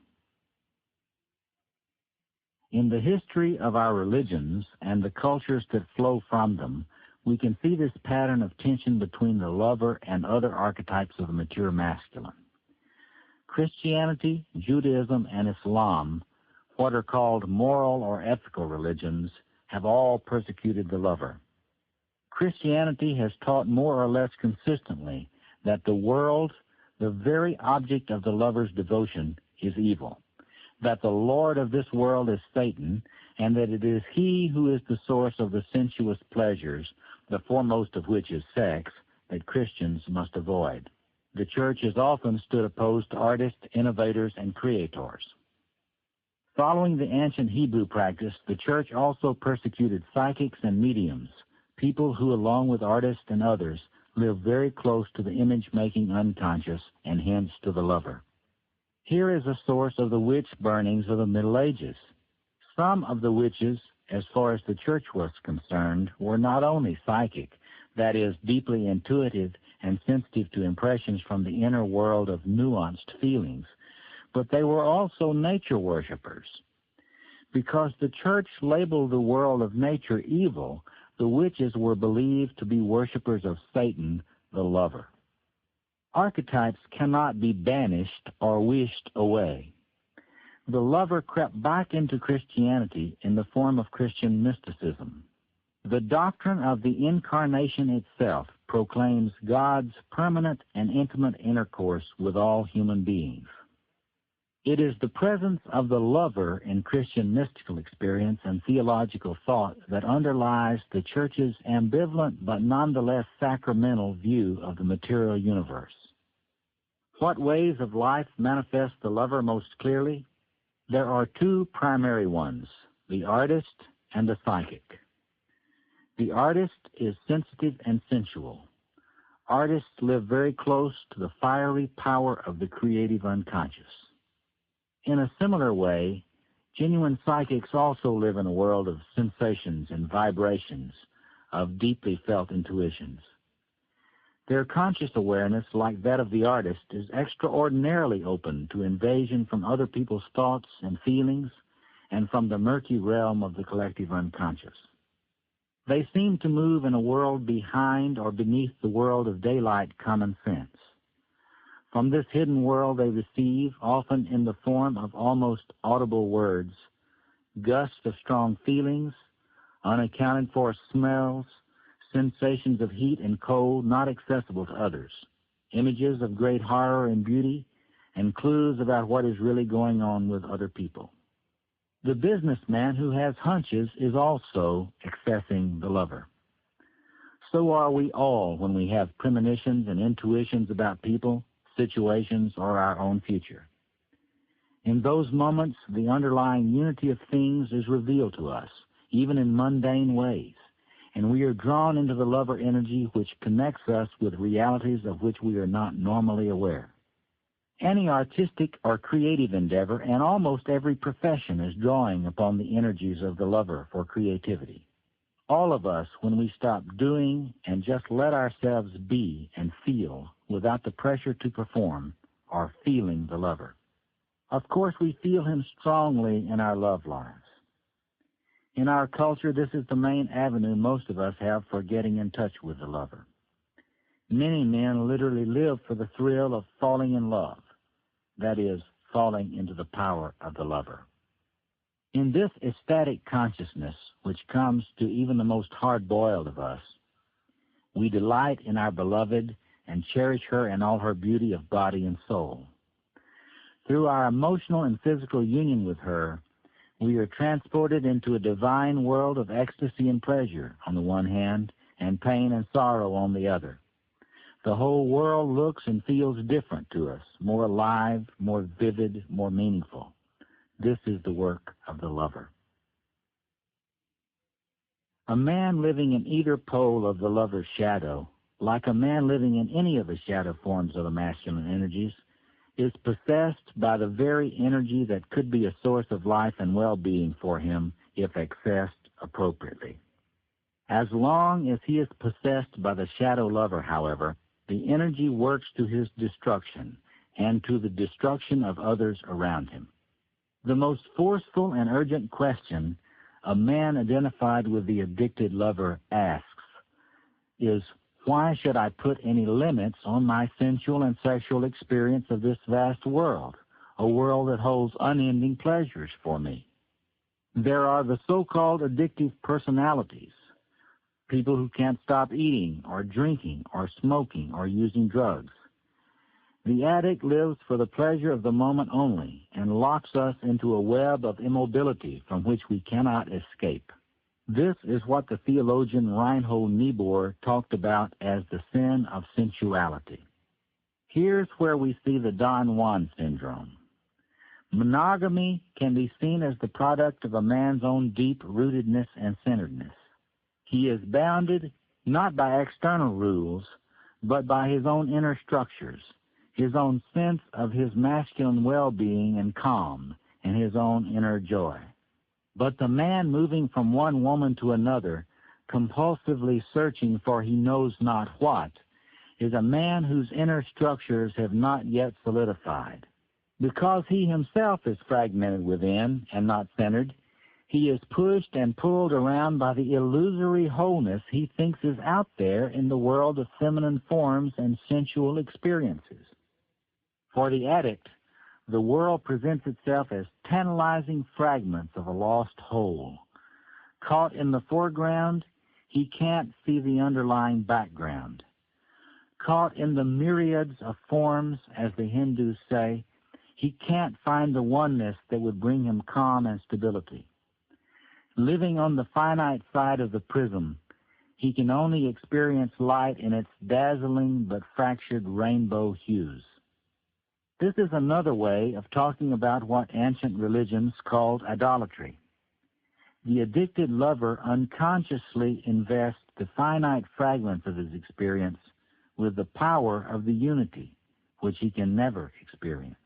In the history of our religions and the cultures that flow from them, we can see this pattern of tension between the lover and other archetypes of the mature masculine. Christianity, Judaism, and Islam, what are called moral or ethical religions, have all persecuted the lover. Christianity has taught more or less consistently that the world, the very object of the lover's devotion, is evil, that the Lord of this world is Satan, and that it is he who is the source of the sensuous pleasures, the foremost of which is sex, that Christians must avoid. The church has often stood opposed to artists, innovators, and creators. Following the ancient Hebrew practice, the church also persecuted psychics and mediums, people who, along with artists and others, live very close to the image-making unconscious and hence to the lover. Here is a source of the witch burnings of the Middle Ages. Some of the witches, as far as the church was concerned, were not only psychic, that is, deeply intuitive and sensitive to impressions from the inner world of nuanced feelings, but they were also nature worshippers. Because the church labeled the world of nature evil, the witches were believed to be worshippers of Satan, the lover. Archetypes cannot be banished or wished away. The lover crept back into Christianity in the form of Christian mysticism. The doctrine of the incarnation itself proclaims God's permanent and intimate intercourse with all human beings. It is the presence of the lover in Christian mystical experience and theological thought that underlies the Church's ambivalent but nonetheless sacramental view of the material universe. What ways of life manifest the lover most clearly? There are two primary ones, the artist and the psychic. The artist is sensitive and sensual. Artists live very close to the fiery power of the creative unconscious. In a similar way, genuine psychics also live in a world of sensations and vibrations, of deeply felt intuitions. Their conscious awareness, like that of the artist, is extraordinarily open to invasion from other people's thoughts and feelings and from the murky realm of the collective unconscious. They seem to move in a world behind or beneath the world of daylight common sense. From this hidden world they receive, often in the form of almost audible words, gusts of strong feelings, unaccounted for smells, sensations of heat and cold not accessible to others, images of great horror and beauty, and clues about what is really going on with other people. The businessman who has hunches is also accessing the lover. So are we all when we have premonitions and intuitions about people, situations, or our own future. In those moments, the underlying unity of things is revealed to us, even in mundane ways, and we are drawn into the lover energy which connects us with realities of which we are not normally aware. Any artistic or creative endeavor and almost every profession is drawing upon the energies of the lover for creativity. All of us, when we stop doing and just let ourselves be and feel without the pressure to perform, are feeling the lover. Of course, we feel him strongly in our love lives. In our culture, this is the main avenue most of us have for getting in touch with the lover. Many men literally live for the thrill of falling in love, that is, falling into the power of the lover. In this ecstatic consciousness, which comes to even the most hard-boiled of us, we delight in our beloved and cherish her in all her beauty of body and soul. Through our emotional and physical union with her, we are transported into a divine world of ecstasy and pleasure on the one hand, and pain and sorrow on the other. The whole world looks and feels different to us, more alive, more vivid, more meaningful. This is the work of the lover. A man living in either pole of the lover's shadow, like a man living in any of the shadow forms of the masculine energies, is possessed by the very energy that could be a source of life and well-being for him if accessed appropriately. As long as he is possessed by the shadow lover, however, the energy works to his destruction and to the destruction of others around him. The most forceful and urgent question a man identified with the addicted lover asks is, why should I put any limits on my sensual and sexual experience of this vast world, a world that holds unending pleasures for me? There are the so-called addictive personalities, people who can't stop eating or drinking or smoking or using drugs. The addict lives for the pleasure of the moment only and locks us into a web of immobility from which we cannot escape. This is what the theologian Reinhold Niebuhr talked about as the sin of sensuality. Here's where we see the Don Juan syndrome. Monogamy can be seen as the product of a man's own deep rootedness and centeredness. He is bounded not by external rules, but by his own inner structures, his own sense of his masculine well-being and calm, and his own inner joy. But the man moving from one woman to another, compulsively searching for he knows not what, is a man whose inner structures have not yet solidified. Because he himself is fragmented within and not centered, he is pushed and pulled around by the illusory wholeness he thinks is out there in the world of feminine forms and sensual experiences. For the addict, The world presents itself as tantalizing fragments of a lost whole. Caught in the foreground, he can't see the underlying background. Caught in the myriads of forms, as the Hindus say, he can't find the oneness that would bring him calm and stability. Living on the finite side of the prism, he can only experience light in its dazzling but fractured rainbow hues. This is another way of talking about what ancient religions called idolatry. The addicted lover unconsciously invests the finite fragments of his experience with the power of the unity, which he can never experience.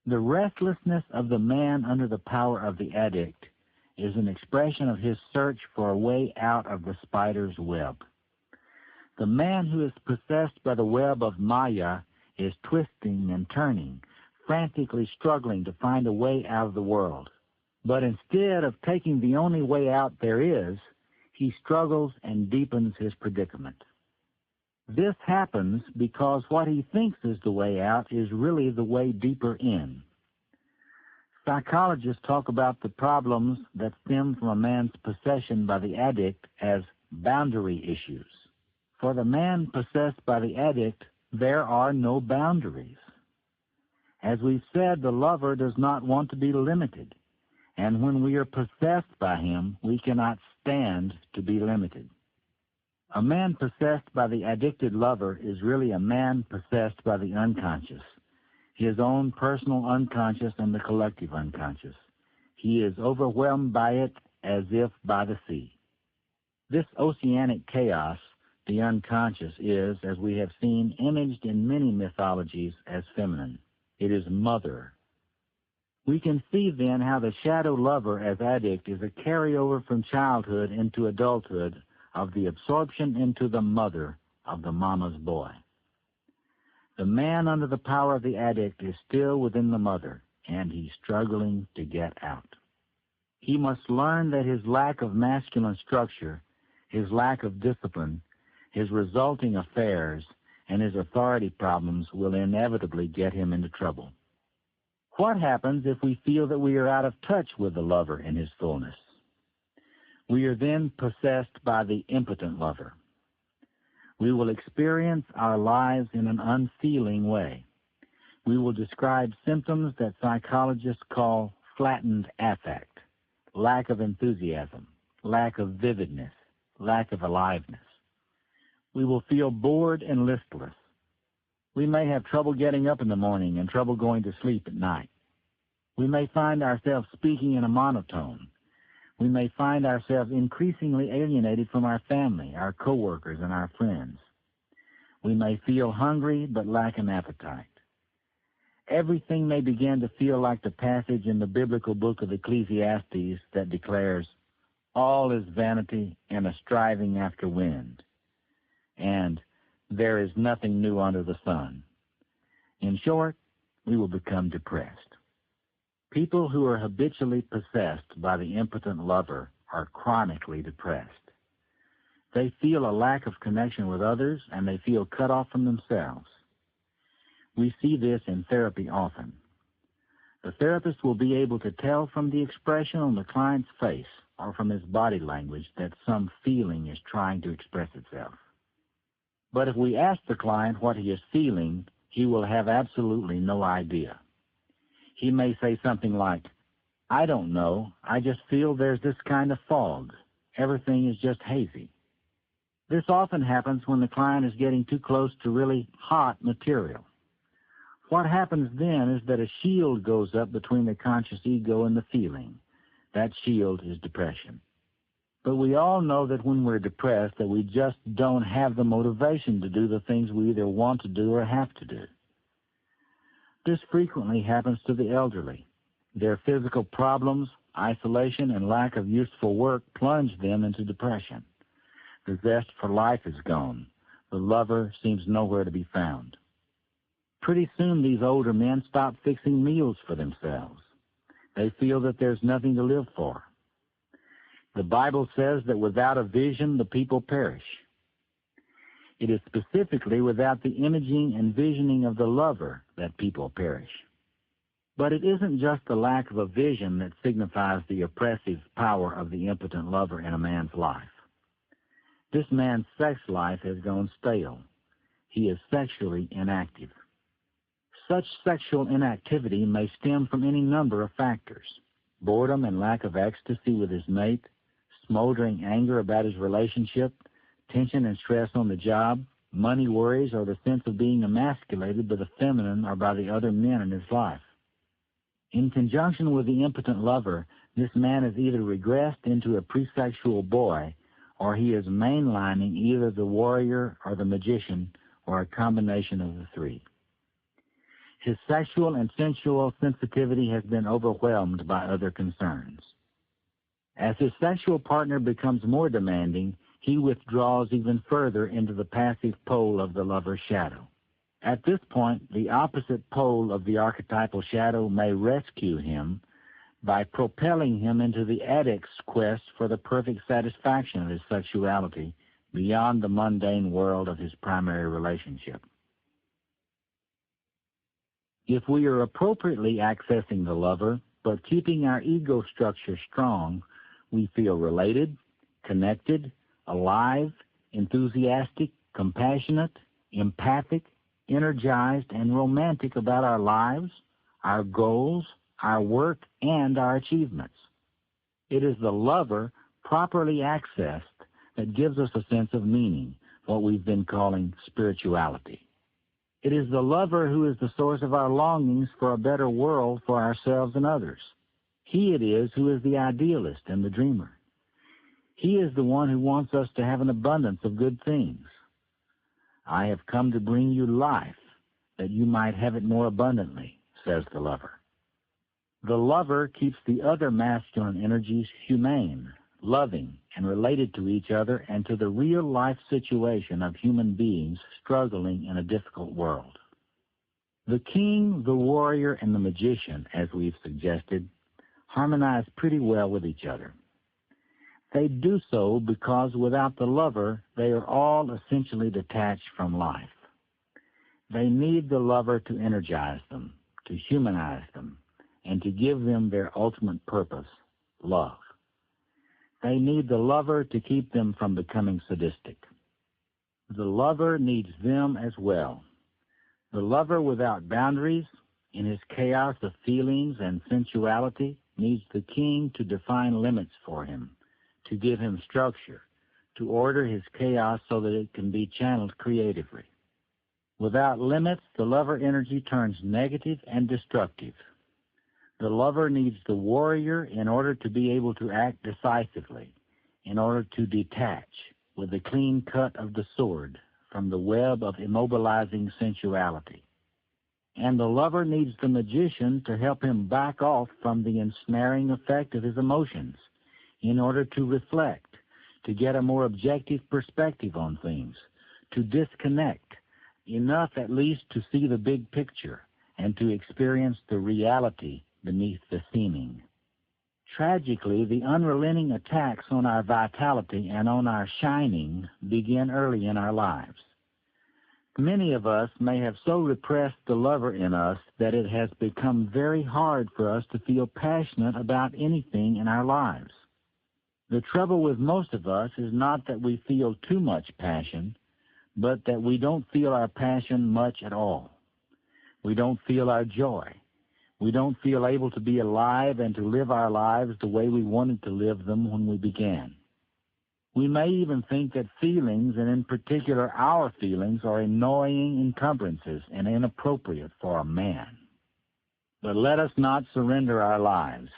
The restlessness of the man under the power of the addict is an expression of his search for a way out of the spider's web. The man who is possessed by the web of Maya is twisting and turning, frantically struggling to find a way out of the world. But instead of taking the only way out there is, he struggles and deepens his predicament. This happens because what he thinks is the way out is really the way deeper in. Psychologists talk about the problems that stem from a man's possession by the addict as boundary issues. For the man possessed by the addict, there are no boundaries. As we've said, the lover does not want to be limited, and when we are possessed by him, we cannot stand to be limited. A man possessed by the addicted lover is really a man possessed by the unconscious, his own personal unconscious and the collective unconscious. He is overwhelmed by it as if by the sea. This oceanic chaos, the unconscious, is, as we have seen, imaged in many mythologies as feminine. It is mother. We can see then how the shadow lover as addict is a carryover from childhood into adulthood of the absorption into the mother of the mama's boy. The man under the power of the addict is still within the mother, and he's struggling to get out. He must learn that his lack of masculine structure, his lack of discipline, his resulting affairs, and his authority problems will inevitably get him into trouble. What happens if we feel that we are out of touch with the lover in his fullness? We are then possessed by the impotent lover. We will experience our lives in an unfeeling way. We will describe symptoms that psychologists call flattened affect, lack of enthusiasm, lack of vividness, lack of aliveness. We will feel bored and listless. We may have trouble getting up in the morning and trouble going to sleep at night. We may find ourselves speaking in a monotone. We may find ourselves increasingly alienated from our family, our coworkers, and our friends. We may feel hungry but lack an appetite. Everything may begin to feel like the passage in the biblical book of Ecclesiastes that declares, "All is vanity and a striving after wind," and "There is nothing new under the sun." In short, we will become depressed. People who are habitually possessed by the impotent lover are chronically depressed. They feel a lack of connection with others, and they feel cut off from themselves. We see this in therapy often. The therapist will be able to tell from the expression on the client's face or from his body language that some feeling is trying to express itself. But if we ask the client what he is feeling, he will have absolutely no idea. He may say something like, "I don't know, I just feel there's this kind of fog. Everything is just hazy." This often happens when the client is getting too close to really hot material. What happens then is that a shield goes up between the conscious ego and the feeling. That shield is depression. But we all know that when we're depressed that we just don't have the motivation to do the things we either want to do or have to do. This frequently happens to the elderly. Their physical problems, isolation, and lack of useful work plunge them into depression. The zest for life is gone. The lover seems nowhere to be found. Pretty soon these older men stop fixing meals for themselves. They feel that there's nothing to live for. The Bible says that without a vision, the people perish. It is specifically without the imaging and visioning of the lover that people perish. But it isn't just the lack of a vision that signifies the oppressive power of the impotent lover in a man's life. This man's sex life has gone stale. He is sexually inactive. Such sexual inactivity may stem from any number of factors: boredom and lack of ecstasy with his mate, smoldering anger about his relationship, tension and stress on the job, money worries, or the sense of being emasculated by the feminine or by the other men in his life. In conjunction with the impotent lover, this man has either regressed into a presexual boy, or he is mainlining either the warrior or the magician, or a combination of the three. His sexual and sensual sensitivity has been overwhelmed by other concerns. As his sexual partner becomes more demanding, he withdraws even further into the passive pole of the lover's shadow. At this point, the opposite pole of the archetypal shadow may rescue him by propelling him into the addict's quest for the perfect satisfaction of his sexuality beyond the mundane world of his primary relationship. If we are appropriately accessing the lover, but keeping our ego structure strong, we feel related, connected, alive, enthusiastic, compassionate, empathic, energized, and romantic about our lives, our goals, our work, and our achievements. It is the lover, properly accessed, that gives us a sense of meaning, what we've been calling spirituality. It is the lover who is the source of our longings for a better world for ourselves and others. He it is who is the idealist and the dreamer. He is the one who wants us to have an abundance of good things. I have come to bring you life, that you might have it more abundantly, says the lover. The lover keeps the other masculine energies humane, loving, and related to each other and to the real-life situation of human beings struggling in a difficult world. The king, the warrior, and the magician, as we've suggested, harmonize pretty well with each other. They do so because without the lover, they are all essentially detached from life. They need the lover to energize them, to humanize them, and to give them their ultimate purpose, love. They need the lover to keep them from becoming sadistic. The lover needs them as well. The lover without boundaries, in his chaos of feelings and sensuality, needs the king to define limits for him, to give him structure, to order his chaos so that it can be channeled creatively. Without limits, the lover energy turns negative and destructive. The lover needs the warrior in order to be able to act decisively, in order to detach with the clean cut of the sword from the web of immobilizing sensuality. And the lover needs the magician to help him back off from the ensnaring effect of his emotions, in order to reflect, to get a more objective perspective on things, to disconnect, enough at least to see the big picture and to experience the reality beneath the seeming. Tragically, the unrelenting attacks on our vitality and on our shining begin early in our lives. Many of us may have so repressed the lover in us that it has become very hard for us to feel passionate about anything in our lives. The trouble with most of us is not that we feel too much passion, but that we don't feel our passion much at all. We don't feel our joy. We don't feel able to be alive and to live our lives the way we wanted to live them when we began. We may even think that feelings, and in particular our feelings, are annoying encumbrances and inappropriate for a man. But let us not surrender our lives.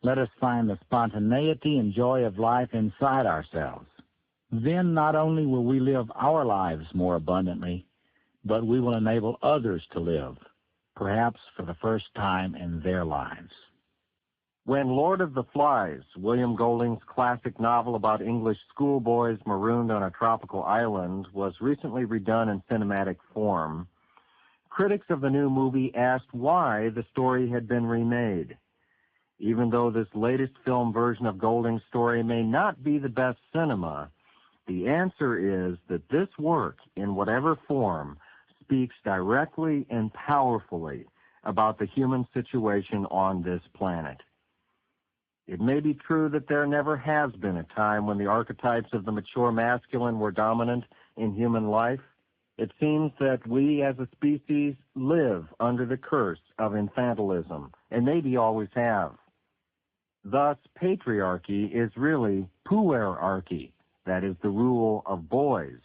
Let us find the spontaneity and joy of life inside ourselves. Then not only will we live our lives more abundantly, but we will enable others to live, perhaps for the first time in their lives. When Lord of the Flies, William Golding's classic novel about English schoolboys marooned on a tropical island, was recently redone in cinematic form, critics of the new movie asked why the story had been remade. Even though this latest film version of Golding's story may not be the best cinema, the answer is that this work, in whatever form, speaks directly and powerfully about the human situation on this planet. It may be true that there never has been a time when the archetypes of the mature masculine were dominant in human life. It seems that we as a species live under the curse of infantilism, and maybe always have. Thus, patriarchy is really puerarchy, that is the rule of boys.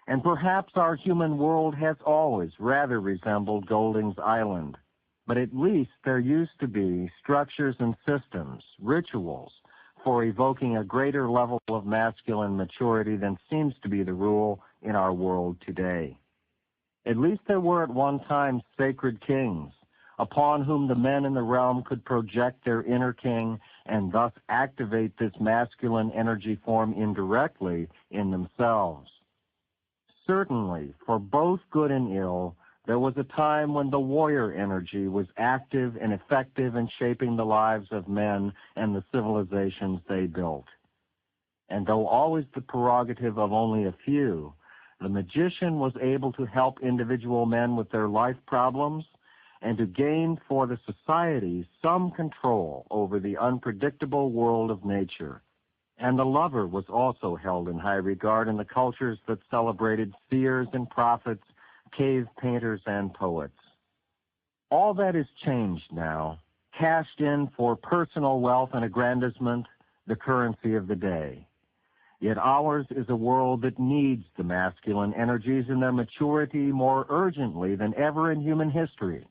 And perhaps our human world has always rather resembled Golding's Island. But at least there used to be structures and systems, rituals, for evoking a greater level of masculine maturity than seems to be the rule in our world today. At least there were at one time sacred kings, upon whom the men in the realm could project their inner king and thus activate this masculine energy form indirectly in themselves. Certainly, for both good and ill, there was a time when the warrior energy was active and effective in shaping the lives of men and the civilizations they built. And though always the prerogative of only a few, the magician was able to help individual men with their life problems and to gain for the society some control over the unpredictable world of nature. And the lover was also held in high regard in the cultures that celebrated seers and prophets, cave painters and poets. All that is changed now, cashed in for personal wealth and aggrandizement, the currency of the day. Yet ours is a world that needs the masculine energies in their maturity more urgently than ever in human history.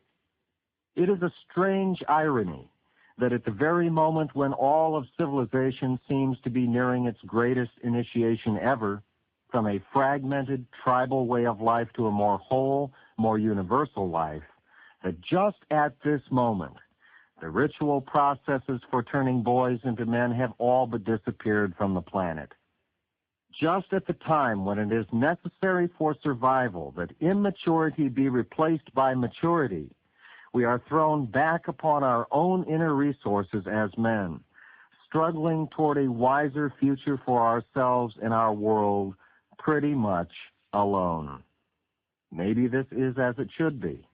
It is a strange irony that at the very moment when all of civilization seems to be nearing its greatest initiation ever, from a fragmented tribal way of life to a more whole, more universal life, that just at this moment, the ritual processes for turning boys into men have all but disappeared from the planet. Just at the time when it is necessary for survival that immaturity be replaced by maturity, we are thrown back upon our own inner resources as men, struggling toward a wiser future for ourselves and our world, pretty much alone. Maybe this is as it should be.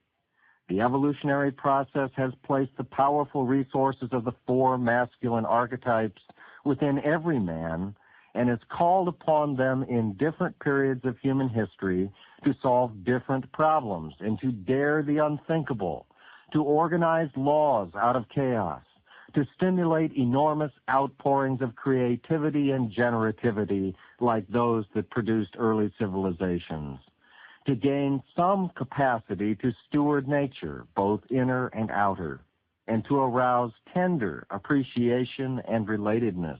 The evolutionary process has placed the powerful resources of the four masculine archetypes within every man and has called upon them in different periods of human history to solve different problems and to dare the unthinkable, to organize laws out of chaos, to stimulate enormous outpourings of creativity and generativity like those that produced early civilizations, to gain some capacity to steward nature, both inner and outer, and to arouse tender appreciation and relatedness.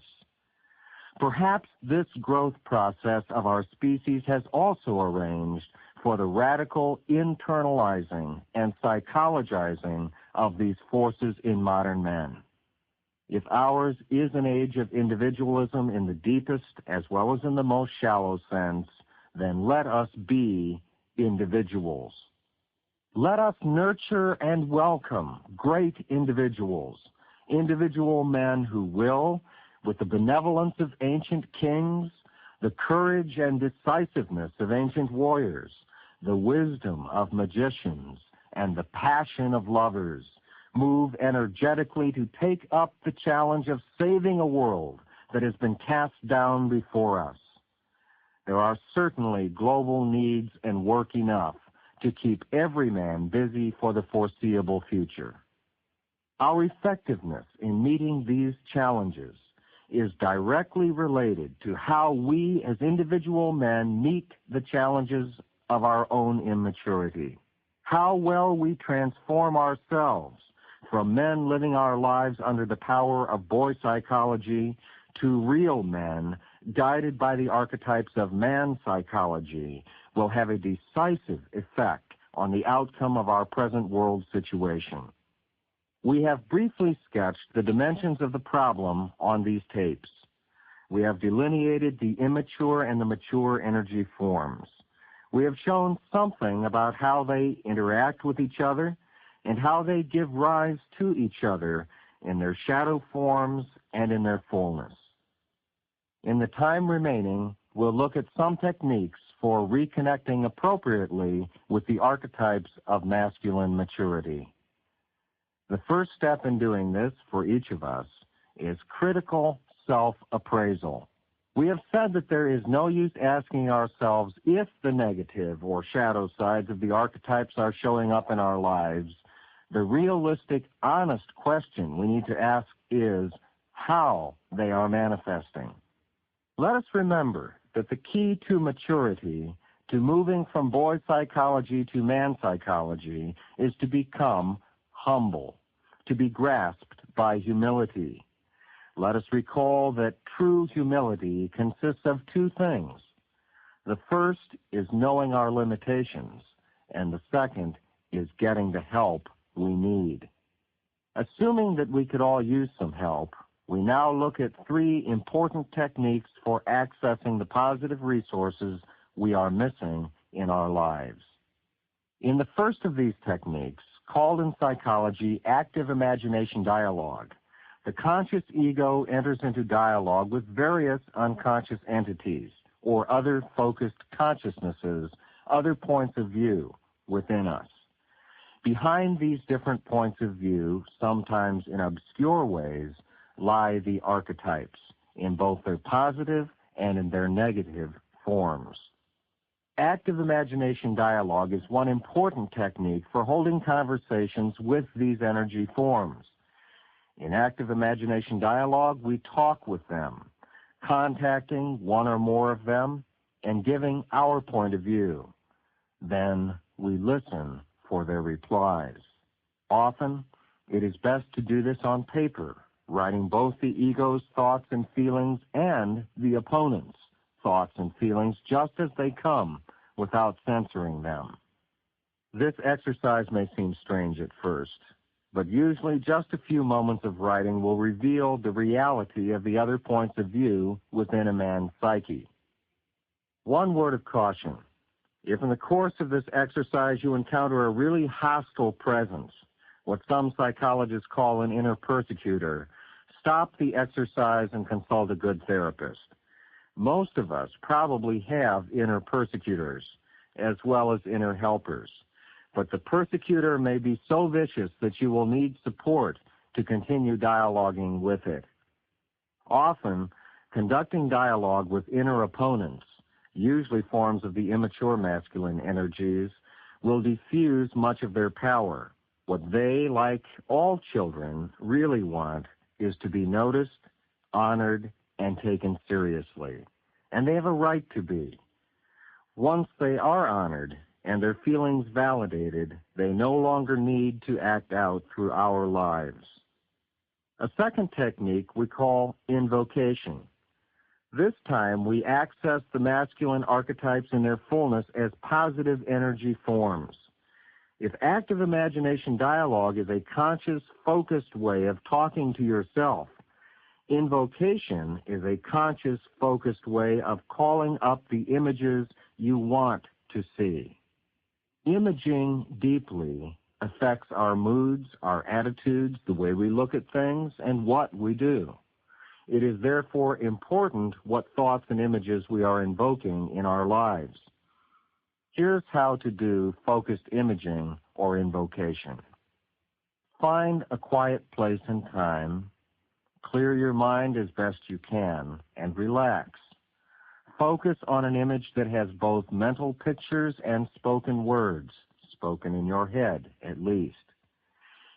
Perhaps this growth process of our species has also arranged for the radical internalizing and psychologizing of these forces in modern men. If ours is an age of individualism in the deepest as well as in the most shallow sense, then let us be individuals. Let us nurture and welcome great individuals, individual men who will, with the benevolence of ancient kings, the courage and decisiveness of ancient warriors, the wisdom of magicians, and the passion of lovers, move energetically to take up the challenge of saving a world that has been cast down before us. There are certainly global needs and work enough to keep every man busy for the foreseeable future. Our effectiveness in meeting these challenges is directly related to how we as individual men meet the challenges of our own immaturity, how well we transform ourselves from men living our lives under the power of boy psychology to real men guided by the archetypes of man psychology will have a decisive effect on the outcome of our present world situation. We have briefly sketched the dimensions of the problem on these tapes. We have delineated the immature and the mature energy forms. We have shown something about how they interact with each other and how they give rise to each other in their shadow forms and in their fullness. In the time remaining, we'll look at some techniques for reconnecting appropriately with the archetypes of masculine maturity. The first step in doing this for each of us is critical self-appraisal. We have said that there is no use asking ourselves if the negative or shadow sides of the archetypes are showing up in our lives. The realistic, honest question we need to ask is how they are manifesting. Let us remember that the key to maturity, to moving from boy psychology to man psychology, is to become humble, to be grasped by humility. Let us recall that true humility consists of two things. The first is knowing our limitations, and the second is getting the help we need. Assuming that we could all use some help, we now look at three important techniques for accessing the positive resources we are missing in our lives. In the first of these techniques, called in psychology active imagination dialogue, the conscious ego enters into dialogue with various unconscious entities or other focused consciousnesses, other points of view within us. Behind these different points of view, sometimes in obscure ways, lie the archetypes in both their positive and in their negative forms. Active imagination dialogue is one important technique for holding conversations with these energy forms. In active imagination dialogue, we talk with them, contacting one or more of them and giving our point of view. Then we listen for their replies. Often, it is best to do this on paper, writing both the ego's thoughts and feelings and the opponent's thoughts and feelings just as they come, without censoring them. This exercise may seem strange at first, but usually just a few moments of writing will reveal the reality of the other points of view within a man's psyche. One word of caution. If in the course of this exercise you encounter a really hostile presence, what some psychologists call an inner persecutor, stop the exercise and consult a good therapist. Most of us probably have inner persecutors as well as inner helpers, but the persecutor may be so vicious that you will need support to continue dialoguing with it. Often, conducting dialogue with inner opponents, usually forms of the immature masculine energies, will diffuse much of their power. What they, like all children, really want is to be noticed, honored, and taken seriously. And they have a right to be. Once they are honored and their feelings validated, they no longer need to act out through our lives. A second technique we call invocation. This time we access the masculine archetypes in their fullness as positive energy forms. If active imagination dialogue is a conscious, focused way of talking to yourself, invocation is a conscious, focused way of calling up the images you want to see. Imaging deeply affects our moods, our attitudes, the way we look at things, and what we do. It is therefore important what thoughts and images we are invoking in our lives. Here's how to do focused imaging or invocation. Find a quiet place and time, clear your mind as best you can, and relax. Focus on an image that has both mental pictures and spoken words, spoken in your head at least.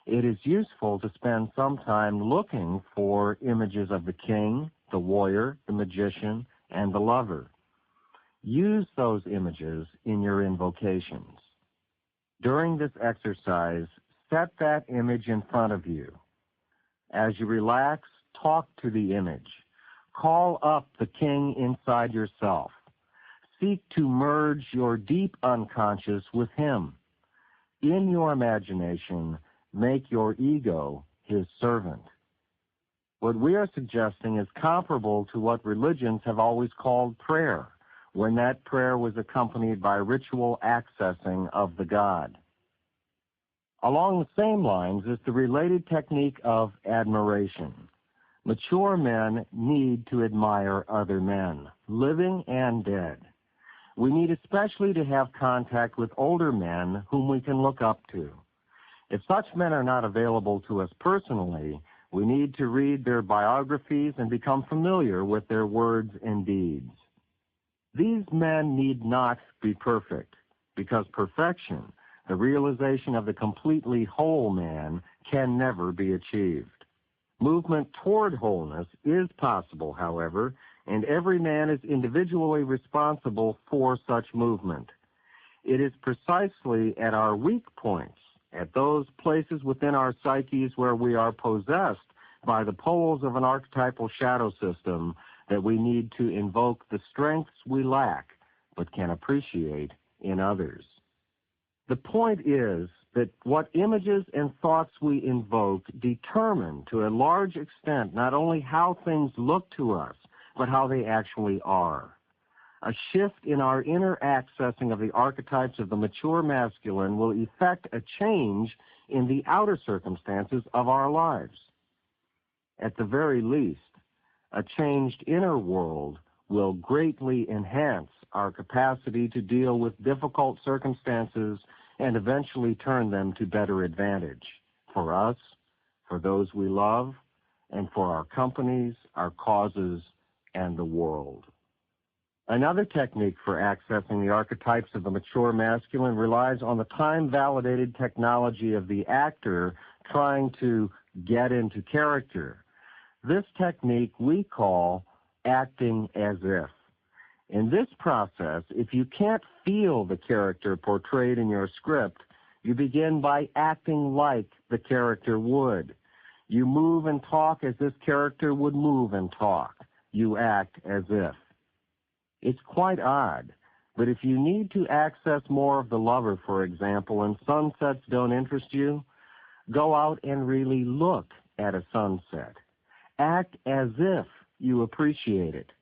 It is useful to spend some time looking for images of the king, the warrior, the magician, and the lover. Use those images in your invocations. During this exercise, set that image in front of you. As you relax, talk to the image. Call up the king inside yourself. Seek to merge your deep unconscious with him. In your imagination, make your ego his servant. What we are suggesting is comparable to what religions have always called prayer, when that prayer was accompanied by ritual accessing of the God. Along the same lines is the related technique of admiration. Mature men need to admire other men, living and dead. We need especially to have contact with older men whom we can look up to. If such men are not available to us personally, we need to read their biographies and become familiar with their words and deeds. These men need not be perfect, because perfection, the realization of the completely whole man, can never be achieved. Movement toward wholeness is possible, however, and every man is individually responsible for such movement. It is precisely at our weak points, at those places within our psyches where we are possessed by the poles of an archetypal shadow system, that we need to invoke the strengths we lack but can appreciate in others. The point is that what images and thoughts we invoke determine to a large extent not only how things look to us, but how they actually are. A shift in our inner accessing of the archetypes of the mature masculine will effect a change in the outer circumstances of our lives. At the very least, a changed inner world will greatly enhance our capacity to deal with difficult circumstances and eventually turn them to better advantage for us, for those we love, and for our companies, our causes, and the world. Another technique for accessing the archetypes of the mature masculine relies on the time-validated technology of the actor trying to get into character. This technique we call acting as if. In this process, if you can't feel the character portrayed in your script, you begin by acting like the character would. You move and talk as this character would move and talk. You act as if. It's quite odd, but if you need to access more of the lover, for example, and sunsets don't interest you, go out and really look at a sunset. Act as if you appreciate it.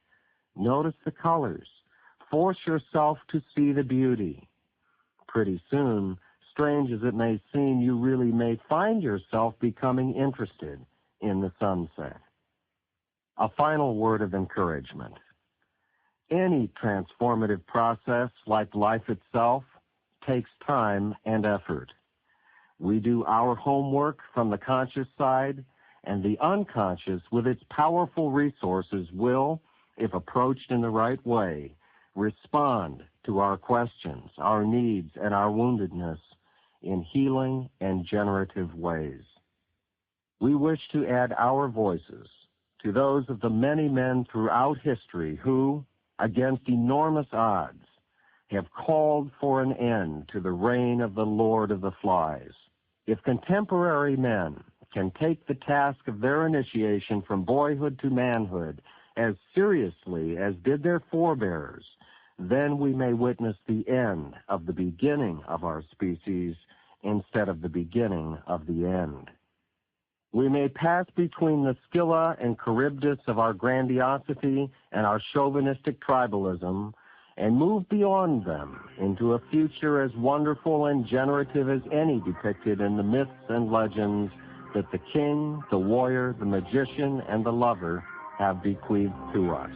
Notice the colors. Force yourself to see the beauty. Pretty soon, strange as it may seem, you really may find yourself becoming interested in the sunset. A final word of encouragement. Any transformative process, like life itself, takes time and effort. We do our homework from the conscious side, and the unconscious, with its powerful resources, will, if approached in the right way, respond to our questions, our needs, and our woundedness in healing and generative ways. We wish to add our voices to those of the many men throughout history who, against enormous odds, have called for an end to the reign of the Lord of the Flies. If contemporary men can take the task of their initiation from boyhood to manhood as seriously as did their forebears, then we may witness the end of the beginning of our species instead of the beginning of the end. We may pass between the Scylla and Charybdis of our grandiosity and our chauvinistic tribalism and move beyond them into a future as wonderful and generative as any depicted in the myths and legends that the king, the warrior, the magician, and the lover have bequeathed to us.